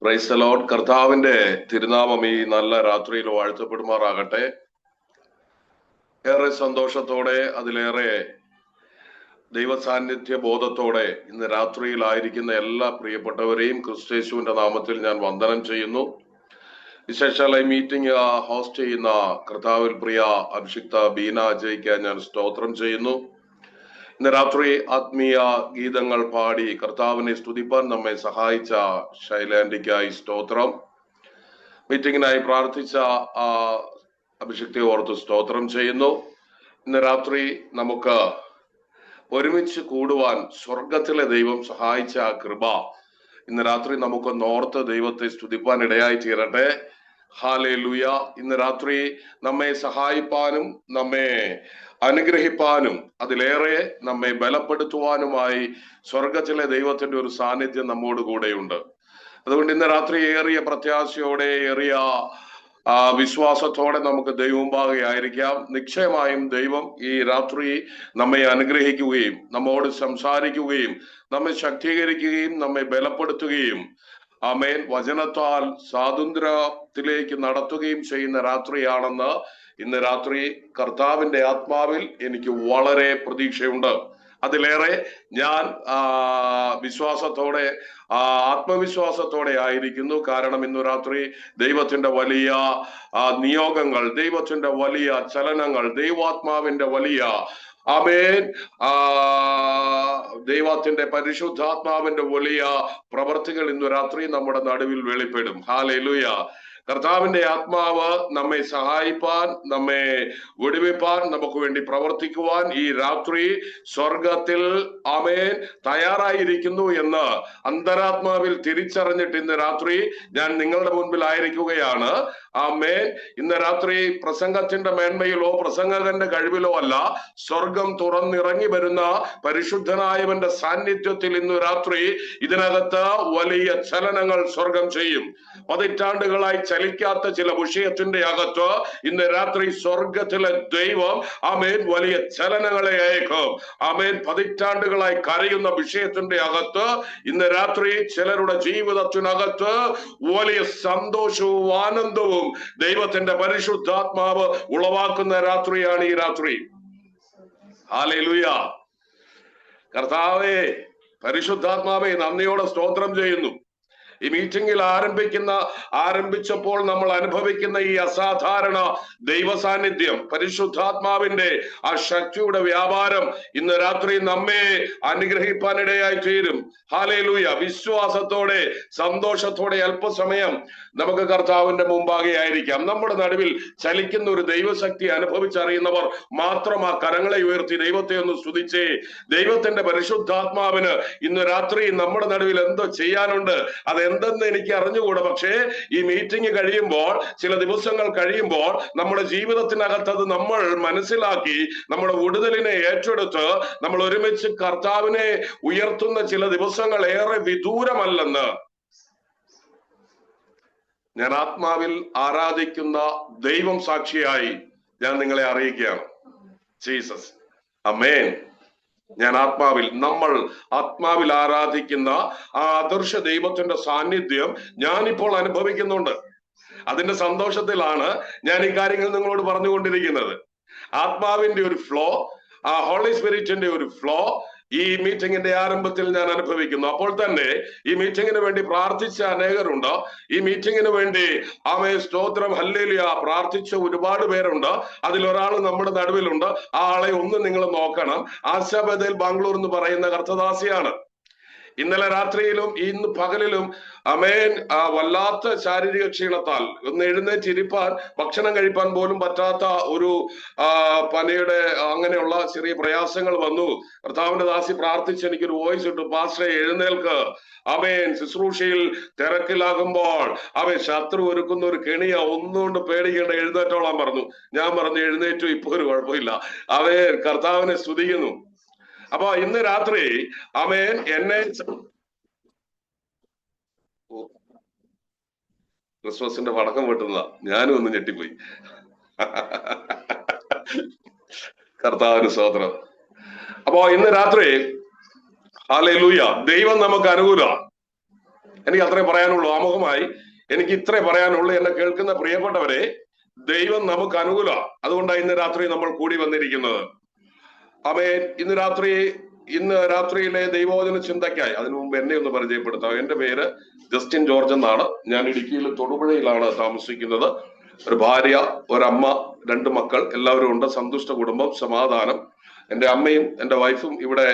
Price the Lord. കർത്താവിന്റെ തിരുനാമം ഈ നല്ല രാത്രിയിൽ വാഴ്ത്തപ്പെടുമാറാകട്ടെ. ഏറെ സന്തോഷത്തോടെ, അതിലേറെ ദൈവസാന്നിധ്യ ബോധത്തോടെ ഇന്ന് രാത്രിയിലായിരിക്കുന്ന എല്ലാ പ്രിയപ്പെട്ടവരെയും ക്രിസ്തയേശുവിന്റെ നാമത്തിൽ ഞാൻ വന്ദനം ചെയ്യുന്നു. വിശേഷാലായി മീറ്റിംഗ് ഹോസ്റ്റ് ചെയ്യുന്ന കർത്താവിൽ പ്രിയ അഭിഷിക്ത ബീന അജയ്ക്ക് ഞാൻ സ്തോത്രം ചെയ്യുന്നു. ഇന്ന് രാത്രി ആത്മീയ ഗീതങ്ങൾ പാടി കർത്താവിനെ സ്തുതിപ്പാൻ നമ്മെ സഹായിച്ച ശൈലാൻഡിക്കായി സ്തോത്രം. മീറ്റിംഗിനായി പ്രാർത്ഥിച്ച അഭിഷിക്തയെ ഓർത്ത് സ്തോത്രം ചെയ്യുന്നു. ഇന്ന് രാത്രി നമുക്ക് ഒരുമിച്ച് കൂടുവാൻ സ്വർഗത്തിലെ ദൈവം സഹായിച്ച ആ കൃപ ഇന്ന് രാത്രി നമുക്ക് നോർത്ത് ദൈവത്തെ സ്തുതിപ്പാൻ ഇടയായി തീരട്ടെ. ഹല്ലേലൂയ. ഇന്ന് രാത്രി നമ്മെ സഹായിപ്പാനും നമ്മെ അനുഗ്രഹിപ്പാനും അതിലേറെ നമ്മെ ബലപ്പെടുത്തുവാനുമായി സ്വർഗത്തിലെ ദൈവത്തിന്റെ ഒരു സാന്നിധ്യം നമ്മോട് കൂടെയുണ്ട്. അതുകൊണ്ട് ഇന്ന് രാത്രി ഏറിയ പ്രത്യാശയോടെ, ഏറിയ വിശ്വാസത്തോടെ നമുക്ക് ദൈവമുമ്പാകെ ആയിരിക്കാം. നിശ്ചയമായും ദൈവം ഈ രാത്രി നമ്മെ അനുഗ്രഹിക്കുകയും നമ്മോട് സംസാരിക്കുകയും നമ്മെ ശക്തീകരിക്കുകയും നമ്മെ ബലപ്പെടുത്തുകയും ആമേൻ വചനത്താൽ സ്വാതന്ത്ര്യത്തിലേക്ക് നടത്തുകയും ചെയ്യുന്ന രാത്രിയാണെന്ന് ഇന്ന് രാത്രി കർത്താവിന്റെ ആത്മാവിൽ എനിക്ക് വളരെ പ്രതീക്ഷയുണ്ട്. അതിലേറെ ഞാൻ വിശ്വാസത്തോടെ, ആത്മവിശ്വാസത്തോടെ ആയിരിക്കുന്നു. കാരണം ഇന്നു രാത്രി ദൈവത്തിന്റെ വലിയ നിയോഗങ്ങൾ, ദൈവത്തിന്റെ വലിയ ചലനങ്ങൾ, ദൈവാത്മാവിന്റെ വലിയ ആമേൻ ദൈവത്തിന്റെ പരിശുദ്ധാത്മാവിന്റെ വലിയ പ്രവർത്തികൾ ഇന്നു രാത്രി നമ്മുടെ നടുവിൽ വെളിപ്പെടും. ഹല്ലേലൂയ. കർത്താവിന്റെ ആത്മാവ് നമ്മെ സഹായിപ്പാൻ, നമ്മെ വിടുവിപ്പാൻ, നമുക്ക് വേണ്ടി പ്രവർത്തിക്കുവാൻ ഈ രാത്രി സ്വർഗത്തിൽ ആമേൻ തയ്യാറായിരിക്കുന്നു എന്ന് അന്തരാത്മാവിൽ തിരിച്ചറിഞ്ഞിട്ട് ഇന്ന് രാത്രി ഞാൻ നിങ്ങളുടെ മുൻപിൽ ആയിരിക്കുകയാണ്. ആമേൻ. ഇന്ന് രാത്രി പ്രസംഗത്തിന്റെ മേന്മയിലോ പ്രസംഗകന്റെ കഴിവിലോ അല്ല, സ്വർഗം തുറന്നിറങ്ങി വരുന്ന പരിശുദ്ധനായവന്റെ സാന്നിധ്യത്തിൽ ഇന്ന് രാത്രി ഇതിനകത്ത് വലിയ ചലനങ്ങൾ സ്വർഗം ചെയ്യും. പതിറ്റാണ്ടുകളായി ചലിക്കാത്ത ചില വിഷയത്തിന്റെ അകത്ത് ഇന്ന് രാത്രി സ്വർഗത്തിലെ ദൈവം ആമേൻ വലിയ ചലനങ്ങളെ അയക്കും. ആമേൻ. പതിറ്റാണ്ടുകളായി കരയുന്ന വിഷയത്തിന്റെ അകത്ത് ഇന്ന് രാത്രി ചിലരുടെ ജീവിതത്തിനകത്ത് വലിയ സന്തോഷവും ആനന്ദവും ദൈവത്തിന്റെ പരിശുദ്ധാത്മാവ് ഉളവാക്കുന്ന രാത്രിയാണ് ഈ രാത്രി. ഹല്ലേലൂയ. കർത്താവേ, പരിശുദ്ധാത്മാവേ, നന്ദിയോടെ സ്തോത്രം ചെയ്യുന്നു. ഈ മീറ്റിംഗിൽ ആരംഭിച്ചപ്പോൾ നമ്മൾ അനുഭവിക്കുന്ന ഈ അസാധാരണ ദൈവ സാന്നിധ്യം, പരിശുദ്ധാത്മാവിന്റെ ആ ശക്തിയുടെ വ്യാപാരം ഇന്ന് രാത്രി നമ്മെ അനുഗ്രഹിപ്പാനിടയായി തീരും. ഹല്ലേലൂയ. വിശ്വാസത്തോടെ, സന്തോഷത്തോടെ അല്പസമയം നമുക്ക് കർത്താവിന്റെ മുമ്പാകെ ആയിരിക്കാം. നമ്മുടെ നടുവിൽ ചലിക്കുന്ന ഒരു ദൈവശക്തി അനുഭവിച്ചറിയുന്നവർ മാത്രം ആ കരങ്ങളെ ഉയർത്തി ദൈവത്തെ ഒന്ന് സ്തുതിച്ചേ. ദൈവത്തിന്റെ പരിശുദ്ധാത്മാവിന് ഇന്ന് രാത്രി നമ്മുടെ നടുവിൽ എന്തോ ചെയ്യാനുണ്ട്. അതെന്തെന്ന് എനിക്ക് അറിഞ്ഞുകൂടാ. പക്ഷേ ഈ മീറ്റിംഗ് കഴിയുമ്പോൾ, ചില ദിവസങ്ങൾ കഴിയുമ്പോൾ നമ്മുടെ ജീവിതത്തിനകത്തത് നമ്മൾ മനസ്സിലാക്കി നമ്മുടെ വിടുതലിനെ ഏറ്റെടുത്ത് നമ്മൾ ഒരുമിച്ച് കർത്താവിനെ ഉയർത്തുന്ന ചില ദിവസങ്ങൾ ഏറെ വിദൂരമല്ലെന്ന് ഞാൻ ആത്മാവിൽ ആരാധിക്കുന്ന ദൈവം സാക്ഷിയായി ഞാൻ നിങ്ങളെ അറിയിക്കുകയാണ്. ജീസസ്. ആമേൻ. ഞാൻ നമ്മൾ ആത്മാവിൽ ആരാധിക്കുന്ന ആ ആദർശ ദൈവത്തിന്റെ സാന്നിധ്യം ഞാനിപ്പോൾ അനുഭവിക്കുന്നുണ്ട്. അതിന്റെ സന്തോഷത്തിലാണ് ഞാൻ ഈ കാര്യങ്ങൾ നിങ്ങളോട് പറഞ്ഞുകൊണ്ടിരിക്കുന്നത്. ആത്മാവിന്റെ ഒരു ഫ്ലോ, ആ ഹോളി സ്പിരിറ്റിന്റെ ഒരു ഫ്ലോ ഈ മീറ്റിംഗിന്റെ ആരംഭത്തിൽ ഞാൻ അനുഭവിക്കുന്നു. അപ്പോൾ തന്നെ ഈ മീറ്റിംഗിന് വേണ്ടി പ്രാർത്ഥിച്ച അനേകരുണ്ട്. ഈ മീറ്റിംഗിന് വേണ്ടി ആമേ സ്തോത്രം ഹല്ലേലൂയ പ്രാർത്ഥിച്ച ഒരുപാട് പേരുണ്ട്. അതിലൊരാൾ നമ്മുടെ നടുവിലുണ്ട്. ആ ആളെ ഒന്ന് നിങ്ങൾ നോക്കണം. ആശാ ബദേൽ ബാംഗ്ലൂർ എന്ന് പറയുന്ന കർത്തദാസിയാണ്. ഇന്നലെ രാത്രിയിലും ഇന്ന് പകലിലും അമേൻ വല്ലാത്ത ശാരീരിക ക്ഷീണത്താൽ ഒന്ന് എഴുന്നേറ്റിരിപ്പാൻ, ഭക്ഷണം കഴിപ്പാൻ പോലും പറ്റാത്ത ഒരു പനിയുടെ അങ്ങനെയുള്ള ചെറിയ പ്രയാസങ്ങൾ വന്നു. കർത്താവിന്റെ ദാസി പ്രാർത്ഥിച്ച് എനിക്കൊരു വോയിസ് ഇട്ടു, പാസ്റ്ററെ എഴുന്നേൽക്ക്, അവൻ ശുശ്രൂഷയിൽ തിരക്കിലാകുമ്പോൾ അവൻ ശത്രു ഒരുക്കുന്ന ഒരു കെണിയ, ഒന്നുകൊണ്ട് പേടിക്കേണ്ട, എഴുന്നേറ്റോളാൻ പറഞ്ഞു. ഞാൻ പറഞ്ഞു എഴുന്നേറ്റു, ഇപ്പൊ ഒരു കുഴപ്പമില്ല. അവൻ കർത്താവിനെ സ്തുതിക്കുന്നു. അപ്പൊ ഇന്ന് രാത്രി ആമേൻ എന്നെ ക്രിസ്മസിന്റെ പടക്കം വെട്ടുന്ന ഞാനും ഒന്ന് ഞെട്ടിപ്പോയി. കർത്താവിന് സ്തോത്രം. അപ്പോ ഇന്ന് രാത്രി ഹല്ലേലൂയ ദൈവം നമുക്ക് അനുകൂലമാണ്. എനിക്ക് അത്രേ പറയാനുള്ളൂ. ആമുഖമായി എനിക്ക് ഇത്രേ പറയാനുള്ളൂ. എന്നെ കേൾക്കുന്ന പ്രിയപ്പെട്ടവരെ, ദൈവം നമുക്ക് അനുകൂല. അതുകൊണ്ടാണ് ഇന്ന് രാത്രി നമ്മൾ കൂടി വന്നിരിക്കുന്നത്. ആമേൻ. ഇന്ന് രാത്രിയിലെ ദൈവവചന ചിന്തയ്ക്കായി, അതിനു മുമ്പ് എന്നെ ഒന്ന് പരിചയപ്പെടുത്താം. എന്റെ പേര് ജസ്റ്റിൻ ജോർജ് എന്നാണ്. ഞാൻ ഇടുക്കിയിൽ തൊടുപുഴയിലാണ് താമസിക്കുന്നത്. ഒരു ഭാര്യ, ഒരമ്മ, 2 മക്കൾ, എല്ലാവരും ഉണ്ട്. സന്തുഷ്ട കുടുംബം, സമാധാനം. എന്റെ അമ്മയും എന്റെ വൈഫും ഇവിടെ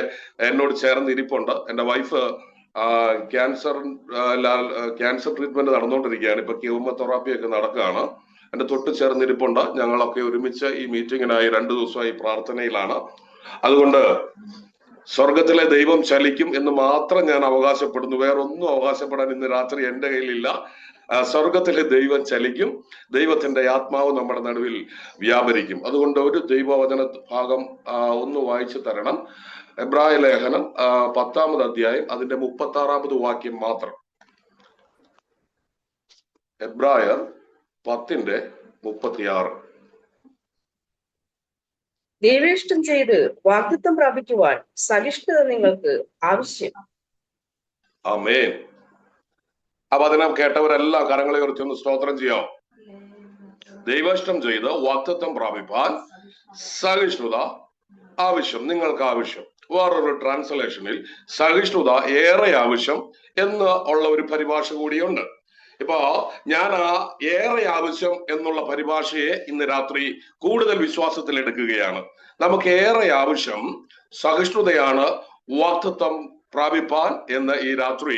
എന്നോട് ചേർന്ന് ഇരിപ്പുണ്ട്. എന്റെ വൈഫ് ക്യാൻസർ ട്രീറ്റ്മെന്റ് നടന്നുകൊണ്ടിരിക്കുകയാണ്. ഇപ്പൊ കീമോതെറാപ്പി ഒക്കെ നടക്കുകയാണ്. എന്റെ തൊട്ട് ചേർന്നിരിപ്പുണ്ട്. ഞങ്ങളൊക്കെ ഒരുമിച്ച് ഈ മീറ്റിങ്ങിനായി 2 ദിവസമായി പ്രാർത്ഥനയിലാണ്. അതുകൊണ്ട് സ്വർഗത്തിലെ ദൈവം ചലിക്കും എന്ന് മാത്രം ഞാൻ അവകാശപ്പെടുന്നു. വേറൊന്നും അവകാശപ്പെടാൻ ഇന്ന് രാത്രി എന്റെ കയ്യിലില്ല. സ്വർഗത്തിലെ ദൈവം ചലിക്കും. ദൈവത്തിന്റെ ആത്മാവ് നമ്മുടെ നടുവിൽ വ്യാപരിക്കും. അതുകൊണ്ട് ഒരു ദൈവവചന ഭാഗം ഒന്ന് വായിച്ചു തരണം. എബ്രായ ലേഖനം 10-ാമത് അധ്യായം അതിന്റെ 36-ാമത് വാക്യം മാത്രം. എബ്രായർ 10:36. ദൈവേഷ്ടം ചെയ്ത് വാഗ്ദത്തം പ്രാപിക്കുവാൻ സഹിഷ്ണുത നിങ്ങൾക്ക് ആവശ്യം. ആമേൻ. ആ വചനം കേട്ടവരെല്ലാം കരങ്ങളെ ഉയർത്തി ഒന്ന് സ്തോത്രം ചെയ്യാം. ദൈവേഷ്ടം ചെയ്ത് വാഗ്ദത്തം പ്രാപിപ്പാൻ സഹിഷ്ണുത ആവശ്യം, നിങ്ങൾക്ക് ആവശ്യം. വേറൊരു ട്രാൻസ്ലേഷനിൽ സഹിഷ്ണുത ഏറെ ആവശ്യം എന്ന് ഉള്ള ഒരു പരിഭാഷ കൂടിയുണ്ട്. ഇപ്പോ ഞാൻ ആ ഏറെ ആവശ്യം എന്നുള്ള പരിഭാഷയെ ഇന്ന് രാത്രി കൂടുതൽ വിശ്വാസത്തിൽ എടുക്കുകയാണ്. നമുക്ക് ഏറെ ആവശ്യം സഹിഷ്ണുതയാണ്, വാഗ്ദത്തം പ്രാപിപ്പാൻ എന്ന് ഈ രാത്രി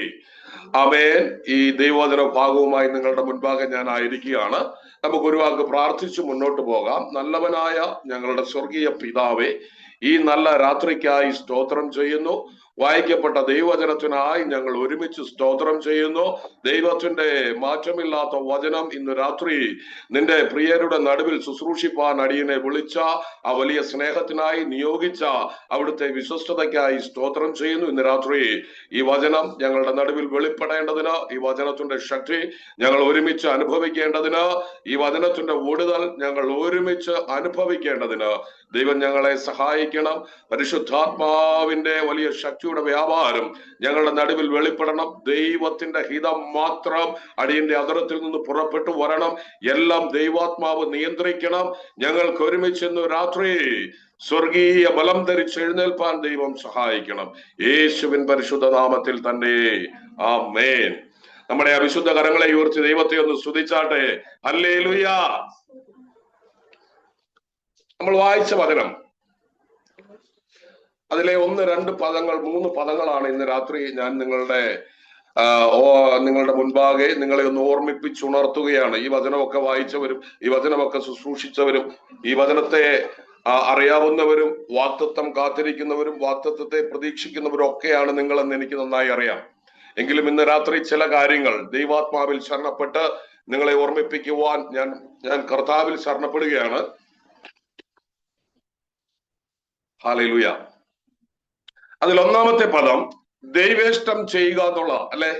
ആമേൻ ഈ ദൈവവചന ഭാഗവുമായി നിങ്ങളുടെ മുൻപാകെ ഞാൻ ആയിരിക്കുകയാണ്. നമുക്ക് ഒരു വാക്ക് പ്രാർത്ഥിച്ചു മുന്നോട്ട് പോകാം. നല്ലവനായ ഞങ്ങളുടെ സ്വർഗീയ പിതാവേ, ഈ നല്ല രാത്രിക്കായി സ്തോത്രം ചെയ്യുന്നു. വായിക്കപ്പെട്ട ദൈവവചനത്തിനായി ഞങ്ങൾ ഒരുമിച്ച് സ്തോത്രം ചെയ്യുന്നു. ദൈവത്തിന്റെ മാറ്റമില്ലാത്ത വചനം ഇന്ന് രാത്രി നിന്റെ പ്രിയരുടെ നടുവിൽ ശുശ്രൂഷിപ്പാൻ അടിയനെ വിളിച്ച ആ വലിയ സ്നേഹത്തിനായി നിയോഗിച്ച അവിടുത്തെ വിശ്വസ്തതയ്ക്കായി സ്തോത്രം ചെയ്യുന്നു. ഇന്ന് രാത്രി ഈ വചനം ഞങ്ങളുടെ നടുവിൽ വെളിപ്പെടേണ്ടതിന്, ഈ വചനത്തിന്റെ ശക്തി ഞങ്ങൾ ഒരുമിച്ച് അനുഭവിക്കേണ്ടതിന്, ഈ വചനത്തിന്റെ വിടുതൽ ഞങ്ങൾ ഒരുമിച്ച് അനുഭവിക്കേണ്ടതിന് ദൈവം ഞങ്ങളെ സഹായിക്കണം. പരിശുദ്ധാത്മാവിന്റെ വലിയ ശക്തിയുടെ വ്യാപാരം ഞങ്ങളുടെ നടുവിൽ വെളിപ്പെടണം. ദൈവത്തിന്റെ ഹിതം മാത്രം അടിയന്റെ അതരത്തിൽ നിന്ന് പുറപ്പെട്ടു വരണം. എല്ലാം ദൈവാത്മാവ് നിയന്ത്രിക്കണം. ഞങ്ങൾക്ക് ഒരുമിച്ച് ഇന്ന് രാത്രി സ്വർഗീയ ബലം ധരിച്ചെഴുന്നേൽപ്പാൻ ദൈവം സഹായിക്കണം. യേശുവിൻ പരിശുദ്ധ നാമത്തിൽ തന്നെ ആമേൻ. നമ്മുടെ അവിശുദ്ധ കരങ്ങളെ ഉയർത്തി ദൈവത്തെ ഒന്ന് സ്തുതിച്ചാട്ടെ. ഹല്ലേലൂയ. നമ്മൾ വായിച്ച വചനം, അതിലെ 1, 2 പദങ്ങൾ, 3 പദങ്ങളാണ് ഇന്ന് രാത്രി ഞാൻ നിങ്ങളുടെ മുൻപാകെ നിങ്ങളെ ഒന്ന് ഓർമ്മിപ്പിച്ചുണർത്തുകയാണ്. ഈ വചനമൊക്കെ വായിച്ചവരും ഈ വചനമൊക്കെ ശുശ്രൂഷിച്ചവരും ഈ വചനത്തെ അറിയാവുന്നവരും വാഗ്ദത്തം കാത്തിരിക്കുന്നവരും വാഗ്ദത്തത്തെ പ്രതീക്ഷിക്കുന്നവരും ഒക്കെയാണ് നിങ്ങളെന്ന് എനിക്ക് നന്നായി അറിയാം. എങ്കിലും ഇന്ന് രാത്രി ചില കാര്യങ്ങൾ ദൈവാത്മാവിൽ ശരണപ്പെട്ട് നിങ്ങളെ ഓർമ്മിപ്പിക്കുവാൻ ഞാൻ കർത്താവിൽ ശരണപ്പെടുകയാണ്. ഹല്ലേലൂയ. അതിൽ 1-ാമത്തെ പദം ദൈവേഷ്ടം ചെയ്യുക എന്നുള്ള, അല്ലെ?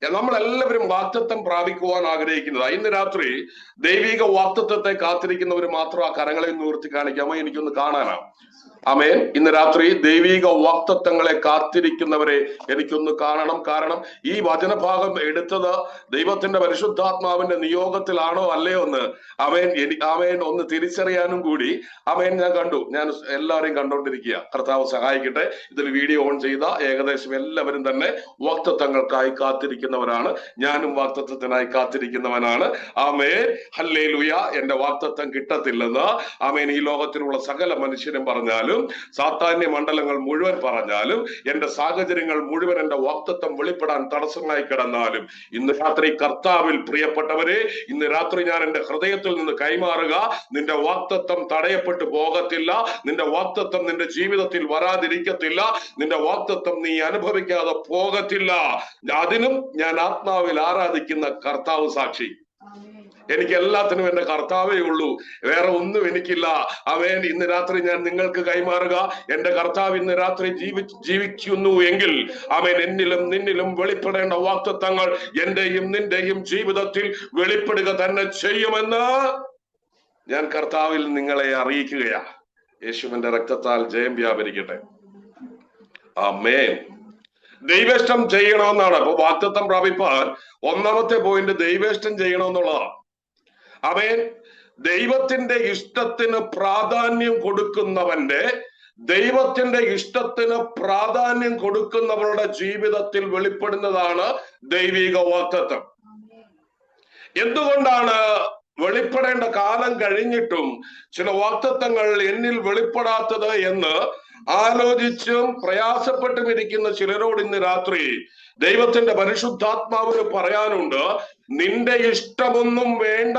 നമ്മളെല്ലാവരും വാഗ്ദത്തം പ്രാപിക്കുവാൻ ആഗ്രഹിക്കുന്നതാ. ഇന്ന് രാത്രി ദൈവിക വാഗ്ദത്തത്തെ കാത്തിരിക്കുന്നവർ മാത്രം ആ കരങ്ങളെ ഉയർത്തി കാണിക്കാമോ? എനിക്കൊന്ന് കാണാനാ. ആമേൻ. ഇന്ന് രാത്രി ദൈവിക വാഗ്ദത്തങ്ങളെ കാത്തിരിക്കുന്നവരെ എനിക്കൊന്ന് കാണണം. കാരണം ഈ വചനഭാഗം എടുത്തത് ദൈവത്തിന്റെ പരിശുദ്ധാത്മാവിന്റെ നിയോഗത്തിലാണോ അല്ലയോ എന്ന് ആമേൻ ഒന്ന് തിരിച്ചറിയാനും കൂടി ഞാൻ എല്ലാവരെയും കണ്ടോണ്ടിരിക്കുക. കർത്താവ് സഹായിക്കട്ടെ. ഇതിൽ വീഡിയോ ഓൺ ചെയ്ത ഏകദേശം എല്ലാവരും തന്നെ വാഗ്ദത്തങ്ങൾക്കായി കാത്തിരിക്കുന്നവരാണ്. ഞാനും വാഗ്ദത്തത്തിനായി കാത്തിരിക്കുന്നവനാണ്. ആമേൻ. ഹല്ലേലൂയ. എന്റെ വാഗ്ദത്തം കിട്ടത്തില്ലെന്ന് ഈ ലോകത്തിലുള്ള സകല മനുഷ്യരും പറഞ്ഞാലും, സാത്താന്യ മണ്ഡലങ്ങൾ മുഴുവൻ പറഞ്ഞാലും, എന്റെ സാഹചര്യങ്ങൾ മുഴുവൻ എന്റെ വാഗ്ദത്തം വെളിപ്പെടാൻ തടസ്സമായി കിടന്നാലും, ഇന്ന് രാത്രി കർത്താവിൽ പ്രിയപ്പെട്ടവരെ, ഇന്ന് രാത്രി ഞാൻ എന്റെ ഹൃദയത്തിൽ നിന്ന് കൈമാറുക, നിന്റെ വാഗ്ദത്തം തടയപ്പെട്ടു പോകത്തില്ല. നിന്റെ വാഗ്ദത്തം നിന്റെ ജീവിതത്തിൽ വരാതിരിക്കത്തില്ല. നിന്റെ വാഗ്ദത്തം നീ അനുഭവിക്കാതെ പോകത്തില്ല. അതിനും ഞാൻ ആത്മാവിൽ ആരാധിക്കുന്ന കർത്താവ് സാക്ഷി. എനിക്ക് എല്ലാത്തിനും എന്റെ കർത്താവേ ഉള്ളൂ, വേറെ ഒന്നും എനിക്കില്ല. ഇന്ന് രാത്രി ഞാൻ നിങ്ങൾക്ക് കൈമാറുക, എന്റെ കർത്താവ് ഇന്ന് രാത്രി ജീവിക്കുന്നു എങ്കിൽ എന്നിലും നിന്നിലും വെളിപ്പെടേണ്ട വാഗ്ദത്തങ്ങൾ എന്റെയും നിന്റെയും ജീവിതത്തിൽ വെളിപ്പെടുക തന്നെ ചെയ്യുമെന്ന് ഞാൻ കർത്താവിൽ നിങ്ങളെ അറിയിക്കുകയാ. യേശുവിന്റെ രക്തത്താൽ ജയം വ്യാപരിക്കട്ടെ. ആമേൻ. ദൈവേഷ്ടം ചെയ്യണമെന്നാണ്. അപ്പൊ വാഗ്ദത്തം പ്രാപിപ്പാൻ ഒന്നാമത്തെ പോയിന്റ് ദൈവേഷ്ടം ചെയ്യണമെന്നുള്ളതാണ്. അവൻ ദൈവത്തിന്റെ ഇഷ്ടത്തിന് പ്രാധാന്യം കൊടുക്കുന്നവന്റെ, ദൈവത്തിന്റെ ഇഷ്ടത്തിന് പ്രാധാന്യം കൊടുക്കുന്നവരുടെ ജീവിതത്തിൽ വെളിപ്പെടുന്നതാണ് ദൈവിക വാഗ്ദത്തം. എന്തുകൊണ്ടാണ് വെളിപ്പെടേണ്ട കാലം കഴിഞ്ഞിട്ടും ചില വാഗ്ദത്തങ്ങൾ എന്നിൽ വെളിപ്പെടാത്തത് എന്ന് ആലോചിച്ചും പ്രയാസപ്പെട്ടും ഇരിക്കുന്ന ചിലരോട് ഇന്ന് രാത്രി ദൈവത്തിന്റെ പരിശുദ്ധാത്മാവിന് പറയാനുണ്ട്, നിന്റെ ഇഷ്ടമൊന്നും വേണ്ട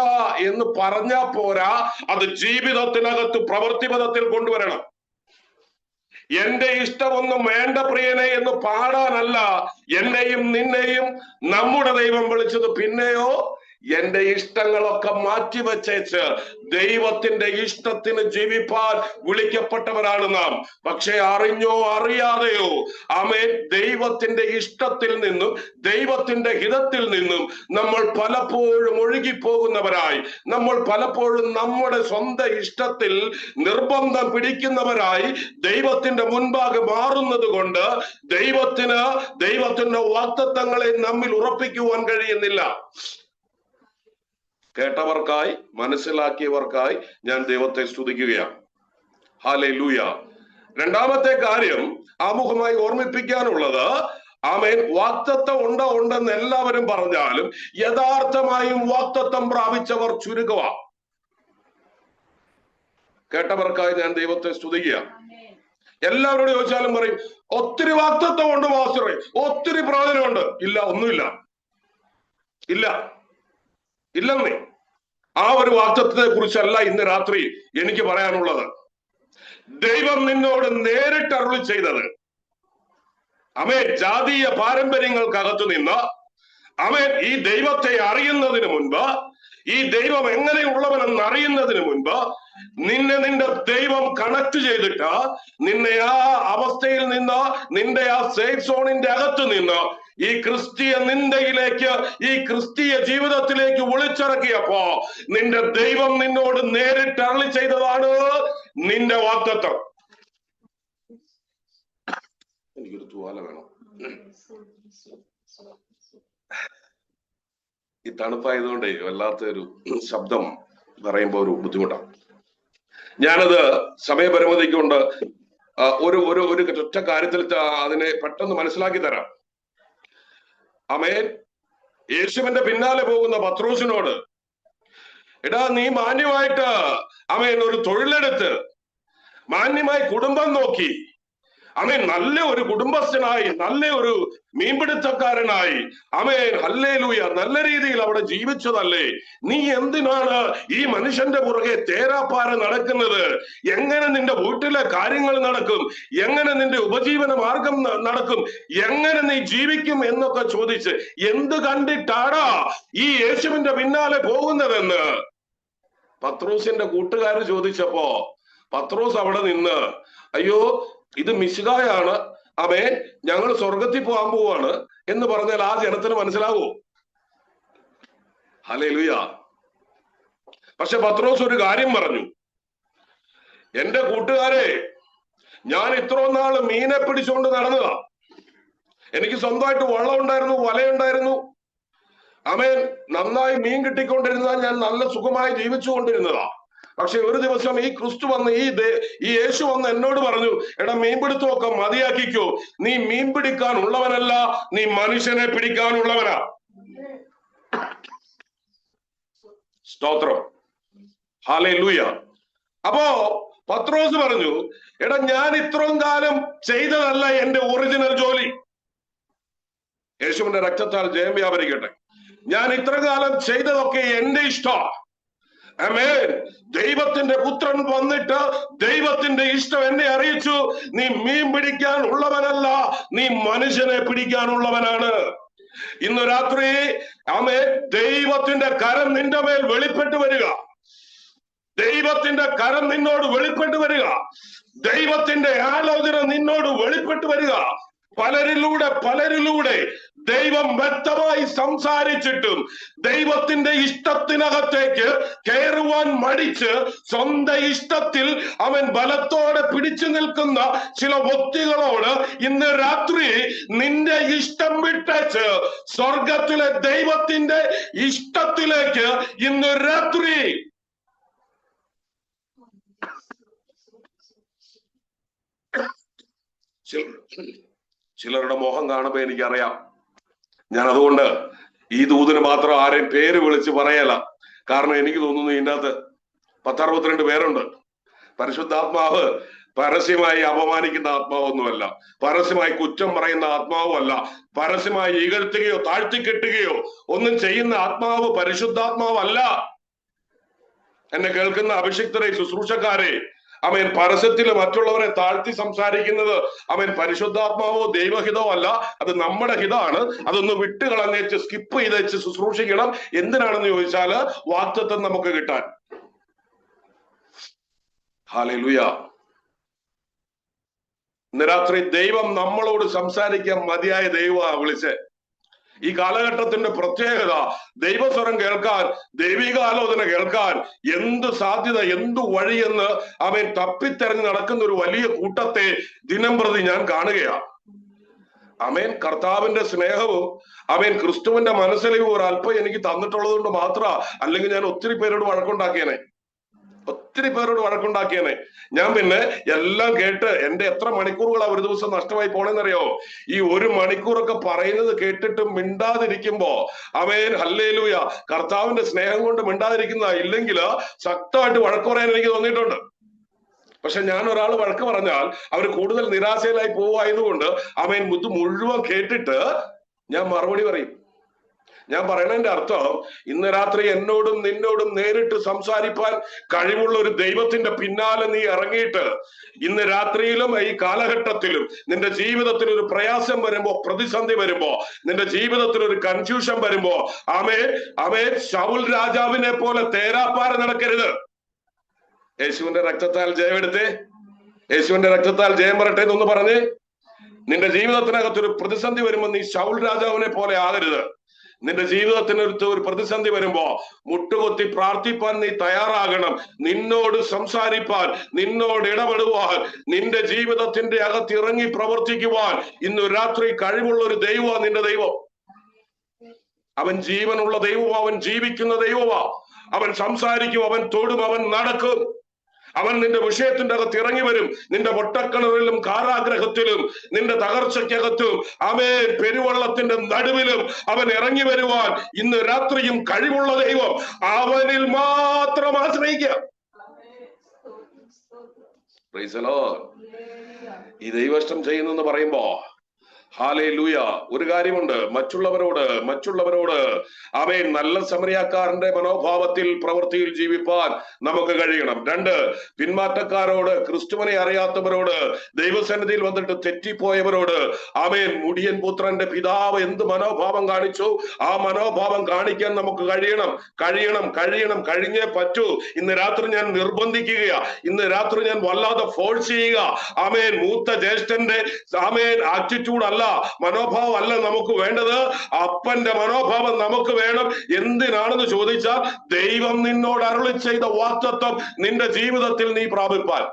എന്ന് പറഞ്ഞാ പോരാ, അത് ജീവിതത്തിനകത്ത് പ്രവൃത്തിപഥത്തിൽ കൊണ്ടുവരണം. എന്റെ ഇഷ്ടമൊന്നും വേണ്ട പ്രിയനെ എന്ന് പാടാനല്ല എന്നെയും നിന്നെയും നമ്മുടെ ദൈവം വിളിച്ചത്. പിന്നെയോ എന്റെ ഇഷ്ടങ്ങളൊക്കെ മാറ്റിവെച്ചേച്ച് ദൈവത്തിന്റെ ഇഷ്ടത്തിന് ജീവിപ്പാൻ വിളിക്കപ്പെട്ടവരാണ് നാം. പക്ഷെ അറിഞ്ഞോ അറിയാതെയോ ആമേൻ, ദൈവത്തിന്റെ ഇഷ്ടത്തിൽ നിന്നും ദൈവത്തിന്റെ ഹിതത്തിൽ നിന്നും നമ്മൾ പലപ്പോഴും ഒഴുകിപ്പോകുന്നവരായി, നമ്മൾ പലപ്പോഴും നമ്മുടെ സ്വന്തം ഇഷ്ടത്തിൽ നിർബന്ധം പിടിക്കുന്നവരായി ദൈവത്തിന്റെ മുൻപാകെ മാറുന്നത് കൊണ്ട് ദൈവത്തിന്റെ വാഗ്ദത്തങ്ങളെ നമ്മിൽ ഉറപ്പിക്കുവാൻ കഴിയുന്നില്ല. കേട്ടവർക്കായി, മനസ്സിലാക്കിയവർക്കായി ഞാൻ ദൈവത്തെ സ്തുതിക്കുകയാണ്. ഹല്ലേലൂയ. രണ്ടാമത്തെ കാര്യം ആമുഖമായി ഓർമ്മിപ്പിക്കാനുള്ളത്, ആമേൻ, വാഗ്ദത്തം ഉണ്ടെന്ന് എല്ലാവരും പറഞ്ഞാലും യഥാർത്ഥമായും വാഗ്ദത്തം പ്രാപിച്ചവർ ചുരുക്കവാ. കേട്ടവർക്കായി ഞാൻ ദൈവത്തെ സ്തുതിക്കുക. എല്ലാവരോടും ചോദിച്ചാലും പറയും, ഒത്തിരി വാഗ്ദത്തം ഉണ്ട് മാസ്റ്ററെ, ഒത്തിരി പ്രയോജനമുണ്ട്. ഇല്ല, ഒന്നുമില്ല, ഇല്ലെന്നേ. ആ ഒരു വാഗ്ദത്തത്തെ കുറിച്ചല്ല ഇന്ന് രാത്രി എനിക്ക് പറയാനുള്ളത്. ദൈവം നിന്നോട് നേരിട്ട് അരുളി ചെയ്തത്, ആമേൻ, ജാതീയ പാരമ്പര്യങ്ങൾക്കകത്തു നിന്ന്, ആമേൻ, ഈ ദൈവത്തെ അറിയുന്നതിന് മുൻപ്, ഈ ദൈവം എങ്ങനെയുള്ളവനെന്ന് അറിയുന്നതിന് മുൻപ് നിന്റെ ദൈവം കണക്ട് ചെയ്തിട്ട് നിന്നെ ആ അവസ്ഥയിൽ നിന്ന്, നിന്റെ ആ സേഫ് സോണിന്റെ അകത്ത് നിന്ന് ഈ ക്രിസ്തീയ നിന്ദയിലേക്ക്, ഈ ക്രിസ്തീയ ജീവിതത്തിലേക്ക് വിളിച്ചിറക്കിയപ്പോ നിന്റെ ദൈവം നിന്നോട് നേരിട്ട് അരുളി ചെയ്തതാണ് നിന്റെ വാഗ്ദത്തം. എനിക്കൊരു തുവാല വേണം. ഈ തണുപ്പായതുകൊണ്ടേ വല്ലാത്തൊരു ശബ്ദം പറയുമ്പോ ഒരു ബുദ്ധിമുട്ടാണ്. ഞാനത് സമയപരിമിതിക്ക് കൊണ്ട് ഒരു ഒറ്റ കാര്യത്തിൽ അതിനെ പെട്ടെന്ന് മനസ്സിലാക്കി തരാം. ആമേൻ. യേശുവിന്റെ പിന്നാലെ പോകുന്ന പത്രോസിനോട്, എടാ, നീ മാന്യമായിട്ട് ആമേൻ ഒരു തൊഴിലെടുത്ത് മാന്യമായി കുടുംബം നോക്കി, ആമേൻ, നല്ല ഒരു കുടുംബസ്ഥനായി, നല്ല ഒരു മീൻപിടുത്തക്കാരനായി, ആമേൻ, ഹല്ലേലൂയ, നല്ല രീതിയിൽ അവിടെ ജീവിച്ചതല്ലേ, നീ എന്തിനാണ് ഈ മനുഷ്യന്റെ പുറകെ തേരാപ്പാര നടക്കുന്നത്? എങ്ങനെ നിന്റെ വീട്ടിലെ കാര്യങ്ങൾ നടക്കും? എങ്ങനെ നിന്റെ ഉപജീവന മാർഗം നടക്കും? എങ്ങനെ നീ ജീവിക്കും എന്നൊക്കെ ചോദിച്ച് എന്ത് കണ്ടിട്ടാടാ ഈ യേശുവിന്റെ പിന്നാലെ പോകുന്നതെന്ന് പത്രോസിന്റെ കൂട്ടുകാർ ചോദിച്ചപ്പോ പത്രോസ് അവിടെ നിന്ന്, അയ്യോ, ഇത് മിശിഹായാണ്, അവൻ ഞങ്ങൾ സ്വർഗത്തിൽ പോകാൻ പോവാണ് എന്ന് പറഞ്ഞാൽ ആ ജനത്തിന് മനസ്സിലാവൂ? ഹല്ലേലൂയ. പക്ഷെ പത്രോസ് ഒരു കാര്യം പറഞ്ഞു, എന്റെ കൂട്ടുകാരെ, ഞാൻ ഇത്രയും നാള് മീനെ പിടിച്ചുകൊണ്ട് നടന്നതാ. എനിക്ക് സ്വന്തമായിട്ട് വള്ളം ഉണ്ടായിരുന്നു, വലയുണ്ടായിരുന്നു, ആമേൻ, നന്നായി മീൻ കിട്ടിക്കൊണ്ടിരുന്നതാ, ഞാൻ നല്ല സുഖമായി ജീവിച്ചു കൊണ്ടിരുന്നതാ. പക്ഷെ ഒരു ദിവസം ഈ ക്രിസ്തു വന്ന്, ഈ യേശു വന്ന് എന്നോട് പറഞ്ഞു, എടാ, മീൻപിടുത്തമൊക്കെ മതിയാക്കിക്കോ, നീ മീൻ പിടിക്കാൻ ഉള്ളവനല്ല, നീ മനുഷ്യനെ പിടിക്കാനുള്ളവനാ. സ്തോത്രം, ഹല്ലേലൂയ. അപ്പോ പത്രോസ് പറഞ്ഞു, എടാ, ഞാൻ ഇത്രയും കാലം ചെയ്തതല്ല എന്റെ ഒറിജിനൽ ജോലി. യേശുവിന്റെ രക്തത്താൽ ജയം വ്യാപരിക്കട്ടെ. ഞാൻ ഇത്ര കാലം ചെയ്തതൊക്കെ എന്റെ ഇഷ്ടം. ആമേൻ. ദൈവത്തിന്റെ പുത്രൻ വന്നിട്ട് ദൈവത്തിന്റെ ഇഷ്ടം എന്നെ അറിയിച്ചു, നീ മീൻ പിടിക്കാൻ ഉള്ളവനല്ല, നീ മനുഷ്യനെ പിടിക്കാനുള്ളവനാണ്. ഇന്ന് രാത്രി ആമേൻ, ദൈവത്തിന്റെ കരം നിന്റെ മേൽ വെളിപ്പെട്ടു വരിക. ദൈവത്തിന്റെ കരം നിന്നോട് വെളിപ്പെട്ടു വരിക. ദൈവത്തിന്റെ ആലോചന നിന്നോട് വെളിപ്പെട്ടു വരിക. പലരിലൂടെ ദൈവം വ്യക്തമായി സംസാരിച്ചിട്ടും ദൈവത്തിന്റെ ഇഷ്ടത്തിനകത്തേക്ക് കയറുവാൻ മടിച്ച് സ്വന്തം ഇഷ്ടത്തിൽ അവൻ ബലത്തോടെ പിടിച്ചു നിൽക്കുന്ന ചില വ്യക്തികളോട് ഇന്ന് രാത്രി നിന്റെ ഇഷ്ടം വിട്ടേച്ച് സ്വർഗത്തിലെ ദൈവത്തിന്റെ ഇഷ്ടത്തിലേക്ക് ഇന്ന് രാത്രി ചിലരുടെ മോഹം കാണുമ്പോ എനിക്കറിയാം. ഞാൻ അതുകൊണ്ട് ഈ ദൂതിന് മാത്രം ആരെയും പേര് വിളിച്ച് പറയല. കാരണം എനിക്ക് തോന്നുന്നു ഇതിനകത്ത് 10-62 പേരുണ്ട്. പരിശുദ്ധാത്മാവ് പരസ്യമായി അപമാനിക്കുന്ന ആത്മാവൊന്നുമല്ല, പരസ്യമായി കുറ്റം പറയുന്ന ആത്മാവുമല്ല, പരസ്യമായി ഇകഴ്ത്തുകയോ താഴ്ത്തിക്കെട്ടുകയോ ഒന്നും ചെയ്യുന്ന ആത്മാവ് പരിശുദ്ധാത്മാവല്ല. എന്നെ കേൾക്കുന്ന അഭിഷിക്തരെ, ശുശ്രൂഷക്കാരെ, അവൻ പരസ്യത്തിൽ മറ്റുള്ളവരെ താഴ്ത്തി സംസാരിക്കുന്നത് അവൻ പരിശുദ്ധാത്മാവോ ദൈവഹിതമോ അല്ല, അത് നമ്മുടെ ഹിതമാണ്. അതൊന്ന് വിട്ടുകളഞ്ഞേച്ച് സ്കിപ്പ് ചെയ്തേച്ച് ശുശ്രൂഷിക്കണം. എന്തിനാണെന്ന് ചോദിച്ചാല് വാഗ്ദത്തം നമുക്ക് കിട്ടാൻ. ഹല്ലേലൂയ. ഇന്ന് രാത്രി ദൈവം നമ്മളോട് സംസാരിക്കാൻ മതിയായ ദൈവമാണ് വിളിച്ചേ. ഈ കാലഘട്ടത്തിന്റെ പ്രത്യേകത ദൈവസ്വരം കേൾക്കാൻ, ദൈവിക ആലോചന കേൾക്കാൻ എന്ത് സാധ്യത, എന്ത് വഴിയെന്ന് അവൻ തപ്പിത്തെരഞ്ഞ് നടക്കുന്ന ഒരു വലിയ കൂട്ടത്തെ ദിനം പ്രതി ഞാൻ കാണുകയാണ്. അവൻ കർത്താവിന്റെ സ്നേഹവും അവൻ ക്രിസ്തുവിന്റെ മനസ്സിലേക്ക് ഒരല്പം എനിക്ക് തന്നിട്ടുള്ളത് കൊണ്ട് മാത്രമാ, അല്ലെങ്കിൽ ഞാൻ ഒത്തിരി പേരോട് വഴക്കുണ്ടാക്കിയേനെ. ഞാൻ പിന്നെ എല്ലാം കേട്ട് എന്റെ എത്ര മണിക്കൂറുകളാ ഒരു ദിവസം നഷ്ടമായി പോണെന്നറിയോ? ഈ 1 മണിക്കൂറൊക്കെ പറയുന്നത് കേട്ടിട്ട് മിണ്ടാതിരിക്കുമ്പോ അവൻ ഹല്ലേലൂയ കർത്താവിന്റെ സ്നേഹം കൊണ്ട് മിണ്ടാതിരിക്കുന്ന, ഇല്ലെങ്കിൽ ശക്തമായിട്ട് വഴക്ക് പറയാൻ എനിക്ക് തോന്നിയിട്ടുണ്ട്. പക്ഷെ ഞാൻ ഒരാൾ വഴക്ക് പറഞ്ഞാൽ അവർ കൂടുതൽ നിരാശയിലായി പോവായതുകൊണ്ട് അവൻ മുഴുവൻ കേട്ടിട്ട് ഞാൻ മറുപടി പറയും. ഞാൻ പറയണതിന്റെ അർത്ഥം, ഇന്ന് രാത്രി എന്നോടും നിന്നോടും നേരിട്ട് സംസാരിപ്പാൻ കഴിവുള്ള ഒരു ദൈവത്തിന്റെ പിന്നാലെ നീ ഇറങ്ങിയിട്ട് ഇന്ന് രാത്രിയിലും ഈ കാലഘട്ടത്തിലും നിന്റെ ജീവിതത്തിൽ ഒരു പ്രയാസം വരുമ്പോ, പ്രതിസന്ധി വരുമ്പോ, നിന്റെ ജീവിതത്തിൽ ഒരു കൺഫ്യൂഷൻ വരുമ്പോ ആമേൻ ശൗൽ രാജാവിനെ പോലെ തേരാപ്പാര നടക്കരുത്. യേശുവിന്റെ രക്തത്താൽ ജയമെടുത്തേ, യേശുവിന്റെ രക്തത്താൽ ജയം വരട്ടെ എന്നൊന്ന് പറഞ്ഞ് നിന്റെ ജീവിതത്തിനകത്തൊരു പ്രതിസന്ധി വരുമ്പോ നീ ശൗൽ രാജാവിനെ പോലെ ആകരുത്. നിന്റെ ജീവിതത്തിനടുത്ത് ഒരു പ്രതിസന്ധി വരുമ്പോ മുട്ടുകൊത്തി പ്രാർത്ഥിപ്പാൻ നീ തയ്യാറാകണം. നിന്നോട് സംസാരിപ്പാൻ, നിന്നോട് ഇടപെടുവാൻ, നിന്റെ ജീവിതത്തിന്റെ അകത്ത് ഇറങ്ങി പ്രവർത്തിക്കുവാൻ ഇന്ന് രാത്രി കഴിവുള്ള ഒരു ദൈവമാണ് നിന്റെ ദൈവം. അവൻ ജീവനുള്ള ദൈവമാ, അവൻ ജീവിക്കുന്ന ദൈവമാ. അവൻ സംസാരിക്കും, അവൻ തൊടും, അവൻ നടക്കും. അവൻ നിന്റെ വിഷയത്തിന്റെ അകത്ത് ഇറങ്ങി വരും. നിന്റെ പൊട്ടക്കിണറിലും കാരാഗ്രഹത്തിലും നിന്റെ തകർച്ചയ്ക്കകത്തും ആമേൻ പെരുവെള്ളത്തിന്റെ നടുവിലും അവൻ ഇറങ്ങി വരുവാൻ ഇന്ന് രാത്രിയും കഴിവുള്ള ദൈവം. അവനിൽ മാത്രം ആശ്രയിക്കുക. Price the Lord. ഈ ദൈവഷ്ടം ചെയ്യുന്നെന്ന് പറയുമ്പോ ഹല്ലേലൂയ, ഒരു കാര്യമുണ്ട്, മറ്റുള്ളവരോട് അവൻ നല്ല സമരിയാക്കാരന്റെ മനോഭാവത്തിൽ പ്രവൃത്തിയിൽ ജീവിപ്പാൻ നമുക്ക് കഴിയണം. 2, പിന്മാറ്റക്കാരോട്, ക്രിസ്തുവിനെ അറിയാത്തവരോട്, ദൈവസന്നിധിയിൽ വന്നിട്ട് തെറ്റിപ്പോയവരോട് അവൻ മുടിയൻ പുത്രന്റെ പിതാവ് എന്ത് മനോഭാവം കാണിച്ചു ആ മനോഭാവം കാണിക്കാൻ നമുക്ക് കഴിയണം. കഴിഞ്ഞേ പറ്റൂ. ഇന്ന് രാത്രി ഞാൻ നിർബന്ധിക്കുകയാ, ഇന്ന് രാത്രി ഞാൻ വല്ലാതെ ഫോഴ്സ് ചെയ്യുക. ആമേൻ മൂത്ത ജ്യേഷ്ഠന്റെ ആമേൻ ആറ്റിറ്റ്യൂഡ് അല്ല, മനോഭാവം അല്ല നമുക്ക് വേണ്ടത്. അപ്പന്റെ മനോഭാവം നമുക്ക് വേണം. എന്തിനാണെന്ന് ചോദിച്ചാൽ ദൈവം നിന്നോട് അരുളി ചെയ്ത വാഗ്ദത്തം നിന്റെ ജീവിതത്തിൽ നീ പ്രാപിപ്പാൻ.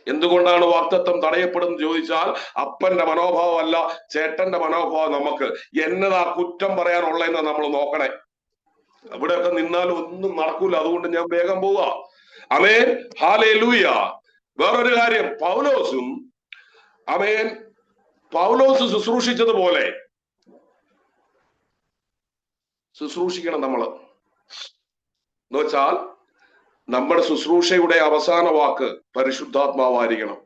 എന്തുകൊണ്ടാണ് വാഗ്ദത്തം തടയപ്പെടുന്നത് ചോദിച്ചാൽ അപ്പന്റെ മനോഭാവം അല്ല, ചേട്ടന്റെ മനോഭാവം. നമുക്ക് എന്നതാ കുറ്റം പറയാനുള്ളതെന്ന് നമ്മൾ നോക്കണേ. അവിടെയൊക്കെ നിന്നാൽ ഒന്നും നടക്കൂല. അതുകൊണ്ട് ഞാൻ വേഗം പോവാ. Amen hallelujah. വേറൊരു കാര്യം, പൗലോസ് ശുശ്രൂഷിച്ചതുപോലെ ശുശ്രൂഷിക്കണം നമ്മള്. എന്ന് വെച്ചാൽ നമ്മുടെ ശുശ്രൂഷയുടെ അവസാന വാക്ക് പരിശുദ്ധാത്മാവായിരിക്കണം.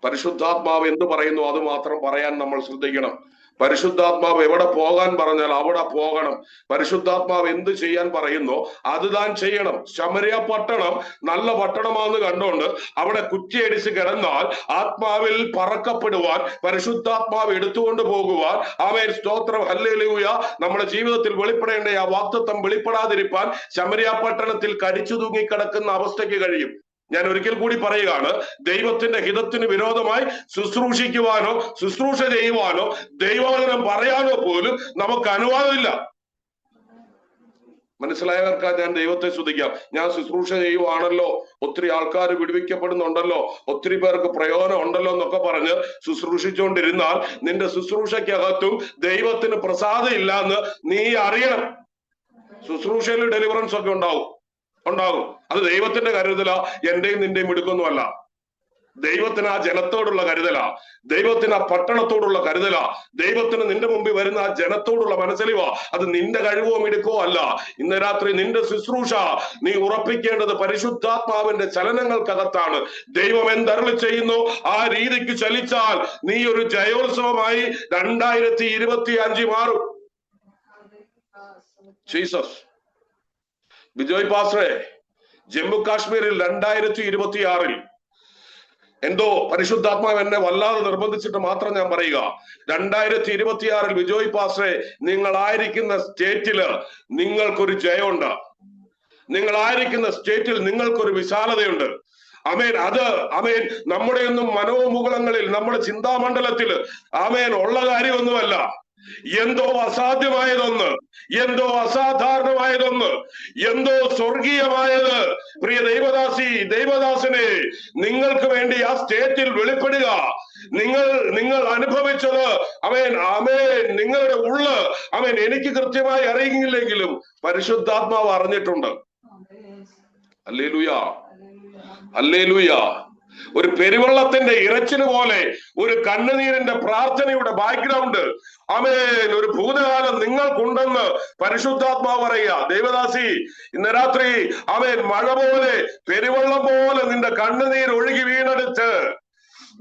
പരിശുദ്ധാത്മാവ് എന്ത് പറയുന്നു അത് മാത്രം പറയാൻ നമ്മൾ ശ്രദ്ധിക്കണം. പരിശുദ്ധാത്മാവ് എവിടെ പോകാൻ പറഞ്ഞാൽ അവിടെ പോകണം. പരിശുദ്ധാത്മാവ് എന്ത് ചെയ്യാൻ പറയുന്നോ അത് താൻ ചെയ്യണം. ശമരിയ പട്ടണം നല്ല പട്ടണമാണെന്ന് കണ്ടുകൊണ്ട് അവിടെ കുറ്റിയടിച്ച് കിടന്നാൽ ആത്മാവിൽ പറക്കപ്പെടുവാൻ, പരിശുദ്ധാത്മാവ് എടുത്തുകൊണ്ട് പോകുവാൻ, ആമേൻ സ്തോത്രം ഹല്ലേലൂയ, നമ്മുടെ ജീവിതത്തിൽ വെളിപ്പെടേണ്ട ആ വാഗ്ദത്തം വെളിപ്പെടാതിരിക്കാൻ ശമരിയ പട്ടണത്തിൽ കടിച്ചു തൂങ്ങിക്കിടക്കുന്ന അവസ്ഥയ്ക്ക് കഴിയും. ഞാൻ ഒരിക്കൽ കൂടി പറയുകയാണ്, ദൈവത്തിന്റെ ഹിതത്തിന് വിരോധമായി ശുശ്രൂഷിക്കുവാനോ ശുശ്രൂഷ ചെയ്യുവാനോ ദൈവവചനം പറയാനോ പോലും നമുക്ക് അനുവാദമില്ല. മനസ്സിലായവർക്കാ ഞാൻ ദൈവത്തെ സ്തുതിക്കാം. ഞാൻ ശുശ്രൂഷ ചെയ്യുവാണല്ലോ, ഒത്തിരി ആൾക്കാർ വിടുവിക്കപ്പെടുന്നുണ്ടല്ലോ, ഒത്തിരി പേർക്ക് പ്രയോജനം ഉണ്ടല്ലോ എന്നൊക്കെ പറഞ്ഞ് ശുശ്രൂഷിച്ചുകൊണ്ടിരുന്നാൽ നിന്റെ ശുശ്രൂഷയ്ക്കകത്തും ദൈവത്തിന് പ്രസാദം ഇല്ല എന്ന് നീ അറിയണം. ശുശ്രൂഷയിൽ ഡെലിവറൻസ് ഒക്കെ ഉണ്ടാവും. അത് ദൈവത്തിന്റെ കരുതല, എന്റെയും നിന്റെയും മിടുക്കൊന്നുമല്ല. ദൈവത്തിന് ആ ജനത്തോടുള്ള കരുതലാ, ദൈവത്തിന് ആ പട്ടണത്തോടുള്ള കരുതലാ, ദൈവത്തിന് നിന്റെ മുമ്പിൽ വരുന്ന ആ ജനത്തോടുള്ള മനസ്സലിവാ. അത് നിന്റെ കഴിവോ മിടുക്കോ അല്ല. ഇന്ന് രാത്രി നിന്റെ ശുശ്രൂഷ നീ ഉറപ്പിക്കേണ്ടത് പരിശുദ്ധാത്മാവിന്റെ ചലനങ്ങൾക്കകത്താണ്. ദൈവം എന്തരുളി ചെയ്യുന്നു ആ രീതിക്ക് ചലിച്ചാൽ നീ ഒരു ജയോത്സവമായി 2025 മാറും. ജീസസ്. ബിജോയ് പാസ്റ്ററെ, ജമ്മു കാശ്മീരിൽ 2026 എന്തോ പരിശുദ്ധാത്മാവ് എന്നെ വല്ലാതെ നിർബന്ധിച്ചിട്ട് മാത്രം ഞാൻ പറയുക, 2026 ബിജോയ് പാസ്റ്ററെ, നിങ്ങളായിരിക്കുന്ന സ്റ്റേറ്റില് നിങ്ങൾക്കൊരു ജയമുണ്ട്. നിങ്ങളായിരിക്കുന്ന സ്റ്റേറ്റിൽ നിങ്ങൾക്കൊരു വിശാലതയുണ്ട്. ആമേൻ. അത് ആമേൻ നമ്മുടെ ഒന്നും മനോമുകുളങ്ങളിൽ, നമ്മുടെ ചിന്താമണ്ഡലത്തിൽ ആമേൻ ഉള്ള കാര്യമൊന്നുമല്ല. എന്തോ അസാധ്യമായതൊന്ന്, എന്തോ അസാധാരണമായതൊന്ന്, എന്തോ സ്വർഗീയമായത് പ്രിയ ദൈവദാസനെ നിങ്ങൾക്ക് വേണ്ടി ആ സ്റ്റേറ്റിൽ വെളിപ്പെടുക. നിങ്ങൾ അനുഭവിച്ചത് ആമേൻ നിങ്ങളുടെ ഉള്ള് ആമേൻ എനിക്ക് കൃത്യമായി അറിയില്ലെങ്കിലും പരിശുദ്ധാത്മാവ് അറിഞ്ഞിട്ടുണ്ട്. Hallelujah, hallelujah. ഒരു പെരുവെള്ളത്തിന്റെ ഇരച്ചിന് പോലെ ഒരു കണ്ണുനീരിന്റെ പ്രാർത്ഥനയുടെ ബാക്ക്ഗ്രൗണ്ട് ആമേൻ ഒരു ഭൂതകാലം നിങ്ങൾക്കുണ്ടെന്ന് പരിശുദ്ധാത്മാവ് പറയുക. ദൈവദാസി, ഇന്ന് രാത്രി ആമേൻ മഴ പോലെ പെരുവെള്ളം പോലെ നിന്റെ കണ്ണുനീർ ഒഴുകി വീണെടുത്ത്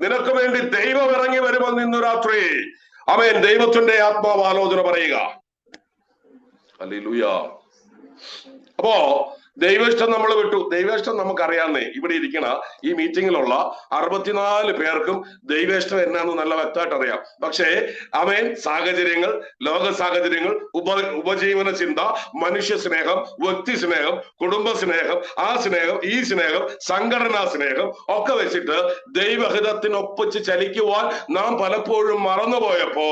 നിനക്ക് വേണ്ടി ദൈവം ഇറങ്ങി വരുമെന്ന് ഇന്ന് രാത്രി ആമേൻ ദൈവത്തിന്റെ ആത്മാവ് ആലോചന പറയുക. ഹല്ലേലൂയ. അപ്പോ ദൈവേഷ്ടം നമ്മൾ വിട്ടു. ദൈവേഷ്ടം നമുക്കറിയാന്നേ. ഇവിടെ ഇരിക്കണ ഈ മീറ്റിങ്ങിലുള്ള 64 പേർക്കും ദൈവേഷ്ടം എന്നാന്ന് നല്ല വ്യക്തമായിട്ട് അറിയാം. പക്ഷേ ആമേൻ സാഹചര്യങ്ങൾ, ലോക സാഹചര്യങ്ങൾ, ഉപജീവന ചിന്ത, മനുഷ്യ സ്നേഹം, വ്യക്തി സ്നേഹം, കുടുംബ സ്നേഹം, ആ സ്നേഹം, ഈ സ്നേഹം, സംഘടനാ സ്നേഹം ഒക്കെ വെച്ചിട്ട് ദൈവഹിതത്തിനൊപ്പിച്ച് ചലിക്കുവാൻ നാം പലപ്പോഴും മറന്നുപോയപ്പോ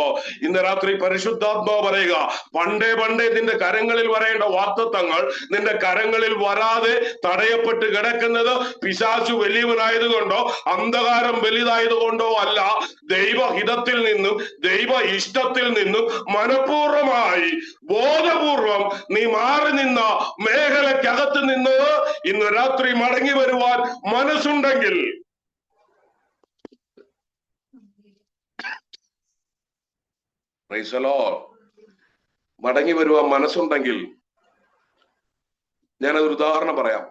ഇന്ന് രാത്രി പരിശുദ്ധാത്മാവ് പറയുക, പണ്ടേ നിന്റെ കരങ്ങളിൽ വരേണ്ട വാഗ്ദത്തങ്ങൾ നിന്റെ കരങ്ങളിൽ വരാതെ തടയപ്പെട്ട് കിടക്കുന്നത് പിശാചു വലിയവനായതുകൊണ്ടോ അന്ധകാരം വലുതായതുകൊണ്ടോ അല്ല. ദൈവഹിതത്തിൽ നിന്നും ദൈവ ഇഷ്ടത്തിൽ നിന്നും മനഃപൂർവമായി ബോധപൂർവം നീ മാറി നിന്ന മേഖലക്കകത്ത് നിന്ന് ഇന്ന് രാത്രി മടങ്ങി വരുവാൻ മനസ്സുണ്ടെങ്കിൽ, മടങ്ങി വരുവാൻ മനസ്സുണ്ടെങ്കിൽ ഞാനതൊരു ഉദാഹരണം പറയാം.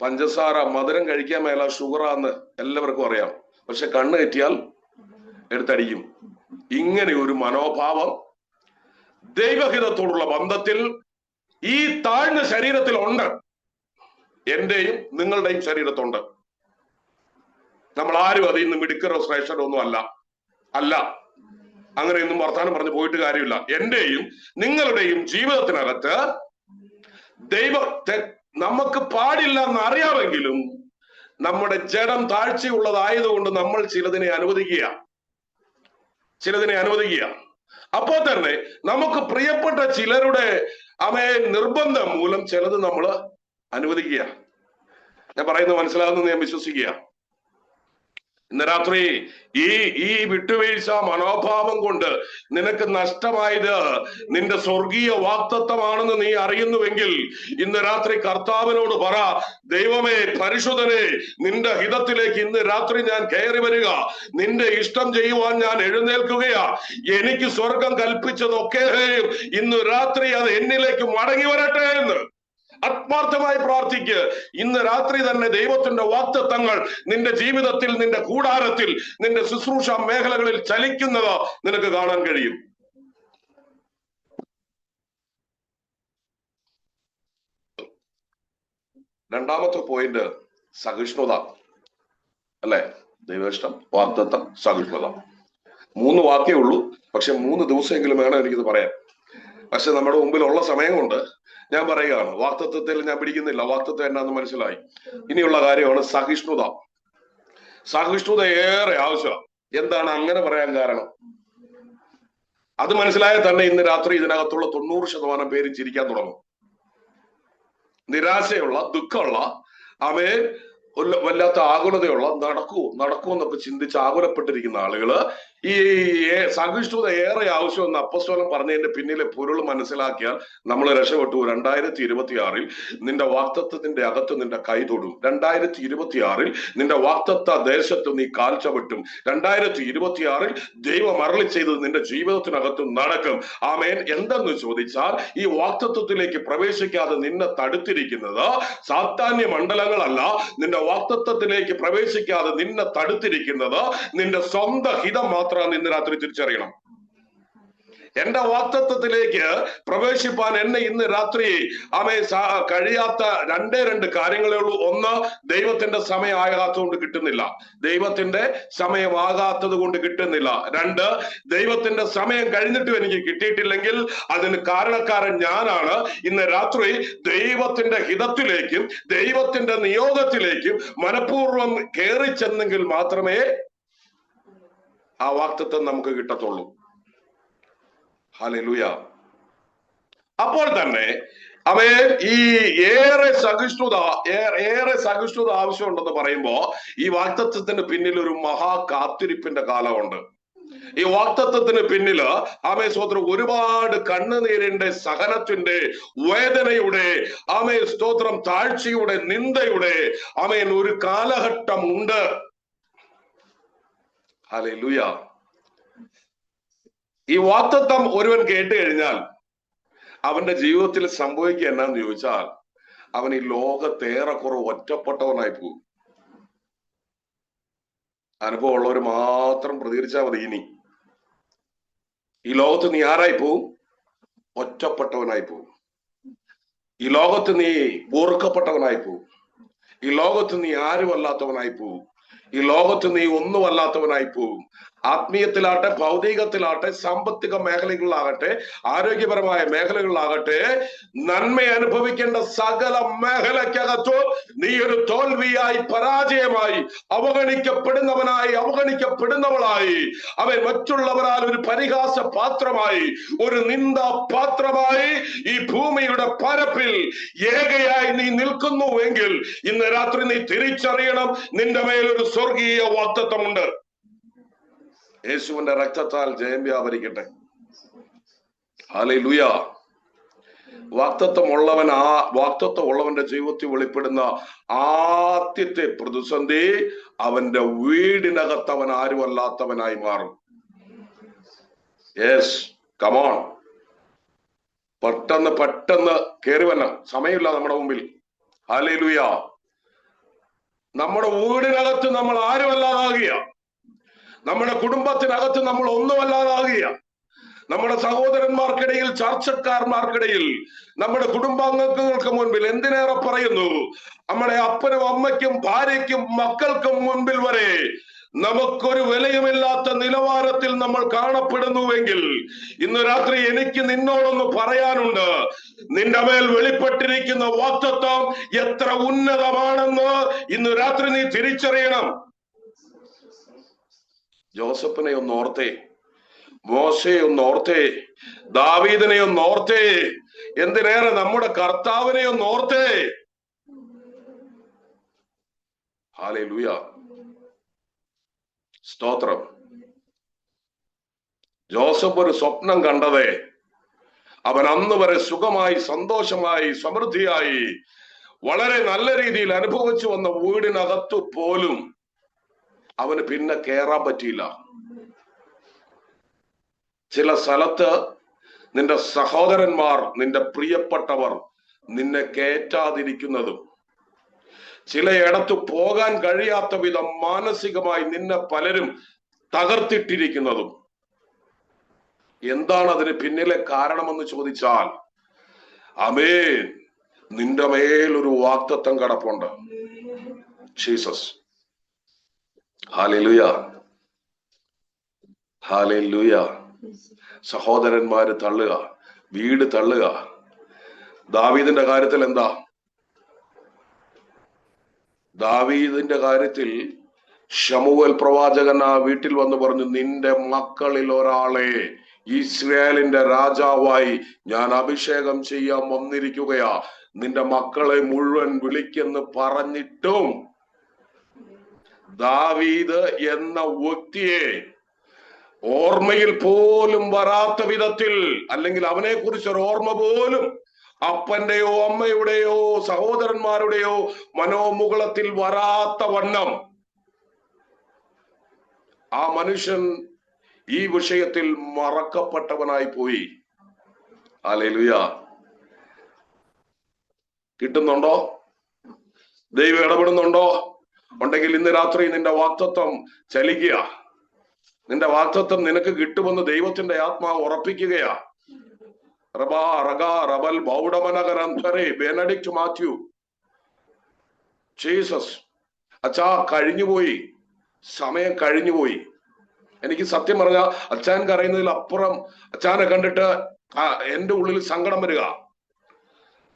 പഞ്ചസാര, മധുരം കഴിക്കാൻ മേല, ഷുഗറാന്ന് എല്ലാവർക്കും അറിയാം. പക്ഷെ കണ്ണ് തെറ്റിയാൽ എടുത്തടിക്കും. ഇങ്ങനെ ഒരു മനോഭാവം ദൈവഹിതത്തോടുള്ള ബന്ധത്തിൽ ഈ താഴ്ന്ന ശരീരത്തിൽ ഉണ്ട്. എന്റെയും നിങ്ങളുടെയും ശരീരത്തുണ്ട്. നമ്മൾ ആരും അതിൽ നിന്ന് മിടുക്കരോ ശ്രേഷ്ഠരോ ഒന്നും അല്ല. അങ്ങനെയൊന്നും വർത്താനം പറഞ്ഞു പോയിട്ട് കാര്യമില്ല. എന്റെയും നിങ്ങളുടെയും ജീവിതത്തിനകത്ത് ദൈവത്തെ നമുക്ക് പാടില്ല എന്ന് അറിയാമെങ്കിലും നമ്മുടെ ജഡം താഴ്ചയുള്ളതായതുകൊണ്ട് നമ്മൾ ചിലതിനെ അനുവദിക്കുക. അപ്പോൾ തന്നെ നമുക്ക് പ്രിയപ്പെട്ട ചിലരുടെ നിർബന്ധം മൂലം ചിലത് നമ്മൾ അനുവദിക്കുക. ഞാൻ പറയുന്നത് മനസ്സിലാകുന്നത് ഞാൻ വിശ്വസിക്കുക. ഇന്ന് രാത്രി ഈ വിട്ടുവീഴ്ച മനോഭാവം കൊണ്ട് നിനക്ക് നഷ്ടമായത് നിന്റെ സ്വർഗീയ വാഗ്ദത്തമാണെന്ന് നീ അറിയുന്നുവെങ്കിൽ ഇന്ന് രാത്രി കർത്താവിനോട് പറ, ദൈവമേ പരിശുദ്ധനെ, നിന്റെ ഹിതത്തിലേക്ക് ഇന്ന് രാത്രി ഞാൻ കയറി വരിക. നിന്റെ ഇഷ്ടം ചെയ്യുവാൻ ഞാൻ എഴുന്നേൽക്കുകയാ. എനിക്ക് സ്വർഗം കൽപ്പിച്ചതൊക്കെയും ഇന്ന് രാത്രി അത് എന്നിലേക്ക് മടങ്ങി വരട്ടെ എന്ന് ആത്മാർത്ഥമായി പ്രാർത്ഥിക്ക്. ഇന്ന് രാത്രി തന്നെ ദൈവത്തിന്റെ വാഗ്ദത്തങ്ങൾ നിന്റെ ജീവിതത്തിൽ, നിന്റെ കൂടാരത്തിൽ, നിന്റെ ശുശ്രൂഷ മേഖലകളിൽ ചലിക്കുന്നത് നിനക്ക് കാണാൻ കഴിയും. രണ്ടാമത്തെ പോയിന്റ് സഹിഷ്ണുത അല്ലെ? ദൈവേഷ്ടം, വാഗ്ദത്തം, സഹിഷ്ണുത. 3 വാക്കേ ഉള്ളൂ. പക്ഷെ 3 ദിവസമെങ്കിലും വേണം എനിക്കിത് പറയാൻ. പക്ഷെ നമ്മുടെ മുമ്പിലുള്ള സമയം കൊണ്ട് ഞാൻ പറയുകയാണ്, വാക്തത്വത്തിൽ ഞാൻ പിടിക്കുന്നില്ല, വാക്തത്വം എന്നാന്ന് മനസ്സിലായി. ഇനിയുള്ള കാര്യമാണ് സഹിഷ്ണുത. സഹിഷ്ണുത ഏറെ ആവശ്യമാണ്. എന്താണ് അങ്ങനെ പറയാൻ കാരണം? അത് മനസ്സിലായാൽ തന്നെ ഇന്ന് രാത്രി ഇതിനകത്തുള്ള 90% പേര് ചിരിക്കാൻ തുടങ്ങും. നിരാശയുള്ള, ദുഃഖമുള്ള, അവയെ വല്ലാത്ത ആകുലതയുള്ള, നടക്കുമെന്നൊക്കെ ചിന്തിച്ച് ആകുലപ്പെട്ടിരിക്കുന്ന ആളുകള് ഈ സഹിഷ്ണുത ഏറെ ആവശ്യമെന്ന് അപ്പോസ്തലൻ പറഞ്ഞതിന്റെ പിന്നിലെ പൊരുൾ മനസ്സിലാക്കിയാൽ നമ്മൾ രക്ഷപ്പെട്ടു. 2026 നിന്റെ വാക്തത്വത്തിന്റെ അകത്ത് നിന്റെ കൈ തൊടും. 2026 നിന്റെ വാക്തത്വ ദേശത്ത് നീ കാൽ ചവിട്ടും. 2026 ദൈവം അരുളി ചെയ്തത് നിന്റെ ജീവിതത്തിനകത്ത് നടക്കും. ആമേൻ. എന്തെന്ന് ചോദിച്ചാൽ, ഈ വാക്തത്വത്തിലേക്ക് പ്രവേശിക്കാതെ നിന്നെ തടുത്തിരിക്കുന്നത് സാത്താന്യ മണ്ഡലങ്ങളല്ല. നിന്റെ വാക്തത്വത്തിലേക്ക് പ്രവേശിക്കാതെ നിന്നെ തടുത്തിരിക്കുന്നത് നിന്റെ സ്വന്തം ഹിതം മാത്രം. ഇന്ന് രാത്രി തിരിച്ചറിയണം. എന്റെ വാക്തത്വത്തിലേക്ക് പ്രവേശിപ്പാൻ എന്നെ ഇന്ന് രാത്രി കഴിയാത്ത രണ്ട് കാര്യങ്ങളേ ഉള്ളൂ. ഒന്ന്, ദൈവത്തിന്റെ സമയമാകാത്തത് കിട്ടുന്നില്ല. ദൈവത്തിന്റെ സമയമാകാത്തത് കൊണ്ട് കിട്ടുന്നില്ല. രണ്ട്, ദൈവത്തിന്റെ സമയം കഴിഞ്ഞിട്ടും എനിക്ക് കിട്ടിയിട്ടില്ലെങ്കിൽ അതിന് കാരണക്കാരൻ ഞാനാണ്. ഇന്ന് രാത്രി ദൈവത്തിന്റെ ഹിതത്തിലേക്കും ദൈവത്തിന്റെ നിയോഗത്തിലേക്കും മനഃപൂർവ്വം കയറി ചെന്നെങ്കിൽ മാത്രമേ ആ വാക്തത്വം നമുക്ക് കിട്ടത്തുള്ളൂ. ഹല്ലേലൂയ. അപ്പോൾ തന്നെ ഈ ഏറെ സഹിഷ്ണുത ആവശ്യമുണ്ടെന്ന് പറയുമ്പോ ഈ വാക്തത്വത്തിന് പിന്നിൽ ഒരു മഹാ കാത്തിരിപ്പിന്റെ കാലമുണ്ട്. ഈ വാക്തത്വത്തിന് പിന്നില് സ്തോത്രം ഒരുപാട് കണ്ണുനീരിന്റെ, സഹനത്തിന്റെ, വേദനയുടെ, സ്തോത്രം താഴ്ചയുടെ, നിന്ദയുടെ ഒരു കാലഘട്ടം ഉണ്ട്. ഹല്ലേലൂയ. ഈ വാക്തത്വം ഒരുവൻ കേട്ട് കഴിഞ്ഞാൽ അവന്റെ ജീവിതത്തിൽ സംഭവിക്കുക എന്നാന്ന് ചോദിച്ചാൽ, അവൻ ഈ ലോകത്തേറെക്കുറെ ഒറ്റപ്പെട്ടവനായി പോകും. അനുഭവം ഉള്ളവർ മാത്രം പ്രതികരിച്ചാൽ മതി. ഇനി ഈ ലോകത്ത് നീ ആരായി പോവും? ഒറ്റപ്പെട്ടവനായി പോവും. ഈ ലോകത്ത് നീ ഓർക്കപ്പെട്ടവനായി പോവും. ഈ ലോകത്ത് നീ ആരുമല്ലാത്തവനായി പോവും. ഈ ലോകത്ത് നീ ഒന്നുമല്ലാത്തവനായി പോവും. ആത്മീയത്തിലാട്ടെ, ഭൗതികത്തിലാട്ടെ, സാമ്പത്തിക മേഖലകളിലാകട്ടെ, ആരോഗ്യപരമായ മേഖലകളിലാകട്ടെ, നന്മ അനുഭവിക്കേണ്ട സകല മേഖലയ്ക്കകത്തോ നീ ഒരു തോൽവിയായി, പരാജയമായി, അവഗണിക്കപ്പെടുന്നവളായി, അവൻ മറ്റുള്ളവരാൽ ഒരു പരിഹാസ പാത്രമായി, ഒരു നിന്ദാ പാത്രമായി ഈ ഭൂമിയുടെ പരപ്പിൽ ഏകയായി നീ നിൽക്കുന്നുവെങ്കിൽ ഇന്ന് രാത്രി നീ തിരിച്ചറിയണം, നിന്റെ മേലൊരു സ്വർഗീയ വാഗ്ദത്തമുണ്ട്. യേശുവിന്റെ രക്തത്താൽ ജയം വ്യാപരിക്കട്ടെ. ഹല്ലേലൂയ. വാഗ്ദത്തം ഉള്ളവന്റെ ജീവിതത്തിൽ വെളിപ്പെടുന്ന ആദ്യത്തെ പ്രതിസന്ധി, അവന്റെ വീടിനകത്ത് അവൻ ആരുമല്ലാത്തവനായി മാറും. Yes, come on. പെട്ടെന്ന് കയറി വന്ന സമയമില്ല നമ്മുടെ മുമ്പിൽ. ഹല്ലേലൂയ. നമ്മുടെ വീടിനകത്ത് നമ്മൾ ആരുമല്ലാതാകുക, നമ്മുടെ കുടുംബത്തിനകത്ത് നമ്മൾ ഒന്നുമല്ലാതാകുക, നമ്മുടെ സഹോദരന്മാർക്കിടയിൽ, ചർച്ചക്കാരന്മാർക്കിടയിൽ, നമ്മുടെ കുടുംബാംഗങ്ങൾക്ക് മുൻപിൽ, എന്തിനേറെ പറയുന്നു, നമ്മുടെ അപ്പനും അമ്മയ്ക്കും ഭാര്യയ്ക്കും മക്കൾക്കും മുൻപിൽ വരെ നമുക്കൊരു വിലയുമില്ലാത്ത നിലവാരത്തിൽ നമ്മൾ കാണപ്പെടുന്നുവെങ്കിൽ ഇന്ന് രാത്രി എനിക്ക് നിന്നോടൊന്ന് പറയാനുണ്ട്. നിന്റെ മേൽ വെളിപ്പെട്ടിരിക്കുന്ന വാഗ്ദത്തം എത്ര ഉന്നതമാണെന്ന് ഇന്ന് രാത്രി നീ തിരിച്ചറിയണം. ജോസഫിനെ ഒന്ന് ഓർത്തേ, മോശയെ ഒന്ന് ഓർത്തേ, ദാവീദിനെ ഒന്ന് ഓർത്തേ, എന്തിനേറെ നമ്മുടെ കർത്താവിനെ ഒന്ന് ഓർത്തേ. ഹല്ലേലൂയ. സ്തോത്രം. ജോസഫ് ഒരു സ്വപ്നം കണ്ടതേ, അവൻ അന്ന് വരെ സുഖമായി, സന്തോഷമായി, സമൃദ്ധിയായി, വളരെ നല്ല രീതിയിൽ അനുഭവിച്ചു വന്ന വീടിനകത്തു പോലും അവന് പിന്നെ കയറാൻ പറ്റിയില്ല. ചില സ്ഥലത്ത് നിന്റെ സഹോദരന്മാർ, നിന്റെ പ്രിയപ്പെട്ടവർ നിന്നെ കയറ്റാതിരിക്കുന്നതും, ചിലയിടത്ത് പോകാൻ കഴിയാത്ത വിധം മാനസികമായി നിന്നെ പലരും തകർത്തിട്ടിരിക്കുന്നതും, എന്താണ് അതിന് പിന്നിലെ കാരണമെന്ന് ചോദിച്ചാൽ, ആമേൻ, നിന്റെ മേലൊരു വാഗ്ദത്തം കിടപ്പുണ്ട്. ജീസസ്. ഹല്ലേലൂയ. ഹല്ലേലൂയ. സഹോദരന്മാര് തള്ളുക, വീട് തള്ളുക, ദാവീദിന്റെ കാര്യത്തിൽ എന്താ? ദാവീദിന്റെ കാര്യത്തിൽ ശമൂവേൽ പ്രവാചകൻ ആ വീട്ടിൽ വന്ന് പറഞ്ഞു, നിന്റെ മക്കളിൽ ഒരാളെ ഇസ്രായേലിന്റെ രാജാവായി ഞാൻ അഭിഷേകം ചെയ്യാൻ വന്നിരിക്കുകയാ, നിന്റെ മക്കളെ മുഴുവൻ വിളിക്കെന്ന് പറഞ്ഞിട്ടും ദാവീദ് എന്ന വ്യക്തിയെ ഓർമ്മയിൽ പോലും വരാത്ത വിധത്തിൽ, അല്ലെങ്കിൽ അവനെ കുറിച്ചൊരു ഓർമ്മ പോലും അപ്പന്റെയോ അമ്മയുടെയോ സഹോദരന്മാരുടെയോ മനോമുകുളത്തിൽ വരാത്ത വണ്ണം ആ മനുഷ്യൻ ഈ വിഷയത്തിൽ മറക്കപ്പെട്ടവനായി പോയി. ഹല്ലേലൂയ. കിട്ടുന്നുണ്ടോ? ദൈവം ഇടപെടുന്നുണ്ടോ? ഉണ്ടെങ്കിൽ ഇന്ന് രാത്രി നിന്റെ വാക്തത്വം ചലിക്കുക. നിന്റെ വാക്തത്വം നിനക്ക് കിട്ടുമെന്ന് ദൈവത്തിന്റെ ആത്മാവ് ഉറപ്പിക്കുകയാ. Benedict Mathew, Jesus. അച്ഛാ, കഴിഞ്ഞുപോയി, സമയം കഴിഞ്ഞുപോയി. എനിക്ക് സത്യം പറഞ്ഞ അച്ഛൻ കരയുന്നതിൽ അപ്പുറം അച്ഛനെ കണ്ടിട്ട് എന്റെ ഉള്ളിൽ സങ്കടം വരിക.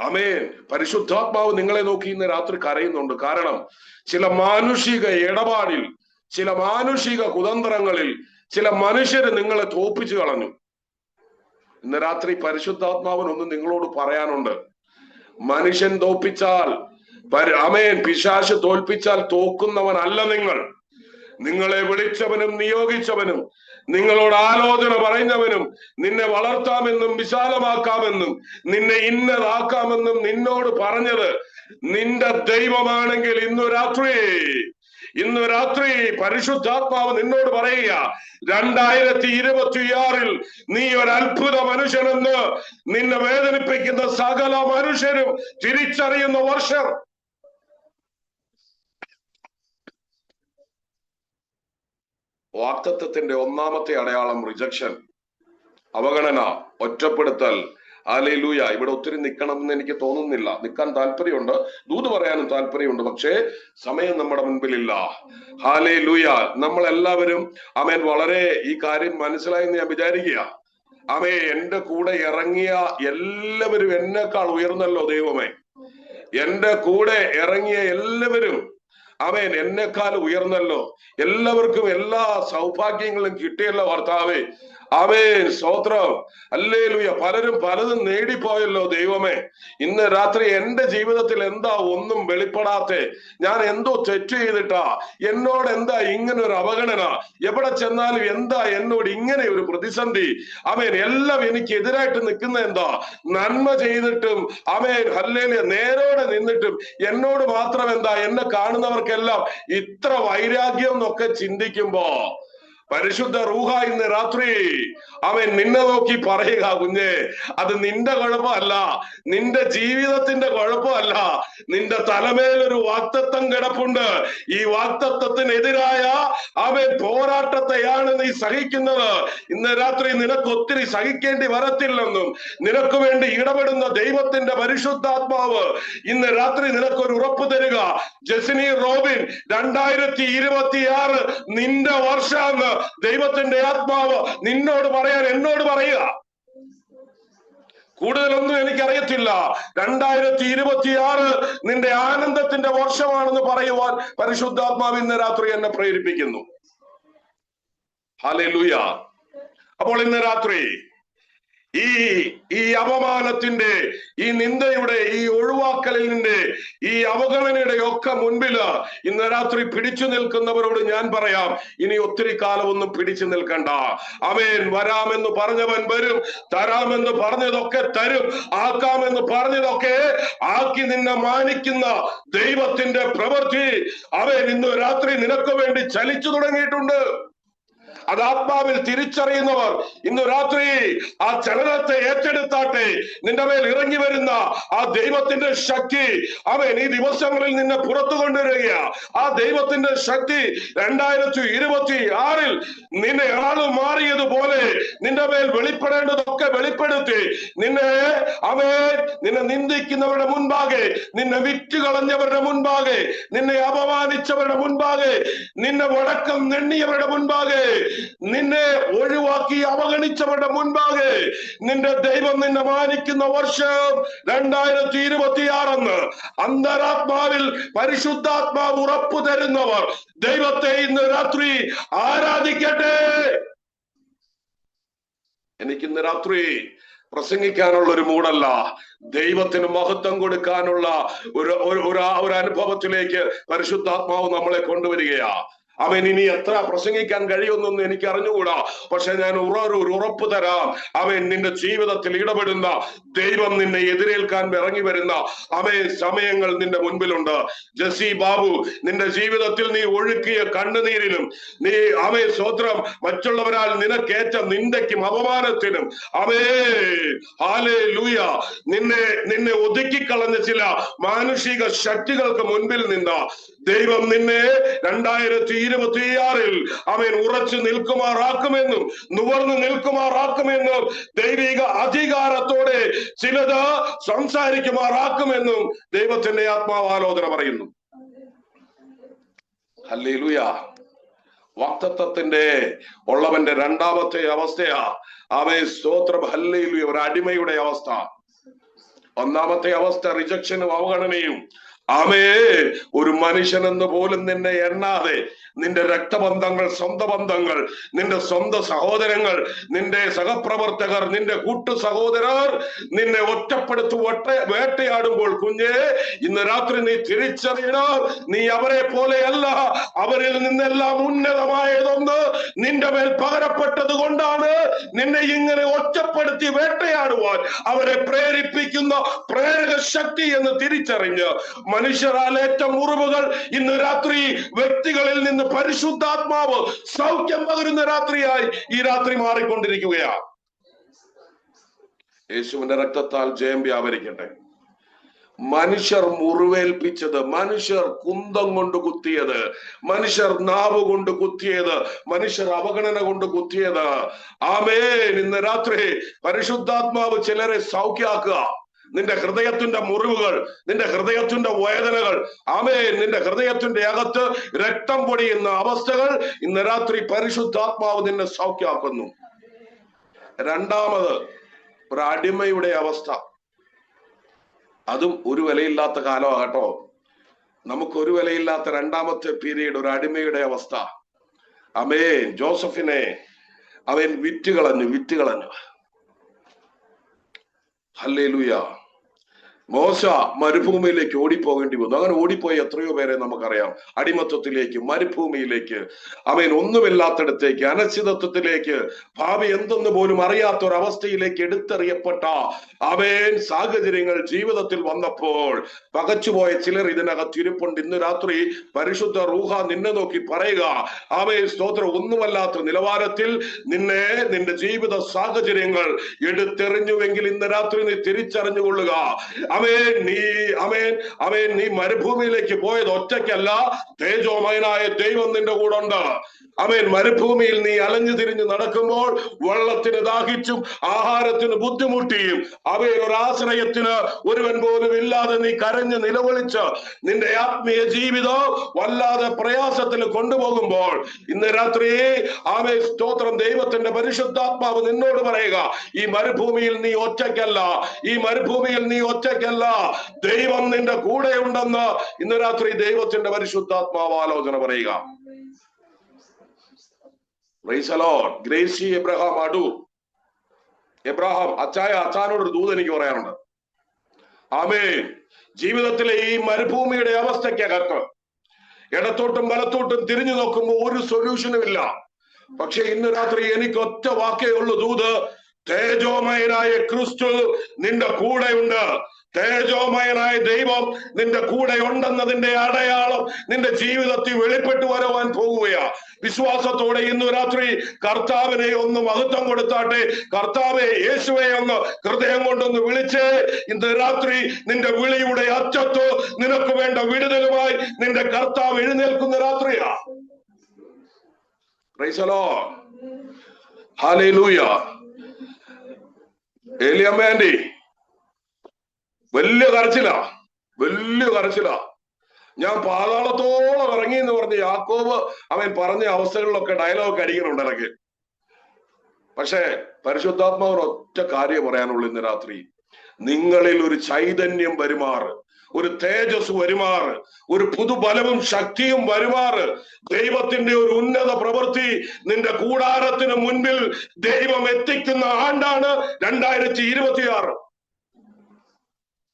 ആമേൻ. പരിശുദ്ധാത്മാവ് നിങ്ങളെ നോക്കി ഇന്ന് രാത്രി കരയുന്നുണ്ട്. കാരണം ചില മാനുഷിക ഇടപാടിൽ, ചില മാനുഷിക കുതന്ത്രങ്ങളിൽ ചില മനുഷ്യര് നിങ്ങളെ തോപ്പിച്ചു കളഞ്ഞു. ഇന്ന് രാത്രി പരിശുദ്ധാത്മാവിനൊന്ന് നിങ്ങളോട് പറയാനുണ്ട്. മനുഷ്യൻ തോൽപ്പിച്ചാൽ, ആമേൻ, പിശാച് തോൽപ്പിച്ചാൽ തോക്കുന്നവനല്ല നിങ്ങൾ. നിങ്ങളെ വിളിച്ചവനും നിയോഗിച്ചവനും നിങ്ങളോട് ആലോചന പറയുന്നവനും നിന്നെ വളർത്താമെന്നും വിശാലമാക്കാമെന്നും നിന്നെ ഇന്നതാക്കാമെന്നും നിന്നോട് പറഞ്ഞത് നിന്റെ ദൈവമാണെങ്കിൽ ഇന്ന് രാത്രി പരിശുദ്ധാത്മാവ് നിന്നോട് പറയുക, 2026 നീ ഒരു അത്ഭുത മനുഷ്യനെന്ന് നിന്നെ വേദനിപ്പിക്കുന്ന സകല മനുഷ്യരും തിരിച്ചറിയുന്ന വർഷം. വാക്തത്വത്തിന്റെ ഒന്നാമത്തെ അടയാളം റിജക്ഷൻ, അവഗണന, ഒറ്റപ്പെടുത്തൽ. ഹല്ലേലൂയ. ഇവിടെ ഒത്തിരി നിൽക്കണം എന്ന് എനിക്ക് തോന്നുന്നില്ല. നിൽക്കാൻ താല്പര്യമുണ്ട്, ദൂത് പറയാനും താല്പര്യമുണ്ട്, പക്ഷേ സമയം നമ്മുടെ മുൻപിലില്ല. ഹല്ലേലൂയ. നമ്മളെല്ലാവരും ആമേൻ വളരെ ഈ കാര്യം മനസ്സിലായെന്ന് ഞാൻ വിചാരിക്കുക. ആമേ, എന്റെ കൂടെ ഇറങ്ങിയ എല്ലാവരും എന്നെക്കാൾ ഉയർന്നല്ലോ ദൈവമേ. എന്റെ കൂടെ ഇറങ്ങിയ എല്ലാവരും ആമേൻ എന്നെക്കാൾ ഉയർന്നല്ലോ. എല്ലാവർക്കും എല്ലാ സൗഭാഗ്യങ്ങളും കിട്ടിയല്ലോ കർത്താവേ. ആമേൻ, സ്തോത്രം, ഹല്ലേലൂയ. പലരും പലതും നേടിപ്പോയല്ലോ ദൈവമേ. ഇന്ന് രാത്രി എന്റെ ജീവിതത്തിൽ എന്താ ഒന്നും വെളിപ്പെടാത്തെ? ഞാൻ എന്തോ തെറ്റ് ചെയ്തിട്ടാ? എന്നോട് എന്താ ഇങ്ങനെ ഒരു അവഗണന? എവിടെ ചെന്നാലും എന്താ എന്നോട് ഇങ്ങനെ ഒരു പ്രതിസന്ധി? ആമേൻ, എല്ലാം എനിക്ക് എതിരായിട്ട് നിൽക്കുന്ന എന്താ? നന്മ ചെയ്തിട്ടും ആമേൻ, ഹല്ലേലൂയ, നേരോടെ നിന്നിട്ടും എന്നോട് മാത്രം എന്താ എന്നെ കാണുന്നവർക്കെല്ലാം ഇത്ര വൈരാഗ്യം എന്നൊക്കെ ചിന്തിക്കുമ്പോ പരിശുദ്ധ റൂഹ ഇന്ന് രാത്രി അവൻ നിന്നെ നോക്കി പറയുക, കുഞ്ഞെ, അത് നിന്റെ കുഴപ്പമല്ല, നിന്റെ ജീവിതത്തിന്റെ കുഴപ്പമല്ല. നിന്റെ തലമേലൊരു വാക്തത്വം കിടപ്പുണ്ട്. ഈ വാക്തത്വത്തിനെതിരായ അവൻ പോരാട്ടത്തെയാണ് നീ സഹിക്കുന്നത്. ഇന്ന് രാത്രി നിനക്ക് ഒത്തിരി സഹിക്കേണ്ടി വരത്തില്ലെന്നും നിനക്ക് വേണ്ടി ഇടപെടുന്ന ദൈവത്തിന്റെ പരിശുദ്ധാത്മാവ് ഇന്ന് രാത്രി നിനക്കൊരു ഉറപ്പ് തരിക. ജെസിനി റോബിൻ, 2026 നിന്റെ വർഷാന്ന് ദൈവത്തിന്റെ ആത്മാവ് നിന്നോട് പറയാൻ എന്നോട് പറയുക. കൂടുതലൊന്നും എനിക്കറിയത്തില്ല. 2026 നിന്റെ ആനന്ദത്തിന്റെ വർഷമാണെന്ന് പറയുവാൻ പരിശുദ്ധാത്മാവ് ഇന്ന് രാത്രി എന്നെ പ്രേരിപ്പിക്കുന്നു. ഹല്ലേലൂയ. അപ്പോൾ ഇന്ന് രാത്രി ഈ അപമാനത്തിന്റെ, ഈ നിന്ദയുടെ, ഈ ഒഴിവാക്കലിന്റെ, ഈ അവഗണനയുടെ ഒക്കെ മുൻപില് ഇന്ന് രാത്രി പിടിച്ചു നിൽക്കുന്നവരോട് ഞാൻ പറയാം, ഇനി ഒത്തിരി കാലമൊന്നും പിടിച്ചു നിൽക്കണ്ട. ആമേൻ. വരാമെന്ന് പറഞ്ഞവൻ വരും, തരാമെന്ന് പറഞ്ഞതൊക്കെ തരും, ആക്കാമെന്ന് പറഞ്ഞതൊക്കെ ആക്കി നിന്നെ മാനിക്കുന്ന ദൈവത്തിന്റെ പ്രവൃത്തി അവൻ ഇന്ന് രാത്രി നിനക്ക് വേണ്ടി ചലിച്ചു തുടങ്ങിയിട്ടുണ്ട്. അത് ആത്മാവിൽ തിരിച്ചറിയുന്നവർ ഇന്ന് രാത്രി ആ ചലനത്തെ ഏറ്റെടുത്താട്ടെ. നിന്റെ മേൽ ഇറങ്ങി വരുന്ന ആ ദൈവത്തിന്റെ ശക്തി അവൻ ഈ ദിവസങ്ങളിൽ നിന്നെ പുറത്തു കൊണ്ടുവരിക. ആ ദൈവത്തിന്റെ ശക്തി 2026 നിന്നെ ആള് മാറിയതുപോലെ നിന്റെ മേൽ വെളിപ്പെടേണ്ടതൊക്കെ വെളിപ്പെടുത്തി നിന്നെ നിന്നെ നിന്ദിക്കുന്നവരുടെ മുൻപാകെ, നിന്നെ വിറ്റുകളഞ്ഞവരുടെ മുൻപാകെ, നിന്നെ അപമാനിച്ചവരുടെ മുൻപാകെ, നിന്നെ വടക്കം നെണ്ണിയവരുടെ മുൻപാകെ നിന്നെ ഒഴിവാക്കി അവഗണിച്ചവരുടെ മുൻപാകെ നിന്റെ ദൈവം നിന്നെ മാനിക്കുന്ന വർഷം 2026 അന്തരാത്മാവിൽ പരിശുദ്ധാത്മാവ് ഉറപ്പു തരുന്നവർ ദൈവത്തെ ഇന്ന് രാത്രി ആരാധിക്കട്ടെ. എനിക്കിന്ന് രാത്രി പ്രസംഗിക്കാനുള്ള ഒരു മൂടല്ല, ദൈവത്തിന് മഹത്വം കൊടുക്കാനുള്ള ഒരു അനുഭവത്തിലേക്ക് പരിശുദ്ധാത്മാവ് നമ്മളെ കൊണ്ടുവരികയാ. അവൻ ഇനി എത്ര പ്രസംഗിക്കാൻ കഴിയുമെന്നൊന്നും എനിക്ക് അറിഞ്ഞുകൂടാ. പക്ഷെ ഞാൻ ഉറപ്പ് തരാം, അവൻ നിന്റെ ജീവിതത്തിൽ ഇടപെടുന്ന ദൈവം നിന്നെ എതിരേൽക്കാൻ ഇറങ്ങി വരുന്ന സമയങ്ങൾ നിന്റെ മുൻപിലുണ്ട്. ജസി ബാബു, നിന്റെ ജീവിതത്തിൽ നീ ഒഴുക്കിയ കണ്ണുനീരിനും നീ സ്വത്രം മറ്റുള്ളവരാൽ നിനക്കേറ്റ നിന്ദയ്ക്കും അപമാനത്തിനും ഹല്ലേലൂയ നിന്നെ ഒതുക്കിക്കളഞ്ഞ ചില മാനുഷിക ശക്തികൾക്ക് മുൻപിൽ നിന്ന ദൈവം നിന്നെ 2026 അവൻ ഉറച്ചു നിൽക്കുമാറാക്കുമെന്നും നുവർന്നു നിൽക്കുമാറാക്കുമെന്നും ദൈവിക അധികാരത്തോടെ ചിലത് സംസാരിക്കുമാറാക്കുമെന്നും ദൈവത്തിന്റെ ആത്മാവാലോചന പറയുന്നു. ഹല്ലേലൂയ. വാഗ്ദത്തത്തിന്റെ ഉള്ളവന്റെ രണ്ടാമത്തെ അവസ്ഥയാ സ്തോത്രം, ഹല്ലേലൂയ, ഒരു അടിമയുടെ അവസ്ഥ. ഒന്നാമത്തെ അവസ്ഥ റിജക്ഷനും അവഗണനയും. ഒരു മനുഷ്യനെന്ന് പോലും നിന്നെ എണ്ണാതെ നിന്റെ രക്തബന്ധങ്ങൾ, സ്വന്തം ബന്ധങ്ങൾ, നിന്റെ സ്വന്തം സഹോദരങ്ങൾ, നിന്റെ സഹപ്രവർത്തകർ, നിന്റെ കൂട്ടു സഹോദരർ നിന്നെ ഒറ്റപ്പെടുത്തു വേട്ടയാടുമ്പോൾ കുഞ്ഞേ, ഇന്ന് രാത്രി നീ തിരിച്ചറിയണം, നീ അവരെ പോലെയല്ല. അവരിൽ നിന്നെല്ലാം ഉന്നതമായതൊന്ന് നിന്റെ മേൽ പകരപ്പെട്ടത് കൊണ്ടാണ് നിന്നെ ഇങ്ങനെ ഒറ്റപ്പെടുത്തി വേട്ടയാടുവാൻ അവരെ പ്രേരിപ്പിക്കുന്ന പ്രേരക ശക്തി എന്ന് തിരിച്ചറിഞ്ഞ് മനുഷ്യരാലേറ്റ മുറിവുകൾ ഇന്ന് രാത്രി വ്യക്തികളിൽ നിന്ന് പരിശുദ്ധാത്മാവ് സൗഖ്യം പകരുന്ന രാത്രിയായി ഈ രാത്രി മാറിക്കൊണ്ടിരിക്കുകയാണ്. യേശുവിന്റെ രക്തത്താൽ ജയം വ്യാപരിക്കട്ടെ. മനുഷ്യർ മുറിവേൽപ്പിച്ചത്, മനുഷ്യർ കുന്തം കൊണ്ട് കുത്തിയത്, മനുഷ്യർ നാവ് കൊണ്ട് കുത്തിയത്, മനുഷ്യർ അവഗണന കൊണ്ട് കുത്തിയത്, ഇന്ന് രാത്രി പരിശുദ്ധാത്മാവ് ചിലരെ സൗഖ്യമാക്കുക. നിന്റെ ഹൃദയത്തിന്റെ മുറിവുകൾ, നിന്റെ ഹൃദയത്തിന്റെ വേദനകൾ, നിന്റെ ഹൃദയത്തിന്റെ അകത്ത് രക്തം പൊടിയുന്ന അവസ്ഥകൾ ഇന്ന് രാത്രി പരിശുദ്ധാത്മാവ് നിന്നെ സൗഖ്യമാക്കുന്നു. രണ്ടാമത്, ഒരു അടിമയുടെ അവസ്ഥ. അതും ഒരു വിലയില്ലാത്ത കാലമാകട്ടോ. നമുക്കൊരു വിലയില്ലാത്ത രണ്ടാമത്തെ പീരീഡ്, ഒരു അടിമയുടെ അവസ്ഥ. ജോസഫിനെ അവൻ വിറ്റുകളഞ്ഞു. ഹല്ലേലൂയ. മോശ മരുഭൂമിയിലേക്ക് ഓടിപ്പോകേണ്ടി വന്നു. അങ്ങനെ ഓടിപ്പോയി എത്രയോ പേരെ നമുക്കറിയാം. അടിമത്വത്തിലേക്ക്, മരുഭൂമിയിലേക്ക്, ഒന്നുമില്ലാത്തിടത്തേക്ക്, അനിശ്ചിതത്വത്തിലേക്ക്, ഭാവി എന്തെന്ന് പോലും അറിയാത്ത ഒരവസ്ഥയിലേക്ക് എടുത്തെറിയപ്പെട്ട സാഹചര്യങ്ങൾ ജീവിതത്തിൽ വന്നപ്പോൾ പകച്ചുപോയ ചിലർ ഇതിനകത്ത് ഇരിപ്പുണ്ട്. ഇന്ന് രാത്രി പരിശുദ്ധ റൂഹ നിന്നെ നോക്കി പറയുക, സ്തോത്രം, ഒന്നുമല്ലാത്ത നിലവാരത്തിൽ നിന്റെ ജീവിത സാഹചര്യങ്ങൾ എടുത്തെറിഞ്ഞുവെങ്കിൽ ഇന്ന് രാത്രി നീ തിരിച്ചറിഞ്ഞുകൊള്ളുക. നീ മരുഭൂമിയിലേക്ക് പോയത് ഒറ്റയ്ക്കല്ല, തേജോമയനായ ദൈവം നിന്റെ കൂടെ ഉണ്ട്. മരുഭൂമിയിൽ നീ അലഞ്ഞു തിരിഞ്ഞു നടക്കുമ്പോൾ വെള്ളത്തിന് ദാഹിച്ചും ആഹാരത്തിന് ബുദ്ധിമുട്ടിയും ഒരാശ്രയത്തിന് ഒരുവൻ പോലും ഇല്ലാതെ നീ കരഞ്ഞ് നിലവിളിച്ച് നിന്റെ ആത്മീയ ജീവിതം വല്ലാതെ പ്രയാസത്തിൽ കൊണ്ടുപോകുമ്പോൾ ഇന്ന് രാത്രി സ്തോത്രം, ദൈവത്തിന്റെ പരിശുദ്ധാത്മാവ് നിന്നോട് പറയുക, ഈ മരുഭൂമിയിൽ നീ ഒറ്റയ്ക്കല്ല, ഈ മരുഭൂമിയിൽ നീ ഒറ്റയ്ക്കല്ല, ദൈവം നിന്റെ കൂടെ ഉണ്ടെന്ന് ഇന്ന് രാത്രി ദൈവത്തിന്റെ പരിശുദ്ധാത്മാവ് ആലോചന പറയുക. Gracy Abraham Adoor. എബ്രഹാം അച്ചാനോടൊരു ദൂത് എനിക്ക് പറയാനുണ്ട്. ജീവിതത്തിലെ ഈ മരുഭൂമിയുടെ അവസ്ഥയ്ക്കകത്ത് ഇടത്തോട്ടും വലത്തോട്ടും തിരിഞ്ഞു നോക്കുമ്പോൾ ഒരു സൊല്യൂഷനും ഇല്ല. പക്ഷെ ഇന്ന് രാത്രി എനിക്ക് ഒറ്റ വാക്കേ ഉള്ളൂ ദൂത്, തേജോമയനായ ക്രിസ്തു നിന്റെ കൂടെയുണ്ട്. തേജോമയനായ ദൈവം നിന്റെ കൂടെ ഉണ്ടെന്നതിന്റെ അടയാളം നിന്റെ ജീവിതത്തിൽ വെളിപ്പെട്ടു വരുവാൻ പോകുകയാ. വിശ്വാസത്തോടെ ഇന്ന് രാത്രി കർത്താവിനെ ഒന്ന് മഹത്വം കൊടുത്താട്ടെ. കർത്താവെ, യേശുവെ ഒന്ന് ഹൃദയം കൊണ്ടൊന്ന് വിളിച്ച് ഇന്ന് രാത്രി നിന്റെ വിളിയുടെ അറ്റത്ത് നിനക്ക് വേണ്ട വിടുതലുമായി നിന്റെ കർത്താവ് എഴുന്നേൽക്കുന്ന രാത്രിയാ. Price the Lord. ഹല്ലേലൂയ. ഏലിയാമ്മേന്റെ വലിയ കരച്ചില. ഞാൻ പാതാളത്തോളം ഇറങ്ങി എന്ന് പറഞ്ഞ് യാക്കോബ് അവൻ പറഞ്ഞ അവസ്ഥകളിലൊക്കെ ഡയലോഗ് അടിക്കുന്നുണ്ട് ഇടയ്ക്ക്. പക്ഷേ പരിശുദ്ധാത്മാവ് ഒറ്റ കാര്യം പറയാനുള്ളൂ ഇന്ന് രാത്രി. നിങ്ങളിൽ ഒരു ചൈതന്യം വരുമാറ്, ഒരു തേജസ് വരുമാറ്, ഒരു പുതുബലവും ശക്തിയും വരുമാറ്, ദൈവത്തിന്റെ ഒരു ഉന്നത പ്രവൃത്തി നിന്റെ കൂടാരത്തിന് മുൻപിൽ ദൈവം എത്തിക്കുന്ന ആണ്ടാണ് 2026.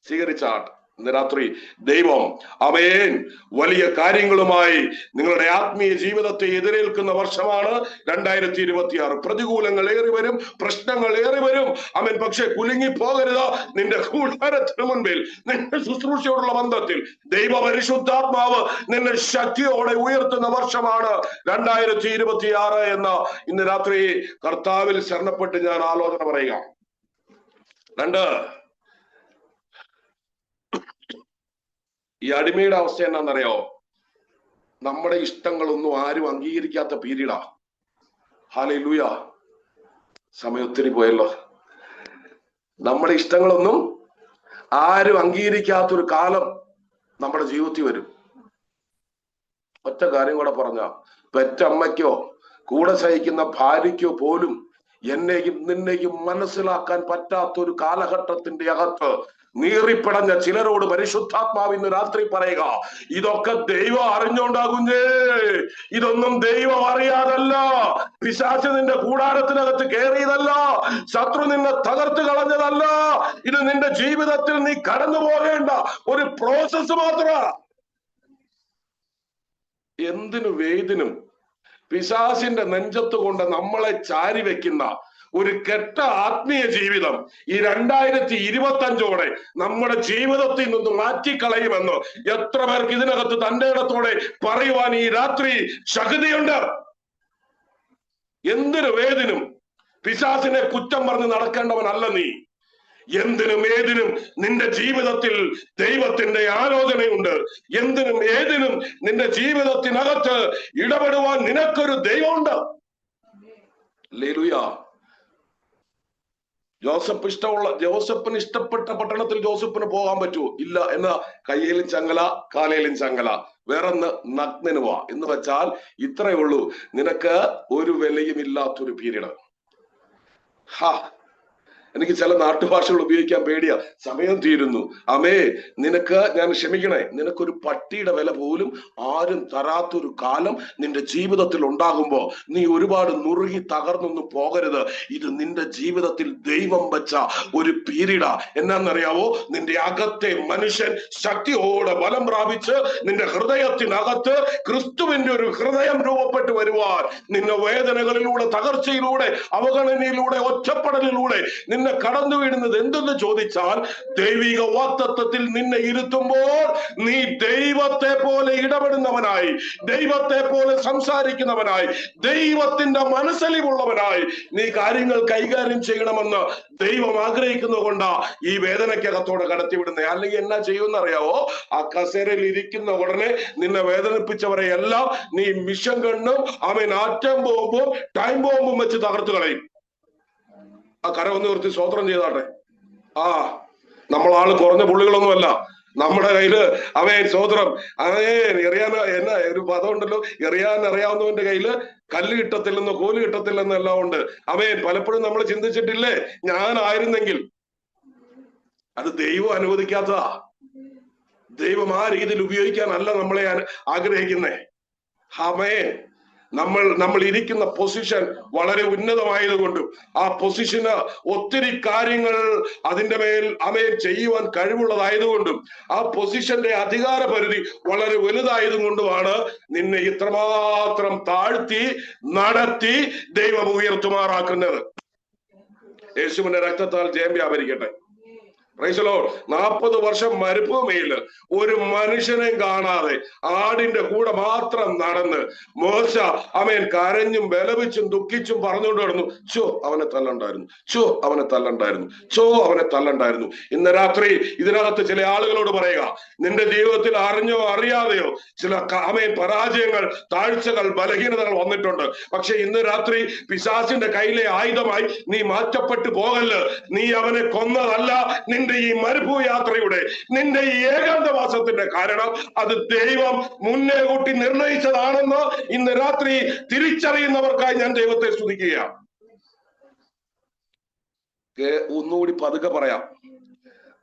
സ്വീകരിച്ച ആണ്ട്. ഇന്ന് രാത്രി ദൈവം ആമേൻ വലിയ കാര്യങ്ങളുമായി നിങ്ങളുടെ ആത്മീയ ജീവിതത്തെ എതിരേൽക്കുന്ന വർഷമാണ് 2026. പ്രതികൂലങ്ങൾ ഏറി വരും, പ്രശ്നങ്ങൾ ഏറി വരും. ആമേൻ. പക്ഷെ കുലുങ്ങി പോകരുത്. നിന്റെ കൂടാരത്തിന് മുൻപിൽ, നിന്റെ ശുശ്രൂഷയോടുള്ള ബന്ധത്തിൽ ദൈവ പരിശുദ്ധാത്മാവ് നിന്നെ ശക്തിയോടെ ഉയർത്തുന്ന വർഷമാണ് 2026 എന്ന് ഇന്ന് രാത്രി കർത്താവിൽ ശരണപ്പെട്ട് ഞാൻ ആലോചന പറയുക. 2, ഈ അടിമയുടെ അവസ്ഥ എന്നാന്നറിയോ? നമ്മുടെ ഇഷ്ടങ്ങളൊന്നും ആരും അംഗീകരിക്കാത്ത പീരീഡാ. ഹല്ലേലൂയ. സമയം ഒത്തിരി പോയല്ലോ. നമ്മുടെ ഇഷ്ടങ്ങളൊന്നും ആരും അംഗീകരിക്കാത്തൊരു കാലം നമ്മുടെ ജീവിതത്തിൽ വരും. ഒറ്റ കാര്യം കൂടെ പറഞ്ഞ, പെറ്റമ്മയ്ക്കോ കൂടെ സഹിക്കുന്ന ഭാര്യയ്ക്കോ പോലും എന്നെയും നിന്നെയും മനസ്സിലാക്കാൻ പറ്റാത്തൊരു കാലഘട്ടത്തിന്റെ അകത്ത് നീറിപ്പടഞ്ഞ ചിലരോട് പരിശുദ്ധാത്മാവ് ഇന്ന് രാത്രി പറയുക, ഇതൊക്കെ ദൈവം അറിഞ്ഞോണ്ടാകുന്നേ. ഇതൊന്നും ദൈവം അറിയാതല്ല. പിശാച് നിന്റെ കൂടാരത്തിനകത്ത് കയറിയതല്ല. ശത്രു നിന്നെ തകർത്ത് കളഞ്ഞതല്ല. ഇത് നിന്റെ ജീവിതത്തിൽ നീ കടന്നു പോകേണ്ട ഒരു പ്രോസസ് മാത്രമാണ്. എന്തിനു വേദിനും പിശാചിന്റെ നെഞ്ചത്ത് കൊണ്ട് നമ്മളെ ചാരി വെക്കുന്ന ഒരു കെട്ട ആത്മീയ ജീവിതം ഈ 2025 നമ്മുടെ ജീവിതത്തിൽ നിന്ന് മാറ്റിക്കളയുമെന്ന് എത്ര പേർക്ക് ഇതിനകത്ത് തന്റെ ഇടത്തോടെ പറയുവാൻ ഈ രാത്രി ശക്തിയുണ്ട്? എന്തിനു വേദിനും പിശാചിനെ കുറ്റം പറഞ്ഞ് നടക്കേണ്ടവനല്ല നീ. എന്തിനും ഏതിനും നിന്റെ ജീവിതത്തിൽ ദൈവത്തിന്റെ ആലോചനയുണ്ട്. എന്തിനും ഏതിനും നിന്റെ ജീവിതത്തിനകത്ത് ഇടപെടുവാൻ നിനക്കൊരു ദൈവമുണ്ട്. ഹല്ലേലൂയ. ജോസഫിന് ഇഷ്ടപ്പെട്ട പട്ടണത്തിൽ ജോസഫിന് പോകാൻ പറ്റുമോ? ഇല്ല. എന്നാ കയ്യിലും ചങ്ങല, കാലയിലും ചങ്ങല, വേറൊന്ന് നഗ്നനുവാ എന്ന് വെച്ചാൽ ഇത്രയേ ഉള്ളൂ. നിനക്ക് ഒരു വിലയും ഇല്ലാത്തൊരു പീരീഡ്. എനിക്ക് ചില നാട്ടുഭാഷകൾ ഉപയോഗിക്കാൻ പേടിയാ, സമയം തീരുന്നു. അമേ, നിനക്ക് ഞാൻ ക്ഷമിക്കണേ, നിനക്കൊരു പട്ടിയുടെ വില പോലും ആരും തരാത്തൊരു കാലം നിന്റെ ജീവിതത്തിൽ ഉണ്ടാകുമ്പോ നീ ഒരുപാട് നുറുകി തകർന്നൊന്നും പോകരുത്. ഇത് നിന്റെ ജീവിതത്തിൽ ദൈവം വെച്ച ഒരു പീരീഡാ. എന്നാന്നറിയാവോ? നിന്റെ അകത്തെ മനുഷ്യൻ ശക്തിയോടെ ബലം പ്രാപിച്ച് നിന്റെ ഹൃദയത്തിനകത്ത് ക്രിസ്തുവിന്റെ ഒരു ഹൃദയം രൂപപ്പെട്ടു വരുവാൻ, നിന്നെ വേദനകളിലൂടെ, തകർച്ചയിലൂടെ, അവഗണനയിലൂടെ, ഒറ്റപ്പെടലിലൂടെ നിന്നെ കടന്നു വീഴുന്നത് എന്തെന്ന് ചോദിച്ചാൽ, ദൈവിക വാഗ്ദത്തത്തിൽ നിന്നെ ഇരുത്തുമ്പോൾ നീ ദൈവത്തെ പോലെ ഇടപെടുന്നവനായി, ദൈവത്തെ പോലെ സംസാരിക്കുന്നവനായി, ദൈവത്തിന്റെ മനസ്സലിവുള്ളവനായി നീ കാര്യങ്ങൾ കൈകാര്യം ചെയ്യണമെന്ന് ദൈവം ആഗ്രഹിക്കുന്നത് കൊണ്ടാ ഈ വേദനയ്ക്കകത്തോടെ കടത്തിവിടുന്നത്. അല്ലെങ്കിൽ എന്നാ ചെയ്യുമെന്നറിയാവോ? ആ കസേരയിൽ ഇരിക്കുന്ന ഉടനെ നിന്നെ വേദനിപ്പിച്ചവരെ എല്ലാം നീ മിഷൻ ഗണ്ണും ആറ്റം ബോംബും ടൈം ബോംബും വെച്ച് തകർത്ത് കളയും. ആ കര ഒന്ന് നിർത്തി സ്വോത്രം ചെയ്താട്ടെ. നമ്മളാള് കുറഞ്ഞ പുള്ളികളൊന്നുമല്ല. നമ്മുടെ കയ്യില് സ്വോത്രം എറിയാൻ എന്നാ ഒരു പദം ഉണ്ടല്ലോ, അറിയാവുന്നവന്റെ കയ്യില് കല്ല് കിട്ടത്തില്ലെന്നോ കോല് കിട്ടത്തില്ലെന്നോ എല്ലാം ഉണ്ട്. പലപ്പോഴും നമ്മൾ ചിന്തിച്ചിട്ടില്ലേ, ഞാനായിരുന്നെങ്കിൽ. അത് ദൈവം അനുവദിക്കാത്തതാ. ദൈവം ആ രീതിയിൽ ഉപയോഗിക്കാനല്ല നമ്മളെ ആഗ്രഹിക്കുന്നേ. നമ്മൾ ഇരിക്കുന്ന പൊസിഷൻ വളരെ ഉന്നതമായതുകൊണ്ടും ആ പൊസിഷന് ഒത്തിരി കാര്യങ്ങൾ അതിന്റെ മേൽ ചെയ്യുവാൻ കഴിവുള്ളതായതുകൊണ്ടും ആ പൊസിഷന്റെ അധികാര പരിധി വളരെ വലുതായതുകൊണ്ടുമാണ് നിന്നെ ഇത്രമാത്രം താഴ്ത്തി നടത്തി ദൈവം ഉയർത്തുമാറാക്കുന്നത്. യേശുവിന്റെ രക്തത്താൽ ജയം വ്യാപരിക്കട്ടെ. 40 വർഷം മരുഭൂമിയില് ഒരു മനുഷ്യനെ കാണാതെ ആടിന്റെ കൂടെ മാത്രം നടന്ന് മോശ കരഞ്ഞും വിലപിച്ചും ദുഃഖിച്ചും പറഞ്ഞുകൊണ്ട് നടന്നു, അവനെ തല്ലണ്ടായിരുന്നു. ഇന്ന് രാത്രി ഇതിനകത്ത് ചില ആളുകളോട് പറയുക, നിന്റെ ജീവിതത്തിൽ അറിഞ്ഞോ അറിയാതെയോ ചില പരാജയങ്ങൾ, താഴ്ചകൾ, ബലഹീനതകൾ വന്നിട്ടുണ്ട്. പക്ഷെ ഇന്ന് രാത്രി പിശാചിന്റെ കയ്യിലെ ആയുധമായി നീ മാറ്റപ്പെട്ടു പോകല്ല്. നീ അവനെ കൊന്നതല്ല, നിന്റെ ഈ മരുഭൂയാത്രയുടെ, നിന്റെ ഈ ഏകാന്തവാസത്തിന്റെ കാരണം അത് ദൈവം മുന്നേ കൂട്ടി നിർണയിച്ചതാണെന്ന് ഇന്ന് രാത്രി തിരിച്ചറിയുന്നവർക്കായി ഞാൻ ദൈവത്തെ സ്തുതിക്കുകയാണ്. ഒന്നുകൂടി പതുക്കെ പറയാം.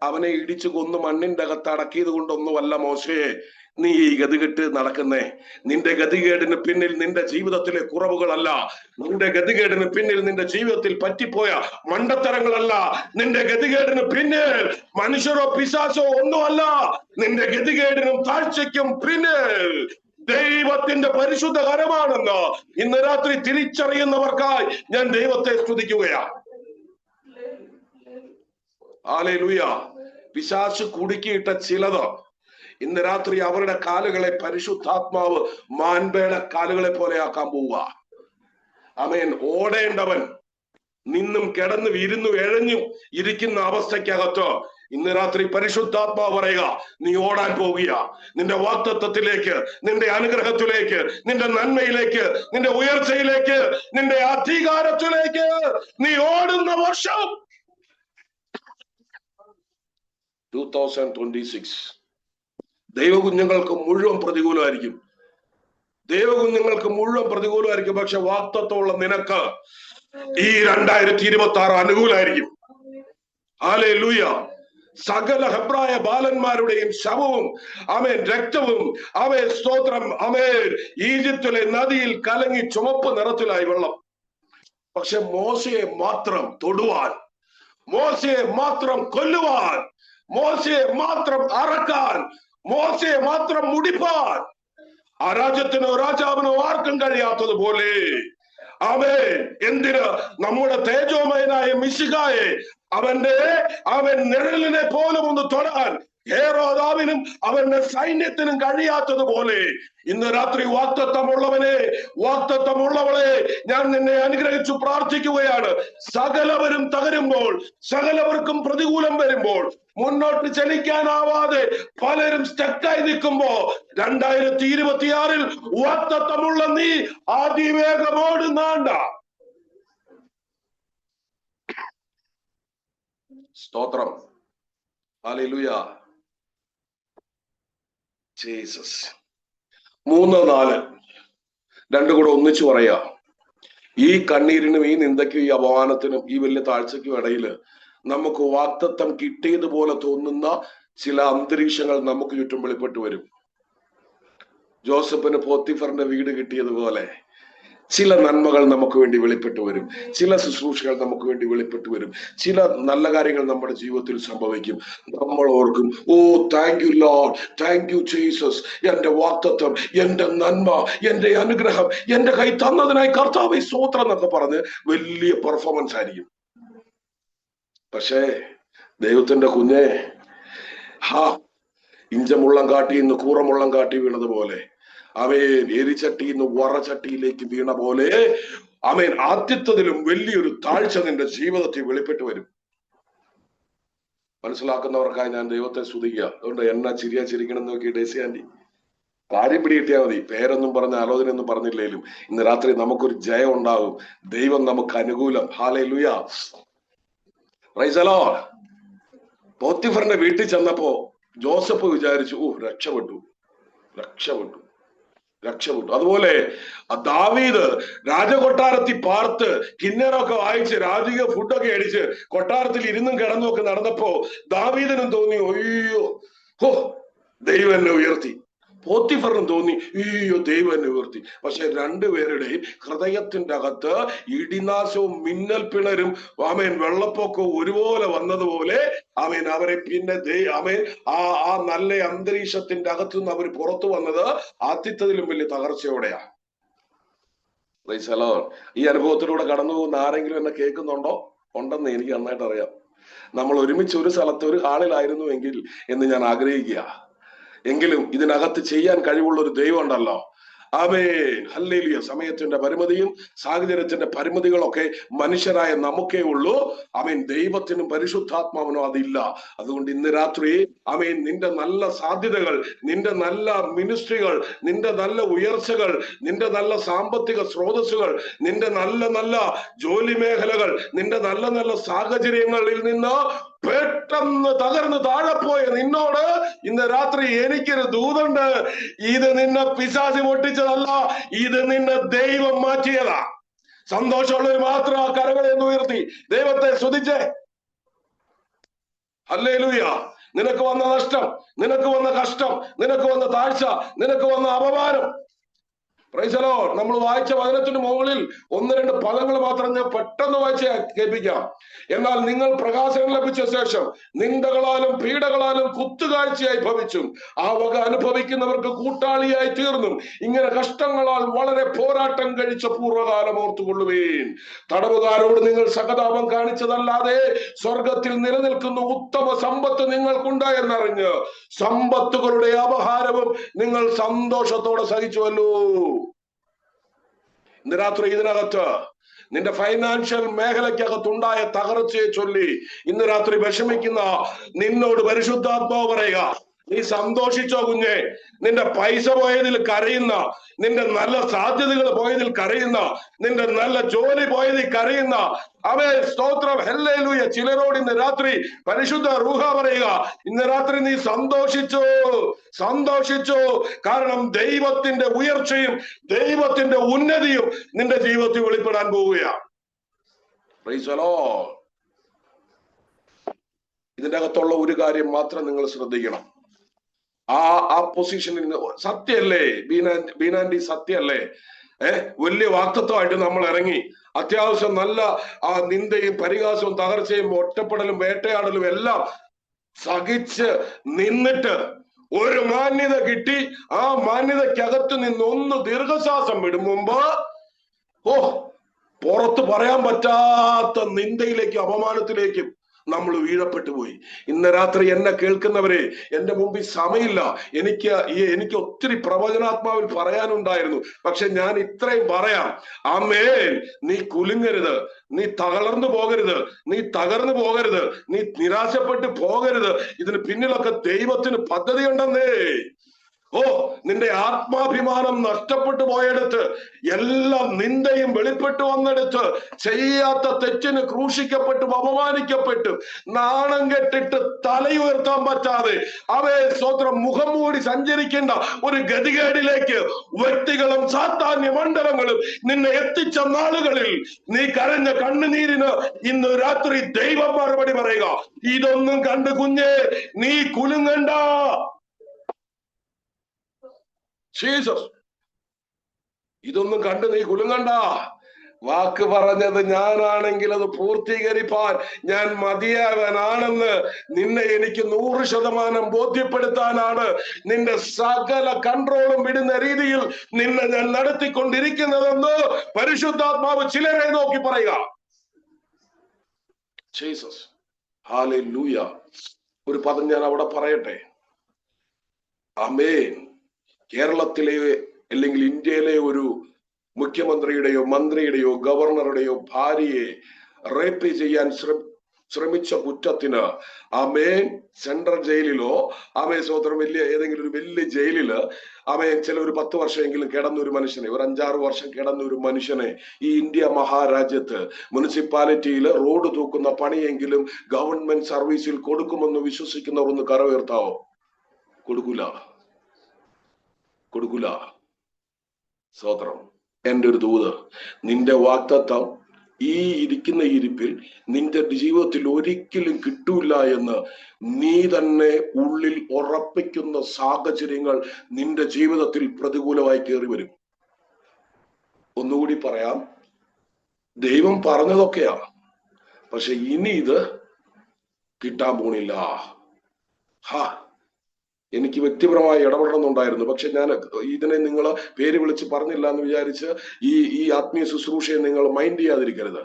അവനെ ഇടിച്ചു കൊന്ന് മണ്ണിന്റെ അകത്ത് അടക്കിയത് കൊണ്ടൊന്നുമല്ല മോശയെ നീ ഈ ഗതികെട്ട് നടക്കുന്നേ. നിന്റെ ഗതികേടിന് പിന്നിൽ നിന്റെ ജീവിതത്തിലെ കുറവുകളല്ല, നിന്റെ ഗതികേടിന് പിന്നിൽ നിന്റെ ജീവിതത്തിൽ പറ്റിപ്പോയ മണ്ടത്തരങ്ങളല്ല, നിന്റെ ഗതികേടിന് പിന്നിൽ മനുഷ്യരോ പിശാചോ ഒന്നുമല്ല. നിന്റെ ഗതികേടിനും താഴ്ചയ്ക്കും പിന്നിൽ ദൈവത്തിന്റെ പരിശുദ്ധ കരമാണെന്ന് ഇന്ന് രാത്രി തിരിച്ചറിയുന്നവർക്കായി ഞാൻ ദൈവത്തെ സ്തുതിക്കുകയാണ്. ഹല്ലേലൂയ. പിശാച് കുടുക്കിയിട്ട ചിലത് ഇന്ന് രാത്രി അവരുടെ കാലുകളെ പരിശുദ്ധാത്മാവ് മാൻപേട കാലുകളെ പോലെ ആക്കാൻ പോവുക. ആമേൻ. ഓടേണ്ടവൻ നിന്നും കിടന്ന് വിരുന്നു എഴഞ്ഞു ഇരിക്കുന്ന അവസ്ഥയ്ക്കകത്ത് ഇന്ന് രാത്രി പരിശുദ്ധാത്മാവ് പറയുക, നീ ഓടാൻ പോവുക. നിന്റെ വാഗ്ദത്തത്തിലേക്ക്, നിന്റെ അനുഗ്രഹത്തിലേക്ക്, നിന്റെ നന്മയിലേക്ക്, നിന്റെ ഉയർച്ചയിലേക്ക്, നിന്റെ അധികാരത്തിലേക്ക് നീ ഓടുന്ന വർഷം 2026 ദൈവകുഞ്ഞുങ്ങൾക്ക് മുഴുവൻ പ്രതികൂലമായിരിക്കും. ദൈവകുഞ്ഞുങ്ങൾക്ക് മുഴുവൻ പ്രതികൂലമായിരിക്കും. പക്ഷെ വാഗ്ദത്തമുള്ള നിനക്ക് ഈ 2026 അനുകൂലമായിരിക്കും. ഹല്ലേലൂയ. സകല ഹെബ്രായ ബാലന്മാരുടെയും ശവവും ആമേൻ രക്തവും ആമേൻ സ്തോത്രം ആമേൻ ഈജിപ്തിലെ നദിയിൽ കലങ്ങി ചുമപ്പ് നിറത്തിലായി വെള്ളം. പക്ഷെ മോശയെ മാത്രം തൊടുവാൻ, മോശയെ മാത്രം കൊല്ലുവാൻ, മോശയെ മാത്രം അറക്കാൻ, മോശയെ മാത്രം മുടിപ്പാൻ ആ രാജ്യത്തിനോ രാജാവിനോ ആർക്കും കഴിയാത്തതുപോലെ ആമേൻ എന്തിന് നമ്മുടെ തേജോമയനായ മിശിഹായെ അവൻ നിഴലിനെ പോലും ഒന്ന് തൊടാൻ ഹേരോദാവിനും അവന്റെ സൈന്യത്തിനും കഴിയാത്തതുപോലെ ഇന്ന് രാത്രി വാഗ്ദത്തമുള്ളവനെ, വാഗ്ദത്തമുള്ളവളെ ഞാൻ നിന്നെ അനുഗ്രഹിച്ചു പ്രാർത്ഥിക്കുകയാണ്. സകലവരും തകരുമ്പോൾ, സകലവർക്കും പ്രതികൂലം വരുമ്പോൾ, മുന്നോട്ട് ചലിക്കാനാവാതെ പലരും സ്റ്റക്കായി നിൽക്കുമ്പോ 2026 വാഗ്ദത്തമുള്ള നീ അതിവേഗമോടുന്നാണ്ട. സ്തോത്രം. ഹല്ലേലൂയ. ജീസസ്. 3, 4 രണ്ടും കൂടെ ഒന്നിച്ചു പറയാ. ഈ കണ്ണീരിനും ഈ നിന്ദയ്ക്കും ഈ അപമാനത്തിനും ഈ വലിയ താഴ്ചയ്ക്കും ഇടയില് നമുക്ക് വാഗ്ദത്തം കിട്ടിയതുപോലെ തോന്നുന്ന ചില അന്തരീക്ഷങ്ങൾ നമുക്ക് ചുറ്റും വെളിപ്പെട്ടു വരും. ജോസഫിന് പോത്തിഫറിന്റെ വീട് കിട്ടിയതുപോലെ ചില നന്മകൾ നമുക്ക് വേണ്ടി വെളിപ്പെട്ടു വരും, ചില ശുശ്രൂഷകൾ നമുക്ക് വേണ്ടി വെളിപ്പെട്ടു വരും, ചില നല്ല കാര്യങ്ങൾ നമ്മുടെ ജീവിതത്തിൽ സംഭവിക്കും. നമ്മൾ ഓർക്കും, oh thank you Lord, thank you Jesus, എന്റെ വാഗ്ദത്തം, എന്റെ നന്മ, എന്റെ അനുഗ്രഹം എന്റെ കൈ തന്നതിനായി കർത്താവേ സ്തോത്രം എന്നൊക്കെ പറഞ്ഞ് വലിയ പെർഫോമൻസ് ആയിരിക്കും. പക്ഷേ ദൈവത്തിന്റെ കുഞ്ഞെ, ഇഞ്ചമുള്ളം കാട്ടി ഇന്ന് കൂറമുള്ളം കാട്ടി വീണതുപോലെ, അവൻ എരിച്ചട്ടിന്ന് വറച്ചട്ടിയിലേക്ക് വീണ പോലെ അവൻ ആദ്യത്തതിലും വലിയൊരു താഴ്ച നിന്റെ ജീവിതത്തിൽ വെളിപ്പെട്ടു വരും. മനസ്സിലാക്കുന്നവർക്കായി ഞാൻ ദൈവത്തെ സ്തുതിക്കുക. അതുകൊണ്ട് എന്നാ ചിരിക്കണം നോക്കി ഡേസി ആന്റി കാര്യം പിടികിട്ടിയാൽ മതി. പേരൊന്നും പറഞ്ഞ ആലോചനയൊന്നും പറഞ്ഞില്ലേലും ഇന്ന് രാത്രി നമുക്കൊരു ജയം ഉണ്ടാകും. ദൈവം നമുക്ക് അനുകൂലം. ഹല്ലേലൂയ. Praise the Lord. പോത്തിഫറിന്റെ വീട്ടിൽ ചെന്നപ്പോ ജോസഫ് വിചാരിച്ചു, ഓ രക്ഷപ്പെട്ടു. അതുപോലെ ദാവീദ് രാജകൊട്ടാരത്തിൽ പാർത്ത് കിന്നരൊക്കെ വായിച്ച് രാജകീയ ഫുഡൊക്കെ അടിച്ച് കൊട്ടാരത്തിൽ ഇരുന്നും കിടന്നും ഒക്കെ നടന്നപ്പോ ദാവീദിനും തോന്നി, അയ്യോ ഹോ ദൈവം എന്നെ ഉയർത്തി. പോത്തിഫറിനും തോന്നി, അയ്യോ ദൈവം എന്നെ ഉയർത്തി. പക്ഷെ രണ്ടുപേരുടെയും ഹൃദയത്തിന്റെ അകത്ത് ഇടിനാശവും മിന്നൽ പിണരും ആമേൻ വെള്ളപ്പൊക്കവും ഒരുപോലെ വന്നതുപോലെ ആമേൻ അവരെ പിന്നെ ആ നല്ല അന്തരീക്ഷത്തിന്റെ അകത്തു നിന്ന് അവർ പുറത്തു വന്നത് ആദ്യത്തതിലും വലിയ തകർച്ചയോടെയാ. Price the Lord. ഈ അനുഭവത്തിലൂടെ കടന്നു പോകുന്ന ആരെങ്കിലും എന്നെ കേൾക്കുന്നുണ്ടോ? ഉണ്ടെന്ന് എനിക്ക് നന്നായിട്ട് അറിയാം. നമ്മൾ ഒരുമിച്ച് ഒരു സ്ഥലത്ത് ഒരു ഹാളിലായിരുന്നു എങ്കിൽ എന്ന് ഞാൻ ആഗ്രഹിക്കുക. എങ്കിലും ഇതിനകത്ത് ചെയ്യാൻ കഴിവുള്ള ഒരു ദൈവം ഉണ്ടല്ലോ. ആമേൻ. ഹല്ലേലൂയ. സമയത്തിന്റെ പരിമിതിയും സാഹചര്യത്തിന്റെ പരിമിതികളൊക്കെ മനുഷ്യരായ നമുക്കേ ഉള്ളൂ. ആമേൻ. ദൈവത്തിനും പരിശുദ്ധാത്മാവിനും അതില്ല. അതുകൊണ്ട് ഇന്ന് രാത്രി ആമേൻ നിന്റെ നല്ല സാധ്യതകൾ, നിന്റെ നല്ല മിനിസ്ട്രികൾ, നിന്റെ നല്ല ഉയർച്ചകൾ, നിന്റെ നല്ല സാമ്പത്തിക സ്രോതസ്സുകൾ, നിന്റെ നല്ല നല്ല ജോലി മേഖലകൾ, നിന്റെ നല്ല നല്ല സാഹചര്യങ്ങളിൽ നിന്ന് പെട്ടെന്ന് തകർന്ന് താഴെ പോയ നിന്നോട് ഇന്ന് രാത്രി എനിക്കൊരു ദൂതുണ്ട്. ഇത് നിന്നെ പിശാച് പൊട്ടിച്ചതല്ല, ഇത് നിന്നെ ദൈവം മാറ്റിയതാ. സന്തോഷമുള്ളവർ മാത്രം ആ കരങ്ങളെ ഒന്ന് ഉയർത്തി ദൈവത്തെ സ്തുതിച്ചേ. ഹല്ലേലൂയ. നിനക്ക് വന്ന നഷ്ടം, നിനക്ക് വന്ന കഷ്ടം, നിനക്ക് വന്ന താഴ്ച, നിനക്ക് വന്ന അപമാനം, പ്രൈസ് ദി ലോർഡ്. നമ്മൾ വായിച്ച വചനത്തിന് മുകളിൽ ഒന്ന് രണ്ട് പദങ്ങൾ മാത്രം ഞാൻ പെട്ടെന്ന് വായിച്ച് കേൾപ്പിക്കാം. എന്നാൽ നിങ്ങൾ പ്രകാശനം ലഭിച്ച ശേഷം നിന്ദകളാലും പീഡകളാലും കുത്തുകാഴ്ചയായി ഭവിച്ചും ആ വക അനുഭവിക്കുന്നവർക്ക് കൂട്ടാളിയായി തീർന്നും ഇങ്ങനെ കഷ്ടങ്ങളാൽ വളരെ പോരാട്ടം കഴിച്ച പൂർവ്വകാലം ഓർത്തുകൊള്ളുവേൻ. തടവുകാരോട് നിങ്ങൾ സഹതാപം കാണിച്ചതല്ലാതെ സ്വർഗത്തിൽ നിലനിൽക്കുന്ന ഉത്തമ സമ്പത്ത് നിങ്ങൾക്കുണ്ടായെന്നറിഞ്ഞ് സമ്പത്തുകളുടെ അപഹാരവും നിങ്ങൾ സന്തോഷത്തോടെ സഹിച്ചുവല്ലോ. ഇന്ന് രാത്രി ഇതിനകത്ത് നിന്റെ ഫൈനാൻഷ്യൽ മേഖലയ്ക്കകത്തുണ്ടായ തകർച്ചയെ ചൊല്ലി ഇന്ന് രാത്രി വിഷമിക്കുന്ന നിന്നോട് പരിശുദ്ധാത്മാവ് പറയുക, നീ സന്തോഷിച്ചോ കുഞ്ഞെ. നിന്റെ പൈസ പോയതിൽ കരയുന്ന, നിന്റെ നല്ല സാധ്യതകൾ പോയതിൽ കരയുന്ന, നിന്റെ നല്ല ജോലി പോയതിൽ കരയുന്ന, അവേ സ്തോത്രം, ഹല്ലേലൂയ. ചിലരോട് ഇന്ന് രാത്രി പരിശുദ്ധ റൂഹ പറയുക, ഇന്ന് രാത്രി നീ സന്തോഷിച്ചോ, സന്തോഷിച്ചോ. കാരണം ദൈവത്തിന്റെ ഉയർച്ചയും ദൈവത്തിന്റെ ഉന്നതിയും നിന്റെ ജീവിതത്തിൽ വെളിപ്പെടാൻ പോവുകയാണ്. Price the Lord. ഇതിന്റെ അകത്തുള്ള ഒരു കാര്യം മാത്രം നിങ്ങൾ ശ്രദ്ധിക്കണം. ആ പൊസിഷനിൽ സത്യല്ലേ ബീനാൻഡി, സത്യല്ലേ? വലിയ വാക്തത്വമായിട്ട് നമ്മൾ ഇറങ്ങി അത്യാവശ്യം നല്ല ആ നിന്ദയും പരിഹാസവും തകർച്ചയും ഒറ്റപ്പെടലും വേട്ടയാടലും എല്ലാം സഹിച്ച് നിന്നിട്ട് ഒരു മാന്യത കിട്ടി. ആ മാന്യതയ്ക്കകത്ത് നിന്നൊന്ന് ദീർഘശ്വാസം വിടും മുമ്പ് പുറത്ത് പറയാൻ പറ്റാത്ത നിന്ദയിലേക്കും അപമാനത്തിലേക്കും നമ്മൾ വീഴപ്പെട്ടു പോയി. ഇന്ന് രാത്രി എന്നെ കേൾക്കുന്നവരെ, എന്റെ മുമ്പിൽ സമയമില്ല, എനിക്ക് ഒത്തിരി പ്രവചനാത്മാവിൽ പറയാനുണ്ടായിരുന്നു. പക്ഷെ ഞാൻ ഇത്രയും പറയാം. ആമേൻ. നീ കുലുങ്ങരുത്, നീ തളർന്നു പോകരുത്, നീ തകർന്നു പോകരുത്, നീ നിരാശപ്പെട്ടു പോകരുത്. ഇതിന് പിന്നിലൊക്കെ ദൈവത്തിന് പദ്ധതി ഉണ്ടെന്നേ. നിന്റെ ആത്മാഭിമാനം നഷ്ടപ്പെട്ടു പോയെടുത്ത്, എല്ലാ നിന്ദയും വെളിപ്പെട്ടു വന്നെടുത്ത്, ചെയ്യാത്ത തെറ്റിന് ക്രൂശിക്കപ്പെട്ടും അപമാനിക്കപ്പെട്ടും നാണം കെട്ടിട്ട് തലയുയർത്താൻ പറ്റാതെ അവയെ സ്വന്തം മുഖം മൂടി സഞ്ചരിക്കേണ്ട ഒരു ഗതികേടിലേക്ക് വ്യക്തികളും സാത്താന്യ മണ്ഡലങ്ങളും നിന്നെ എത്തിച്ച നാളുകളിൽ നീ കരഞ്ഞ കണ്ണുനീരിന് ഇന്ന് രാത്രി ദൈവം മറുപടി പറയുക, ഇതൊന്നും കണ്ട് കുഞ്ഞെ നീ കുലുങ്ങണ്ട. ജീസസ്, ഇതൊന്നും കണ്ട് നീ കുലുങ്ങണ്ട. വാക്ക് പറഞ്ഞത് ഞാനാണെങ്കിൽ അത് പൂർത്തീകരിപ്പാൻ ഞാൻ മതിയാവനാണെന്ന് നിന്നെ എനിക്ക് 100% ബോധ്യപ്പെടുത്താനാണ് നിന്റെ സകല കൺട്രോളും വിടുന്ന രീതിയിൽ നിന്നെ ഞാൻ നടത്തിക്കൊണ്ടിരിക്കുന്നതെന്ന് പരിശുദ്ധാത്മാവ് ചിലരെ നോക്കി പറയുക. Jesus, hallelujah. ഒരു പദം ഞാൻ അവിടെ പറയട്ടെ. ആമേൻ. കേരളത്തിലെ അല്ലെങ്കിൽ ഇന്ത്യയിലെ ഒരു മുഖ്യമന്ത്രിയുടെയോ മന്ത്രിയുടെയോ ഗവർണറുടെയോ ഭാര്യയെ റേപ്പ് ചെയ്യാൻ ശ്രമിച്ച കുറ്റത്തിന് ആമേൻ സെൻട്രൽ ജയിലിലോ സ്വതന്ത്രം വലിയ ഏതെങ്കിലും ഒരു വലിയ ജയിലില് ചില ഒരു 10 വർഷമെങ്കിലും കിടന്ന ഒരു മനുഷ്യനെ, ഒരു 5-6 വർഷം കിടന്ന ഒരു മനുഷ്യനെ ഈ ഇന്ത്യ മഹാരാജ്യത്ത് മുനിസിപ്പാലിറ്റിയിൽ റോഡ് തൂക്കുന്ന പണിയെങ്കിലും ഗവൺമെന്റ് സർവീസിൽ കൊടുക്കുമെന്ന് വിശ്വസിക്കുന്നവർ ഒന്ന് കരവുയർത്താവോ? കൊടുക്കൂല. സ്വതന്ത്രം. എൻ്റെ ഒരു ദൂത്, നിന്റെ വാഗ്ദത്തം ഈ ഇരിക്കുന്ന ഇരിപ്പിൽ നിന്റെ ജീവിതത്തിൽ ഒരിക്കലും കിട്ടൂല എന്ന് നീ തന്നെ ഉള്ളിൽ ഉറപ്പിക്കുന്ന സാഹചര്യങ്ങൾ നിന്റെ ജീവിതത്തിൽ പ്രതികൂലമായി കയറി വരും. ഒന്നുകൂടി പറയാം, ദൈവം പറഞ്ഞതൊക്കെയാ, പക്ഷെ ഇനി ഇത് കിട്ടാൻ പോണില്ല. എനിക്ക് വ്യക്തിപരമായി ഇടപെടണമെന്നുണ്ടായിരുന്നു, പക്ഷെ ഞാൻ ഇതിനെ നിങ്ങൾ പേര് വിളിച്ച് പറഞ്ഞില്ല എന്ന് വിചാരിച്ച് ഈ ആത്മീയ ശുശ്രൂഷയെ നിങ്ങൾ മൈൻഡ് ചെയ്യാതിരിക്കരുത്.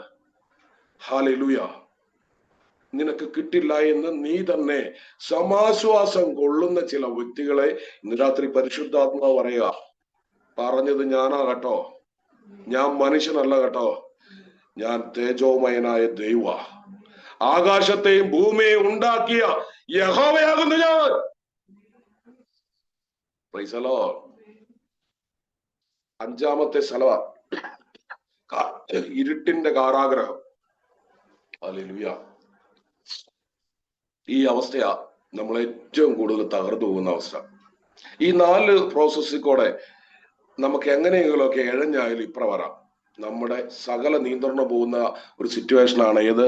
ഹല്ലേലൂയ. നിനക്ക് കിട്ടില്ല എന്ന് നീ തന്നെ സമാശ്വാസം കൊള്ളുന്ന ചില വ്യക്തികളെ ഇന്ന് രാത്രി പരിശുദ്ധാത്മാവ് പറയുക, പറഞ്ഞത് ഞാനാ കേട്ടോ, ഞാൻ മനുഷ്യനല്ല കേട്ടോ, ഞാൻ തേജോമയനായ ദൈവ, ആകാശത്തെയും ഭൂമിയെയും ഉണ്ടാക്കിയ യഹോവയാകുന്നു ഞാൻ. Praise the Lord. 5ാമത്തെ സ്ഥലവാ ഇരുട്ടിന്റെ കാരാഗ്രഹം. ഹല്ലേലൂയ. ഈ അവസ്ഥയാ നമ്മൾ ഏറ്റവും കൂടുതൽ തകർന്നു പോകുന്ന അവസ്ഥ. ഈ 4 പ്രോസസ്സിൽ കൂടെ നമുക്ക് എങ്ങനെയെങ്കിലുമൊക്കെ ഇഴഞ്ഞായാലും ഇപ്പുറം വരാം. നമ്മുടെ സകല നിയന്ത്രണം പോകുന്ന ഒരു സിറ്റുവേഷനാണ് ഏത്?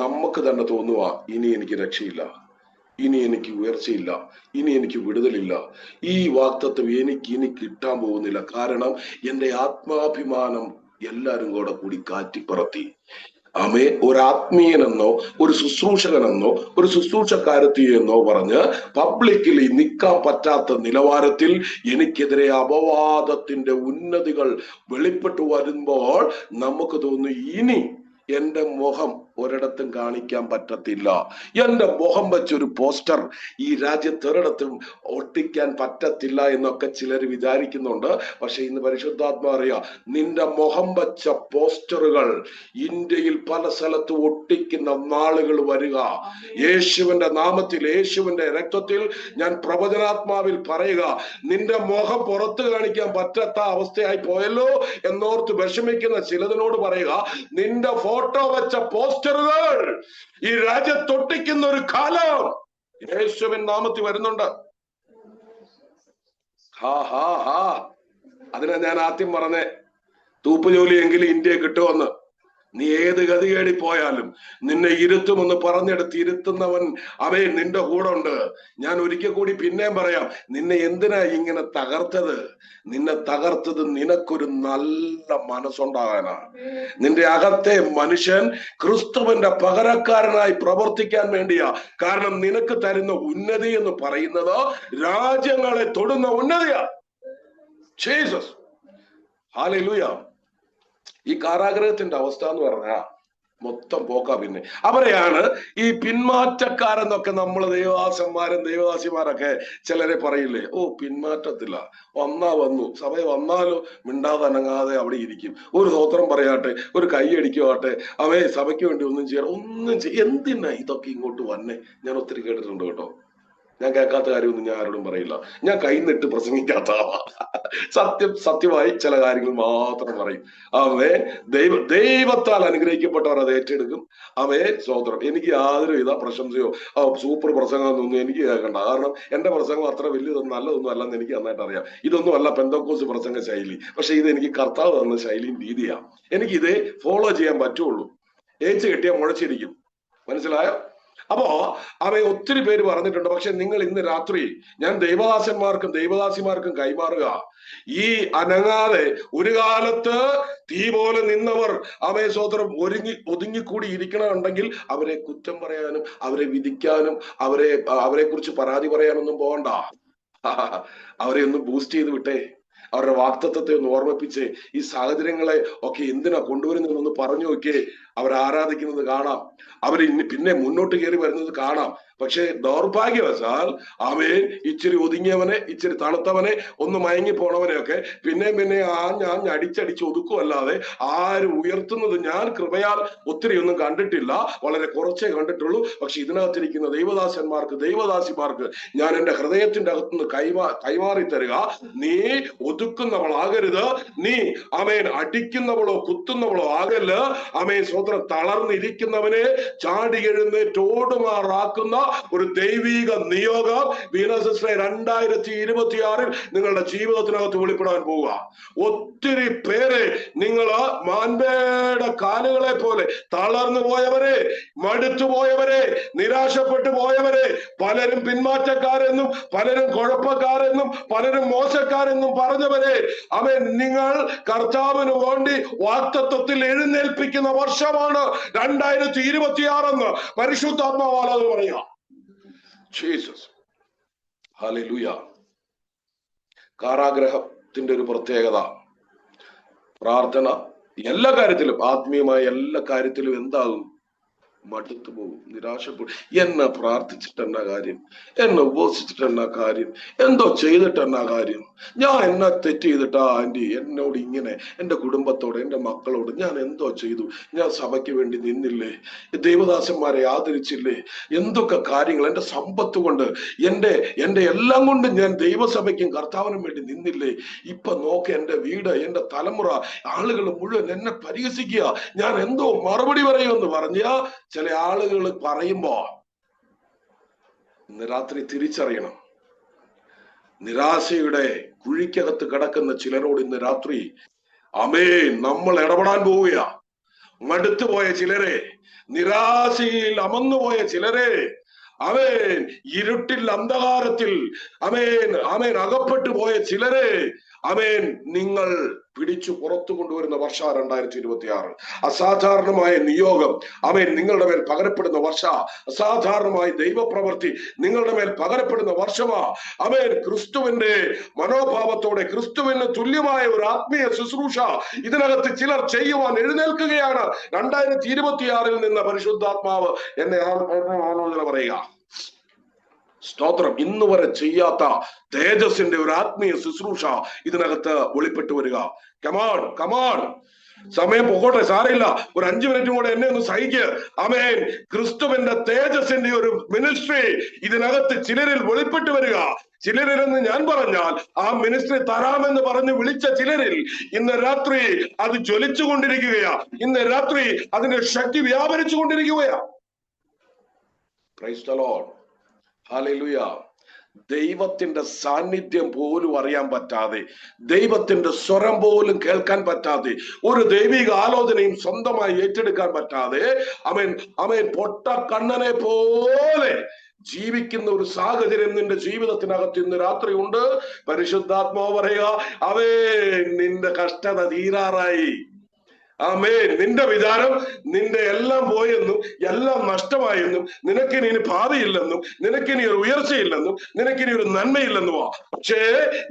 നമുക്ക് തന്നെ തോന്നുക, ഇനി എനിക്ക് രക്ഷയില്ല, ഇനി എനിക്ക് ഉയർച്ചയില്ല, ഇനി എനിക്ക് വിടുതലില്ല, ഈ വാഗ്ദത്തം എനിക്ക് ഇനി കിട്ടാൻ പോകുന്നില്ല. കാരണം എൻ്റെ ആത്മാഭിമാനം എല്ലാരും കൂടി കാറ്റിപ്പറത്തി. ഒരു ആത്മീയനെന്നോ ഒരു ശുശ്രൂഷകനെന്നോ ഒരു ശുശ്രൂഷക്കാരത്തിയെന്നോ പറഞ്ഞ് പബ്ലിക്കലി നിൽക്കാൻ പറ്റാത്ത നിലവാരത്തിൽ എനിക്കെതിരെ അപവാദത്തിന്റെ ഉന്നതികൾ വെളിപ്പെട്ടു വരുമ്പോൾ നമുക്ക് തോന്നുന്നു, ഇനി എന്റെ മുഖം ഒരിടത്തും കാണിക്കാൻ പറ്റത്തില്ല, എന്റെ മുഖം വെച്ചൊരു പോസ്റ്റർ ഈ രാജ്യത്തൊരിടത്തും ഒട്ടിക്കാൻ പറ്റത്തില്ല എന്നൊക്കെ ചിലർ വിചാരിക്കുന്നുണ്ട്. പക്ഷെ ഇന്ന് പരിശുദ്ധാത്മാ അറിയാം, നിന്റെ മുഖം വെച്ച പോസ്റ്ററുകൾ ഇന്ത്യയിൽ പല സ്ഥലത്തും ഒട്ടിക്കുന്ന നാളുകൾ വരിക. യേശുവിന്റെ നാമത്തിൽ, യേശുവിന്റെ രക്തത്തിൽ ഞാൻ പ്രവചനാത്മാവിൽ പറയുക, നിന്റെ മുഖം പുറത്തു കാണിക്കാൻ പറ്റാത്ത അവസ്ഥയായി പോയല്ലോ എന്നോർത്ത് വിഷമിക്കുന്ന ചിലതിനോട് പറയുക, നിന്റെ ഫോട്ടോ വെച്ച പോസ്റ്ററുകൾ ഈ രാജ്യത്തൊട്ടിക്കുന്ന ഒരു കാലം യേശുവിൻ നാമത്തിൽ വരുന്നുണ്ട്. അതിനാ ഞാൻ ആദ്യം പറഞ്ഞേ, തൂപ്പുജോലിയെങ്കിലും ഇന്ത്യയെ കിട്ടുമെന്ന്. നീ ഏത് ഗതികേടി പോയാലും നിന്നെ ഇരുത്തുമെന്ന് പറഞ്ഞെടുത്ത് ഇരുത്തുന്നവൻ അവൻ നിന്റെ കൂടെ ഉണ്ട്. ഞാൻ ഒരിക്കൽ കൂടി പിന്നെയും പറയാം, നിന്നെ എന്തിനാ ഇങ്ങനെ തകർത്തത്? നിന്നെ തകർത്തത് നിനക്കൊരു നല്ല മനസ്സുണ്ടാകാനാ. നിന്റെ അകത്തെ മനുഷ്യൻ ക്രിസ്തുവിന്റെ പകരക്കാരനായി പ്രവർത്തിക്കാൻ വേണ്ടിയാ. കാരണം നിനക്ക് തരുന്ന ഉന്നതി എന്ന് പറയുന്നത് രാജ്യങ്ങളെ തൊടുന്ന ഉന്നതിയാ. Jesus, hallelujah. ഈ കാരാഗ്രഹത്തിന്റെ അവസ്ഥ എന്ന് പറഞ്ഞാൽ മൊത്തം പോക്കാ. പിന്നെ അവരെയാണ് ഈ പിന്മാറ്റക്കാരെന്നൊക്കെ നമ്മൾ ദേവദാസന്മാരും ദേവദാസിമാരൊക്കെ ചിലരെ പറയില്ലേ, ഓ പിന്മാറ്റത്തില്ല, വന്നു സഭ വന്നാലോ മിണ്ടാതെ അനങ്ങാതെ അവിടെ ഇരിക്കും, ഒരു സ്തോത്രം പറയാട്ടെ, ഒരു കൈ അടിക്കുവാട്ടെ, സഭയ്ക്ക് വേണ്ടി ഒന്നും എന്തിനാ ഇതൊക്കെ ഇങ്ങോട്ട് വന്നേ? ഞാൻ ഒത്തിരി കേട്ടിട്ടുണ്ട് കേട്ടോ. ഞാൻ കേൾക്കാത്ത കാര്യമൊന്നും ഞാൻ ആരോടും പറയില്ല. ഞാൻ കൈന്നിട്ട് പ്രസംഗിക്കാത്ത സത്യമായി ചില കാര്യങ്ങൾ മാത്രം പറയും. ദൈവത്താൽ അനുഗ്രഹിക്കപ്പെട്ടവർ അത് ഏറ്റെടുക്കും. സ്തോത്രം. എനിക്ക് യാതൊരു വിധ പ്രശംസയോ സൂപ്പർ പ്രസംഗമൊന്നും എനിക്ക് കേൾക്കണ്ട. കാരണം എന്റെ പ്രസംഗം അത്ര വലിയതൊന്നും നല്ലതൊന്നും അല്ലെന്ന് എനിക്ക് നന്നായിട്ട് അറിയാം. ഇതൊന്നും അല്ല പെന്തക്കോസ് പ്രസംഗ ശൈലി. പക്ഷെ ഇത് എനിക്ക് കർത്താവ് തന്ന ശൈലിയും രീതിയാണ്. എനിക്കിത് ഫോളോ ചെയ്യാൻ പറ്റുള്ളൂ. ഏച്ച് കെട്ടിയാൽ മുഴച്ചിരിക്കും. മനസ്സിലായോ? അപ്പോ ഒത്തിരി പേര് പറഞ്ഞിട്ടുണ്ട്. പക്ഷെ നിങ്ങൾ ഇന്ന് രാത്രി ഞാൻ ദൈവദാസന്മാർക്കും ദൈവദാസിമാർക്കും കൈമാറുക, ഈ അനങ്ങാതെ ഒരു കാലത്ത് തീ പോലെ നിന്നവർ സ്തോത്രം ഒതുങ്ങിക്കൂടി ഇരിക്കണമെന്നുണ്ടെങ്കിൽ അവരെ കുറ്റം പറയാനും അവരെ വിധിക്കാനും അവരെ കുറിച്ച് പരാതി പറയാനൊന്നും പോകണ്ട. അവരെ ഒന്ന് ബൂസ്റ്റ് ചെയ്ത് വിട്ടേ. അവരുടെ വാക്തത്വത്തെ ഒന്ന് ഓർമ്മിപ്പിച്ച് ഈ സാഹചര്യങ്ങളെ ഒക്കെ എന്തിനാ കൊണ്ടുവരുന്നതെന്നൊന്ന് പറഞ്ഞു നോക്കിയേ. അവർ ആരാധിക്കുന്നത് കാണാം, അവർ പിന്നെ മുന്നോട്ട് കയറി വരുന്നത് കാണാം. പക്ഷെ ദൗർഭാഗ്യവശാൽ ഇച്ചിരി ഒതുങ്ങിയവനെ, ഇച്ചിരി തണുത്തവനെ, ഒന്ന് മയങ്ങി പോണവനെയൊക്കെ പിന്നെ അടിച്ചടിച്ച് ഒതുക്കുമല്ലാതെ ആരും ഉയർത്തുന്നത് ഞാൻ കൃപയാൽ ഒത്തിരി ഒന്നും കണ്ടിട്ടില്ല. വളരെ കുറച്ചേ കണ്ടിട്ടുള്ളൂ. പക്ഷെ ഇതിനകത്തിരിക്കുന്ന ദൈവദാസന്മാർക്ക് ദൈവദാസിമാർക്ക് ഞാൻ എന്റെ ഹൃദയത്തിന്റെ അകത്തുനിന്ന് കൈമാറി തരിക, നീ ഒതുക്കുന്നവളാകരുത്. നീ അടിക്കുന്നവളോ കുത്തുന്നവളോ ആകല്ല്. സ്വതന്ത്രം. തളർന്നിരിക്കുന്നവനെ ചാടി എഴുന്നേറ്റോടുമാറാക്കുന്ന ഒരു ദൈവിക നിയോഗം വീണസിസ്റ്ററെ 2026 നിങ്ങളുടെ ജീവിതത്തിനകത്ത് വെളിപ്പെടാൻ പോവുക. ഒത്തിരി പേരെ നിങ്ങൾ മാൻപേടെ കാലുകളെ പോലെ തളർന്നു പോയവരെ, മടുത്തുപോയവരെ, നിരാശപ്പെട്ടു പോയവരെ, പലരും പിന്മാറ്റക്കാരെന്നും പലരും കുഴപ്പക്കാരെന്നും പലരും മോശക്കാരെന്നും പറഞ്ഞവരെ നിങ്ങൾ കർത്താവിന് വേണ്ടി വാഗ്ദത്തത്തിൽ എഴുന്നേൽപ്പിക്കുന്ന വർഷമാണ് 2026 എന്ന് പരിശുദ്ധാത്മാവാൽ അത് പറയാം. Jesus, hallelujah. കാരാഗ്രഹത്തിന്റെ ഒരു പ്രത്യേകത, പ്രാർത്ഥന എല്ലാ കാര്യത്തിലും, ആത്മീയമായ എല്ലാ കാര്യത്തിലും എന്താകും? മടുത്തു പോകും, നിരാശപ്പെടും. എന്നെ പ്രാർത്ഥിച്ചിട്ട് എന്നാ കാര്യം? എന്നെ ഉപവസിച്ചിട്ട് എന്നാ കാര്യം? എന്തോ ചെയ്തിട്ട് എന്നാ കാര്യം? ഞാൻ എന്നാ തെറ്റ് ചെയ്തിട്ടാ ആന്റി എന്നോട് ഇങ്ങനെ? എന്റെ കുടുംബത്തോട്, എന്റെ മക്കളോട് ഞാൻ എന്തോ ചെയ്തു? ഞാൻ സഭയ്ക്ക് വേണ്ടി നിന്നില്ലേ? ദൈവദാസന്മാരെ ആദരിച്ചില്ലേ? എന്തൊക്കെ കാര്യങ്ങൾ! എന്റെ സമ്പത്ത് കൊണ്ട്, എന്റെ എല്ലാം കൊണ്ട് ഞാൻ ദൈവസഭയ്ക്കും കർത്താവിനും വേണ്ടി നിന്നില്ലേ? ഇപ്പൊ നോക്ക്, എന്റെ വീട്, എന്റെ തലമുറ, ആളുകൾ മുഴുവൻ എന്നെ പരിഹസിക്കുക. ഞാൻ എന്തോ മറുപടി പറയുമെന്ന് പറഞ്ഞ ചില ആളുകൾ പറയുമ്പോ ഇന്ന് രാത്രി തിരിച്ചറിയണം. നിരാശയുടെ കുഴിക്കകത്ത് കിടക്കുന്ന ചിലരോട് ഇന്ന് രാത്രി ആമേൻ നമ്മൾ ഇടപെടാൻ പോവുക. മടുത്തുപോയ ചിലരെ, നിരാശയിൽ അമന്നുപോയ ചിലരെ, ആമേൻ ഇരുട്ടിൽ അന്ധകാരത്തിൽ ആമേൻ അകപ്പെട്ടു പോയ ചിലരെ ആമേൻ നിങ്ങൾ പിടിച്ചു പുറത്തു കൊണ്ടുവരുന്ന വർഷ 2026. അസാധാരണമായ നിയോഗം ആമേൻ നിങ്ങളുടെ മേൽ പകരപ്പെടുന്ന വർഷ. അസാധാരണമായ ദൈവപ്രവൃത്തി നിങ്ങളുടെ മേൽ പകരപ്പെടുന്ന വർഷമാ. ആമേൻ ക്രിസ്തുവിന്റെ മനോഭാവത്തോടെ, ക്രിസ്തുവിന് തുല്യമായ ഒരു ആത്മീയ ശുശ്രൂഷ ഇതിനകത്ത് ചിലർ ചെയ്യുവാൻ എഴുന്നേൽക്കുകയാണ്. 2026 നിന്ന് പരിശുദ്ധാത്മാവ് എന്നെ ആലോചന പറയുക. സ്തോത്രം. ഇന്ന് വരെ ചെയ്യാത്ത തേജസ്സിന്റെ ഒരു ആത്മീയ ശുശ്രൂഷ ഇതിനകത്ത് വെളിപ്പെട്ടു വരിക. Come on come on. സമയം പോകട്ടെ, സാരമില്ല, ഒരു 5 മിനിറ്റും കൂടെ എന്നെ ഒന്ന് സഹിക്ക്. ആമേൻ. ക്രിസ്തുവിന്റെ തേജസ്സിന്റെ ഒരു മിനിസ്ട്രി ഇതിനകത്ത് ചിലരിൽ വെളിപ്പെട്ടു വരിക. ചിലരിലെന്ന് ഞാൻ പറഞ്ഞാൽ ആ മിനിസ്ട്രി തരാമെന്ന് പറഞ്ഞ് വിളിച്ച ചിലരിൽ ഇന്ന് രാത്രി അത് ജ്വലിച്ചു കൊണ്ടിരിക്കുകയാ. ഇന്ന് രാത്രി അതിന്റെ ശക്തി വ്യാപരിച്ചു കൊണ്ടിരിക്കുകയാ. Praise the Lord. ഹല്ലേലൂയ. ദൈവത്തിന്റെ സാന്നിധ്യം പോലും അറിയാൻ പറ്റാതെ, ദൈവത്തിന്റെ സ്വരം പോലും കേൾക്കാൻ പറ്റാതെ, ഒരു ദൈവിക ആലോചനയും സ്വന്തമായി ഏറ്റെടുക്കാൻ പറ്റാതെ ആമേൻ പൊട്ട കണ്ണനെ പോലെ ജീവിക്കുന്ന ഒരു സാഹചര്യം നിന്റെ ജീവിതത്തിനകത്ത് ഇന്ന് രാത്രി ഉണ്ട്. പരിശുദ്ധാത്മാവ് പറയുക, അവേ നിന്റെ കഷ്ടത തീരാറായി. ആമേൻ. നിന്റെ വിചാരം നിന്റെ എല്ലാം പോയെന്നും എല്ലാം നഷ്ടമായെന്നും നിനക്കിനി ഇനി ഭാവിയില്ലെന്നും നിനക്കിനി ഒരു ഉയർച്ചയില്ലെന്നും നിനക്കിനി ഒരു നന്മയില്ലെന്നുമാ. പക്ഷേ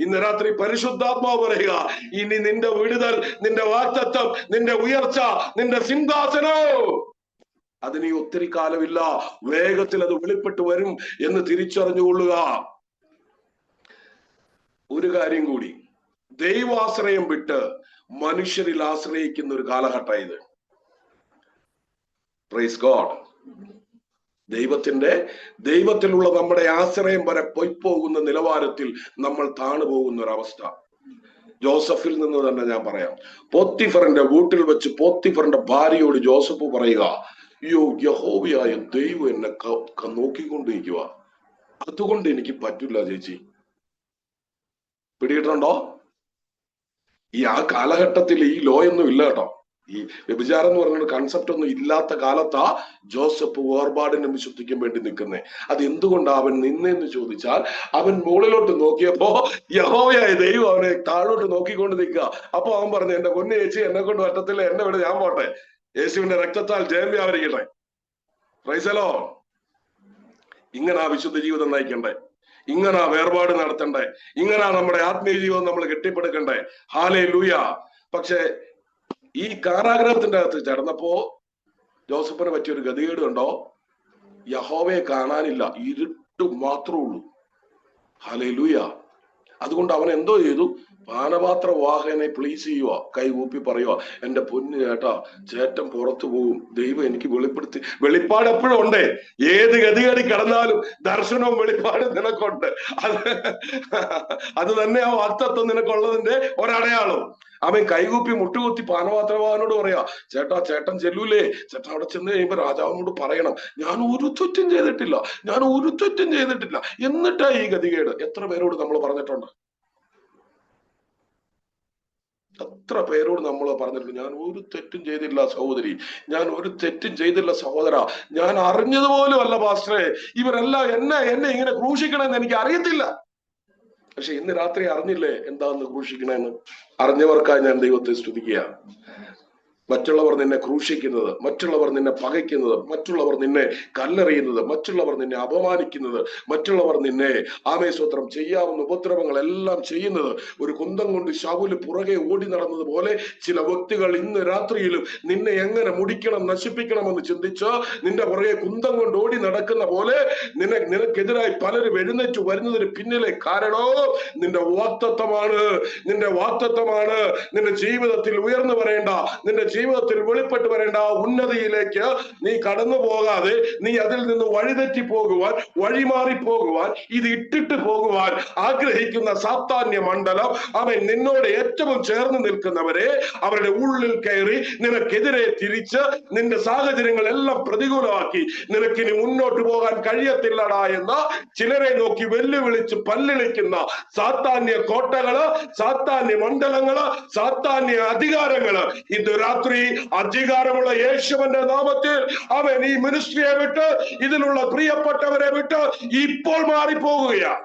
ഇന്ന് രാത്രി പരിശുദ്ധാത്മാവ് പറയുക, ഇനി നിന്റെ വിടുതൽ, നിന്റെ വാഗ്ദത്തം, നിന്റെ ഉയർച്ച, നിന്റെ സിംഹാസനോ അതിനി ഒത്തിരി കാലമില്ല, വേഗത്തിൽ അത് വെളിപ്പെട്ട് വരും എന്ന് തിരിച്ചറിഞ്ഞുകൊള്ളുക. ഒരു കാര്യം കൂടി, ദൈവാശ്രയം വിട്ട് മനുഷ്യരിൽ ആശ്രയിക്കുന്ന ഒരു കാലഘട്ടം ഇത്. Praise God. ദൈവത്തിലുള്ള നമ്മുടെ ആശ്രയം വരെ പൊയ്പോകുന്ന നിലവാരത്തിൽ നമ്മൾ താണുപോകുന്ന ഒരവസ്ഥ. ജോസഫിൽ നിന്ന് തന്നെ ഞാൻ പറയാം. പോത്തിഫറിന്റെ വീട്ടിൽ വെച്ച് പോത്തിഫറിന്റെ ഭാര്യയോട് ജോസഫ് പറയുക, അയ്യോ യഹോവയായ ദൈവം എന്നെ നോക്കിക്കൊണ്ടിരിക്കുക, അതുകൊണ്ട് എനിക്ക് പറ്റില്ല ചേച്ചി. പിടികിട്ടുണ്ടോ? ആ കാലഘട്ടത്തിൽ ഈ ലോ ഒന്നും ഇല്ല കേട്ടോ. ഈ വ്യഭിചാരം എന്ന് പറഞ്ഞൊരു കൺസെപ്റ്റ് ഒന്നും ഇല്ലാത്ത കാലത്താ ജോസഫ് വേർപാടിനും വിശുദ്ധിക്കും വേണ്ടി നിൽക്കുന്നേ. അത് എന്തുകൊണ്ടാ അവൻ നിന്നെന്ന് ചോദിച്ചാൽ, അവൻ മുകളിലോട്ട് നോക്കിയപ്പോ യഹോവയായ ദൈവം അവനെ താഴോട്ട് നോക്കിക്കൊണ്ട് നിൽക്കുക. അപ്പൊ അവൻ പറഞ്ഞു, എന്റെ പൊന്നു ചേച്ചി, എന്നെ കൊണ്ട് പറ്റത്തില്ല, എന്നെ ഇവിടെ ഞാൻ പോട്ടെ, യേശുവിന്റെ രക്തത്താൽ ജയം വ്യാപരിക്കട്ടെ. Price the Lord. ഇങ്ങനെ ആ വിശുദ്ധ ജീവിതം നയിക്കണ്ടേ, ഇങ്ങനെ വേർപാട് നടത്തണ്ടേ, ഇങ്ങനെ നമ്മുടെ ആത്മീയ ജീവിതം നമ്മൾ കെട്ടിപ്പടുക്കണ്ടേ. ഹല്ലേലൂയ. പക്ഷെ ഈ കാരാഗ്രഹത്തിന്റെ അകത്ത് ചടന്നപ്പോ ജോസഫിനെ പറ്റിയൊരു ഗതികേട് കണ്ടോ? യഹോവയെ കാണാനില്ല, ഇരുട്ട് മാത്രമേ ഉള്ളൂ. ഹല്ലേലൂയ. അതുകൊണ്ട് അവൻ എന്തോ ചെയ്തു? പാനപാത്ര വാഹനെ പ്ലീസ് ചെയ്യുക, കൈ കൂപ്പി പറയുക, എന്റെ പൊന്നു ചേട്ടാ, ചേട്ടൻ പുറത്തു പോകും, ദൈവം എനിക്ക് വെളിപ്പാട് എപ്പോഴും ഉണ്ടേ. ഏത് ഗതികേടി കിടന്നാലും ദർശനവും വെളിപ്പാടും നിനക്കുണ്ട്. അത് തന്നെ ആ വാക്തത്വം നിനക്കുള്ളതിന്റെ ഒരടയാളം. അവൻ കൈകൂപ്പി മുട്ടുകുത്തി പാനപാത്രവാഹനോട് പറയാ, ചേട്ടാ ചേട്ടൻ ചെല്ലൂലേ, ചേട്ടൻ അവിടെ ചെന്ന് കഴിയുമ്പോ രാജാവിനോട് പറയണം, ഞാൻ ഒരു തെറ്റും ചെയ്തിട്ടില്ല, ഞാൻ ഒരു തെറ്റും ചെയ്തിട്ടില്ല. എന്നിട്ടാ ഈ ഗതികേട്. എത്ര പേരോട് നമ്മൾ പറഞ്ഞിട്ടുണ്ട്? എത്ര പേരോട് നമ്മൾ പറഞ്ഞിട്ടുണ്ട്, ഞാൻ ഒരു തെറ്റും ചെയ്തില്ല സഹോദരി, ഞാൻ ഒരു തെറ്റും ചെയ്തില്ല സഹോദര, ഞാൻ അറിഞ്ഞതുപോലും അല്ല പാസ്റ്ററെ, ഇവരെല്ലാം എന്നെ ഇങ്ങനെ ക്രൂശിക്കണമെന്ന് എനിക്ക് അറിയത്തില്ല. പക്ഷെ ഇന്ന് രാത്രി അറിഞ്ഞില്ലേ എന്താന്ന് ക്രൂശിക്കണമെന്ന്? അറിഞ്ഞവർക്കായി ഞാൻ ദൈവത്തെ സ്തുതിക്കുക. മറ്റുള്ളവർ നിന്നെ ക്രൂശിക്കുന്നത്, മറ്റുള്ളവർ നിന്നെ പകയ്ക്കുന്നത്, മറ്റുള്ളവർ നിന്നെ കല്ലെറിയുന്നത്, മറ്റുള്ളവർ നിന്നെ അപമാനിക്കുന്നത്, മറ്റുള്ളവർ നിന്നെ ആമേസ്തോത്രം ചെയ്യാവുന്ന ഉപദ്രവങ്ങളെല്ലാം ചെയ്യുന്നത്, ഒരു കുന്തം കൊണ്ട് ശൗല് പുറകെ ഓടി നടന്നതുപോലെ ചില വ്യക്തികൾ ഇന്ന് രാത്രിയിലും നിന്നെ എങ്ങനെ മുടിക്കണം, നശിപ്പിക്കണമെന്ന് ചിന്തിച്ച് നിന്റെ പുറകെ കുന്തം കൊണ്ട് ഓടി നടക്കുന്ന പോലെ നിനക്കെതിരായി പലരും എഴുന്നേറ്റ് വരുന്നതിന് പിന്നിലെ കാരണോ നിന്റെ വാഗ്ദത്തമാണ്. നിന്റെ വാഗ്ദത്തമാണ് നിന്റെ ജീവിതത്തിൽ ഉയർന്നു വരേണ്ട, നിന്റെ ജീവിതത്തിൽ വെളിപ്പെട്ട് വരേണ്ട ആ ഉന്നതിയിലേക്ക് നീ കടന്നു പോകാതെ നീ അതിൽ നിന്ന് വഴിതെറ്റി പോകുവാൻ, വഴിമാറി പോകുവാൻ, ഇത് ഇട്ടിട്ട് പോകുവാൻ ആഗ്രഹിക്കുന്ന സാത്താന്യ മണ്ഡലം അവൻ നിന്നോട് ഏറ്റവും ചേർന്ന് നിൽക്കുന്നവരെ അവരുടെ ഉള്ളിൽ കയറി നിനക്കെതിരെ തിരിച്ച് നിന്റെ സാഹചര്യങ്ങളെല്ലാം പ്രതികൂലമാക്കി നിനക്കിനി മുന്നോട്ട് പോകാൻ കഴിയത്തില്ലടാ എന്ന ചിലരെ നോക്കി വെല്ലുവിളിച്ച് പല്ലിളിക്കുന്ന സാത്താന്യ കോട്ടകള്, സാത്താന്യ മണ്ഡലങ്ങള്, സാത്താന്യ അധികാരങ്ങള് ഇന്ന് രാത്രി അധികാരമുള്ള യേശുവിന്റെ നാമത്തിൽ അവൻ ഈ മിനിസ്ട്രിയെ വിട്ട്, ഇതിലുള്ള പ്രിയപ്പെട്ടവരെ വിട്ട് ഇപ്പോൾ മാറിപ്പോകുകയാണ്.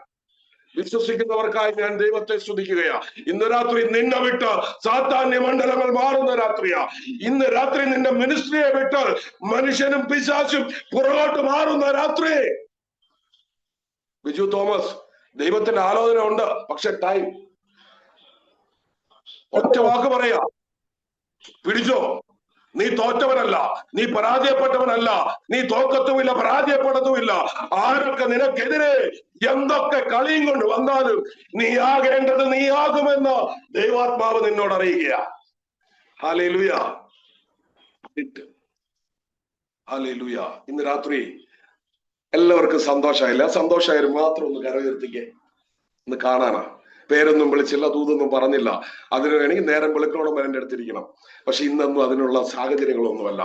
വിശ്വസിക്കുന്നവർക്കായി ഞാൻ ദൈവത്തെ സ്തുതിക്കുകയാ. ഇന്ന് രാത്രി നിന്നെ വിട്ട് സാത്താന്യ മണ്ഡലങ്ങൾ മാറുന്ന രാത്രിയാ. ഇന്ന് രാത്രി നിന്റെ മിനിസ്ട്രിയെ വിട്ട് മനുഷ്യനും പിശാചും പുറകോട്ട് മാറുന്ന രാത്രി. ബിജു തോമസ്, ദൈവത്തിന്റെ ആലോചന ഉണ്ട്, പക്ഷെ ടൈം. ഒറ്റ വാക്ക് പറയാ, പിടിച്ചോ. നീ തോറ്റവനല്ല, നീ പരാജയപ്പെട്ടവനല്ല, നീ തോക്കത്തുമില്ല, പരാജയപ്പെടത്തുമില്ല. ആരൊക്കെ നിനക്കെതിരെ എന്തൊക്കെ കളിയും കൊണ്ട് വന്നാലും നീ ആകേണ്ടത് നീ ആകുമെന്ന് ദൈവാത്മാവ് നിന്നോട് അറിയുക. Hallelujah, hallelujah. ഇന്ന് രാത്രി എല്ലാവർക്കും സന്തോഷമായില്ല. സന്തോഷമായാലും മാത്രം ഒന്ന് കരയുയർത്തിക്കേ, ഒന്ന് കാണാനാ. പേരൊന്നും വിളിച്ചില്ല, ദൂതൊന്നും പറഞ്ഞില്ല. അതിന് വേണമെങ്കിൽ നേരം വെളുക്കോളം വരെ എൻ്റെ അടുത്തിരിക്കണം. പക്ഷെ ഇന്നൊന്നും അതിനുള്ള സാഹചര്യങ്ങളൊന്നുമല്ല.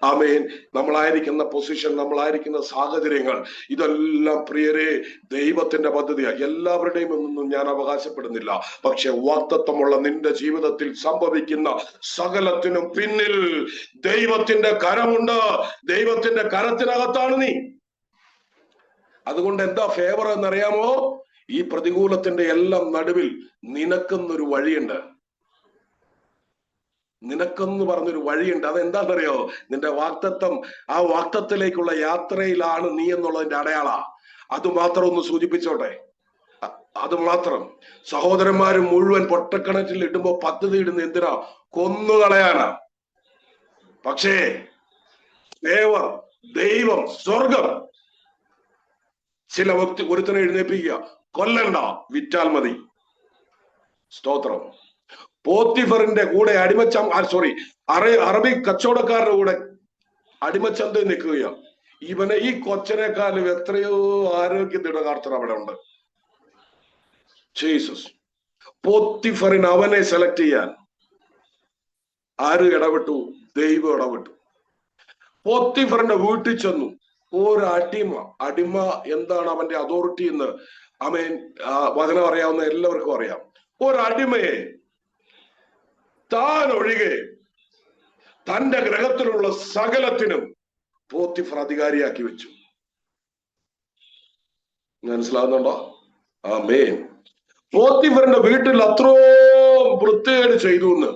ആമേൻ. നമ്മളായിരിക്കുന്ന പൊസിഷൻ, നമ്മളായിരിക്കുന്ന സാഹചര്യങ്ങൾ, ഇതെല്ലാം പ്രിയരെ ദൈവത്തിന്റെ പദ്ധതിയാണ്. എല്ലാവരുടെയും ഒന്നും ഞാൻ അവകാശപ്പെടുന്നില്ല. പക്ഷെ വാഗ്ദത്തമുള്ള നിന്റെ ജീവിതത്തിൽ സംഭവിക്കുന്ന സകലത്തിനും പിന്നിൽ ദൈവത്തിന്റെ കരമുണ്ട്. ദൈവത്തിന്റെ കരത്തിനകത്താണ് നീ. അതുകൊണ്ട് എന്താ ഫേവർ എന്നറിയാമോ? ഈ പ്രതികൂലത്തിന്റെ എല്ലാം നടുവിൽ നിനക്കെന്നൊരു വഴിയുണ്ട്. നിനക്കെന്ന് പറഞ്ഞൊരു വഴിയുണ്ട്. അതെന്താണെന്നറിയോ? നിന്റെ വാഗ്ദത്തം, ആ വാഗ്ദത്തിലേക്കുള്ള യാത്രയിലാണ് നീ എന്നുള്ളതിന്റെ അടയാള. അത് മാത്രം ഒന്ന് സൂചിപ്പിച്ചോട്ടെ. അത് മാത്രം. സഹോദരന്മാര് മുഴുവൻ പൊട്ടക്കിണറ്റിൽ ഇടുമ്പോ പദ്ധതി ഇടുന്ന എന്തിനാ? കൊന്നുകളയാനാ. പക്ഷേ ഫേവർ, ദൈവം, സ്വർഗം ചില വ്യക്തി ഒരുത്തനെ എഴുന്നേൽപ്പിക്കുക, കൊല്ലണ്ട, വിറ്റാൽ മതി. സ്തോത്രം. പോത്തിഫറിന്റെ കൂടെ അറബി കച്ചവടക്കാരുടെ കൂടെ അടിമച്ചന്തയിൽ നിൽക്കുക. ഇവനെ, ഈ കൊച്ചനേക്കാളും എത്രയോ ആരോഗ്യ ദൃഢകാർത്തർ അവിടെ ഉണ്ട്. ജീസസ്. പോത്തിഫറിന് അവനെ സെലക്ട് ചെയ്യാൻ ആര് ഇടപെട്ടു? ദൈവം ഇടപെട്ടു. പോത്തിഫറിന്റെ വീട്ടിൽ ചെന്നു. അടിമ എന്താണ് അവന്റെ അതോറിറ്റി എന്ന് ആമേൻ വചനം അറിയാവുന്ന എല്ലാവർക്കും അറിയാം. ഒരടിമയെ താൻ ഒഴികെ തന്റെ ഗ്രഹത്തിലുള്ള സകലത്തിനും പോത്തിഫർ അധികാരിയാക്കി വെച്ചു. മനസ്സിലാവുന്നുണ്ടോ? ആമേൻ. പോത്തിഫറിന്റെ വീട്ടിൽ അത്രയും വൃത്തികേട് ചെയ്തു എന്ന്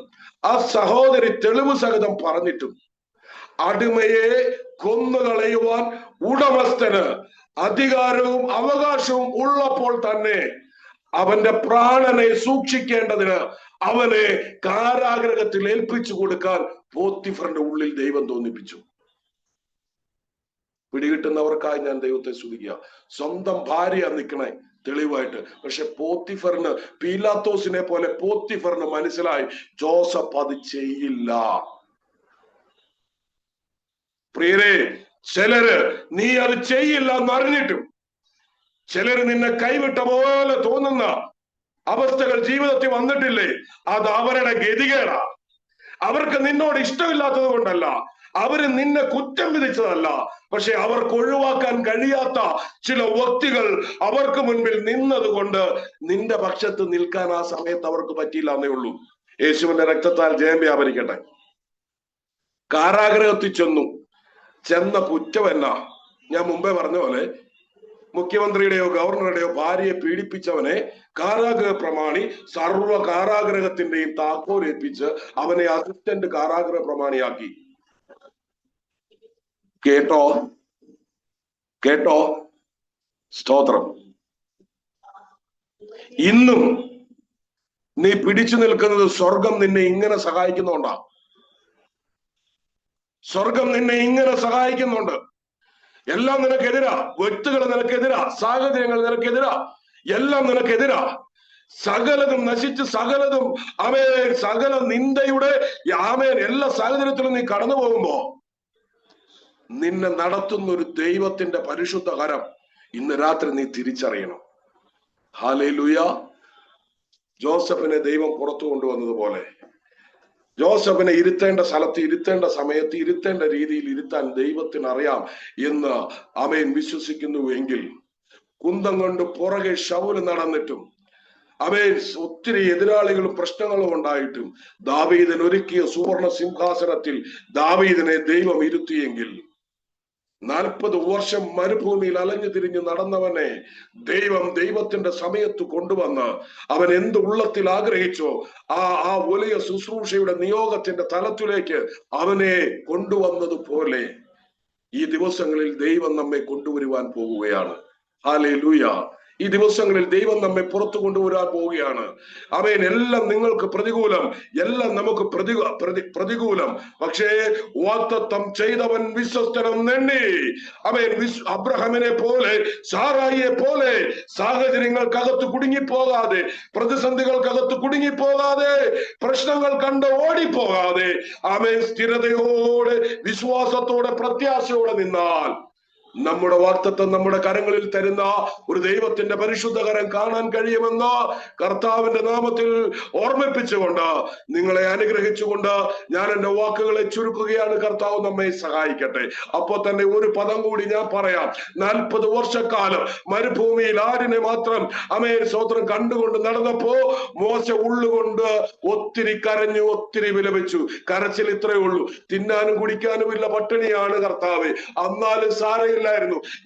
ആ സഹോദരി തെളിവ് സഹിതം പറഞ്ഞിട്ടും അടിമയെ കൊന്നുകളയുവാൻ ഉടമസ്ഥന് അധികാരവും അവകാശവും ഉള്ളപ്പോൾ തന്നെ അവന്റെ പ്രാണനെ സൂക്ഷിക്കേണ്ടതിന് അവനെ കാരാഗ്രഹത്തിൽ ഏൽപ്പിച്ചു കൊടുക്കാൻ പോത്തിഫറിന്റെ ഉള്ളിൽ ദൈവം തോന്നിപ്പിച്ചു. പിടികിട്ടുന്നവർക്കായി ഞാൻ ദൈവത്തെ സ്തുതിക്കുക. സ്വന്തം ഭാര്യ നിൽക്കണേ തെളിവായിട്ട്. പക്ഷെ പോത്തിഫറിന്, പീലാത്തോസിനെ പോലെ പോത്തിഫറിന് മനസ്സിലായി ജോസഫ് അത് ചെയ്യില്ല. പ്രിയരെ, ചിലര് നീ അത് ചെയ്യില്ല എന്നറിഞ്ഞിട്ടും ചിലര് നിന്നെ കൈവിട്ട പോലെ തോന്നുന്ന അവസ്ഥകൾ ജീവിതത്തിൽ വന്നിട്ടില്ലേ? അത് അവരുടെ ഗതികേടാ. അവർക്ക് നിന്നോട് ഇഷ്ടമില്ലാത്തത് കൊണ്ടല്ല, അവര് നിന്നെ കുറ്റം വിധിച്ചതല്ല. പക്ഷെ അവർക്ക് ഒഴിവാക്കാൻ കഴിയാത്ത ചില വ്യക്തികൾ അവർക്ക് മുൻപിൽ നിന്നത് കൊണ്ട് നിന്റെ പക്ഷത്ത് നിൽക്കാൻ ആ സമയത്ത് അവർക്ക് പറ്റിയില്ല എന്നേ ഉള്ളൂ. യേശുവിന്റെ രക്തത്താൽ ജയം വ്യാപരിക്കട്ടെ. കാരാഗ്രഹത്തിൽ ചെന്ന കുറ്റമല്ല. ഞാൻ മുമ്പേ പറഞ്ഞ പോലെ മുഖ്യമന്ത്രിയുടെയോ ഗവർണറുടെയോ ഭാര്യയെ പീഡിപ്പിച്ചവനെ കാരാഗ്രഹ പ്രമാണി സർവ്വ കാരാഗ്രഹത്തിന്റെയും താക്കോൽ ഏൽപ്പിച്ച് അവനെ അസിസ്റ്റന്റ് കാരാഗ്രഹ പ്രമാണിയാക്കി. കേട്ടോ? സ്തോത്രം. ഇന്നും നീ പിടിച്ചു നിൽക്കുന്നത് സ്വർഗം നിന്നെ ഇങ്ങനെ സഹായിക്കുന്നുണ്ടാ. സ്വർഗം നിന്നെ ഇങ്ങനെ സഹായിക്കുന്നുണ്ട്. എല്ലാം നിനക്കെതിരാ, വ്യക്തികൾ നിനക്കെതിരാ, സാഹചര്യങ്ങൾ നിനക്കെതിരാ, എല്ലാം നിനക്കെതിരാ. സകലതും നശിച്ച് സകലതും ആമേൻ സകല നിന്ദയുടെ ആമേൻ എല്ലാ സാഹചര്യത്തിലും നീ കടന്നു പോകുമ്പോ നിന്നെ നടത്തുന്ന ഒരു ദൈവത്തിന്റെ പരിശുദ്ധ കരം ഇന്ന് രാത്രി നീ തിരിച്ചറിയണം. ഹല്ലേലൂയ. ജോസഫിനെ ദൈവം പുറത്തു കൊണ്ടുവന്നതുപോലെ ജോസഫിനെ ഇരുത്തേണ്ട സ്ഥലത്ത് ഇരുത്തേണ്ട സമയത്ത് ഇരുത്തേണ്ട രീതിയിൽ ഇരുത്താൻ ദൈവത്തിന് അറിയാം എന്ന് ആമേൻ വിശ്വസിക്കുന്നുവെങ്കിൽ, കുന്തം കൊണ്ട് പുറകെ ശൗല് നടന്നിട്ടും ആമേൻ ഒത്തിരി എതിരാളികളും പ്രശ്നങ്ങളും ഉണ്ടായിട്ടും ദാവീദിന് ഒരുക്കിയ സുവർണ സിംഹാസനത്തിൽ ദാവീദിനെ ദൈവം ഇരുത്തിയെങ്കിൽ, 40 വർഷം മരുഭൂമിയിൽ അലഞ്ഞു തിരിഞ്ഞ് നടന്നവനെ ദൈവത്തിന്റെ സമയത്ത് കൊണ്ടുവന്ന് അവൻ എന്ത് ഉള്ളത്തിൽ ആഗ്രഹിച്ചോ ആ വലിയ ശുശ്രൂഷയുടെ നിയോഗത്തിന്റെ തലത്തിലേക്ക് അവനെ കൊണ്ടുവന്നതുപോലെ ഈ ദിവസങ്ങളിൽ ദൈവം നമ്മെ കൊണ്ടുവരുവാൻ പോകുകയാണ്. ഹല്ലേലൂയ. ഈ ദിവസങ്ങളിൽ ദൈവം നമ്മെ പുറത്തു കൊണ്ടുവരാൻ പോവുകയാണ്. ആമേൻ. എല്ലാം നിങ്ങൾക്ക് പ്രതികൂലം, എല്ലാം നമുക്ക് പ്രതികൂലം. പക്ഷേ വാഗ്ദത്തം ചെയ്തവൻ വിശ്വസ്തനെന്നെണ്ണി. ആമേൻ. അബ്രഹാമിനെ പോലെ സാറായിയെ പോലെ സാഹചര്യങ്ങൾക്കകത്ത് കുടുങ്ങിപ്പോകാതെ, പ്രതിസന്ധികൾക്കകത്ത് കുടുങ്ങിപ്പോകാതെ, പ്രശ്നങ്ങൾ കണ്ട് ഓടിപ്പോകാതെ ആമേൻ സ്ഥിരതയോടെ വിശ്വാസത്തോടെ പ്രത്യാശയോടെ നിന്നാൽ നമ്മുടെ വാഗ്ദത്തം നമ്മുടെ കരങ്ങളിൽ തരുന്ന ഒരു ദൈവത്തിന്റെ പരിശുദ്ധ കരം കാണാൻ കഴിയുമെന്ന് കർത്താവിന്റെ നാമത്തിൽ ഓർമ്മിപ്പിച്ചുകൊണ്ട് നിങ്ങളെ അനുഗ്രഹിച്ചുകൊണ്ട് ഞാൻ എന്റെ വാക്കുകളെ ചുരുക്കുകയാണ്. കർത്താവ് നമ്മെ സഹായിക്കട്ടെ. അപ്പൊ തന്നെ ഒരു പദം കൂടി ഞാൻ പറയാം. 40 വർഷക്കാലം മരുഭൂമിയിൽ ആരിനെ മാത്രം ആമേൻ സ്തോത്രം കണ്ടുകൊണ്ട് നടന്നപ്പോ മോശ ഉള്ളുകൊണ്ട് ഒത്തിരി കരഞ്ഞു, ഒത്തിരി വിലപിച്ചു. കരച്ചിൽ ഇത്രയേ ഉള്ളൂ. തിന്നാനും കുടിക്കാനും ഇല്ല, പട്ടിണിയാണ് കർത്താവ്. എന്നാലും സാരയില്ലായിരുന്നു.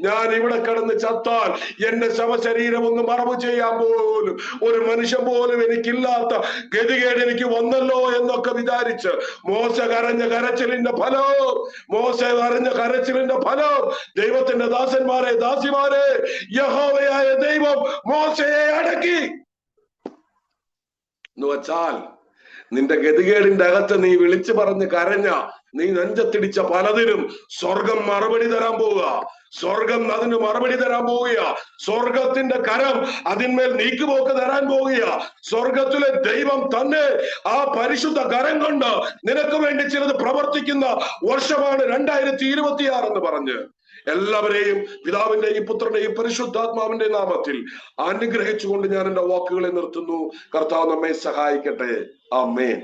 ഞാൻ ഇവിടെ കിടന്ന് ചത്താൽ എന്റെ ശവശരീരം ഒന്ന് മറവ് ചെയ്യാൻ പോലും ഒരു മനുഷ്യൻ പോലും എനിക്കില്ലാത്ത ഗതികേട് എനിക്ക് വന്നല്ലോ എന്നൊക്കെ വിചാരിച്ച് മോശ കരഞ്ഞ കരച്ചിലിന്റെ ഫലം ദൈവത്തിന്റെ ദാസന്മാരെ, ദാസിമാരെ, യഹോവയായ ദൈവം മോശയെ അടക്കി എന്ന് വച്ചാൽ, നിന്റെ ഗതികേടിന്റെ അകത്ത് നീ വിളിച്ചു പറഞ്ഞ് കരഞ്ഞ, നീ നെഞ്ചത്തിടിച്ച പലതിനും സ്വർഗം മറുപടി തരാൻ പോവുക. സ്വർഗം അതിന് മറുപടി തരാൻ പോവുക. സ്വർഗത്തിന്റെ കരം അതിന്മേൽ നീക്കുപോക്ക് തരാൻ പോവുക. സ്വർഗത്തിലെ ദൈവം തന്നെ ആ പരിശുദ്ധ കരം കൊണ്ട് നിനക്ക് വേണ്ടി ചിലത് പ്രവർത്തിക്കുന്ന വർഷമാണ് 2026 എന്ന് പറഞ്ഞ് എല്ലാവരെയും പിതാവിന്റെയും പുത്രന്റെയും പരിശുദ്ധാത്മാവിന്റെ നാമത്തിൽ അനുഗ്രഹിച്ചുകൊണ്ട് ഞാൻ എന്റെ വാക്കുകളെ നിർത്തുന്നു. കർത്താവ് നമ്മെ സഹായിക്കട്ടെ. ആമേൻ.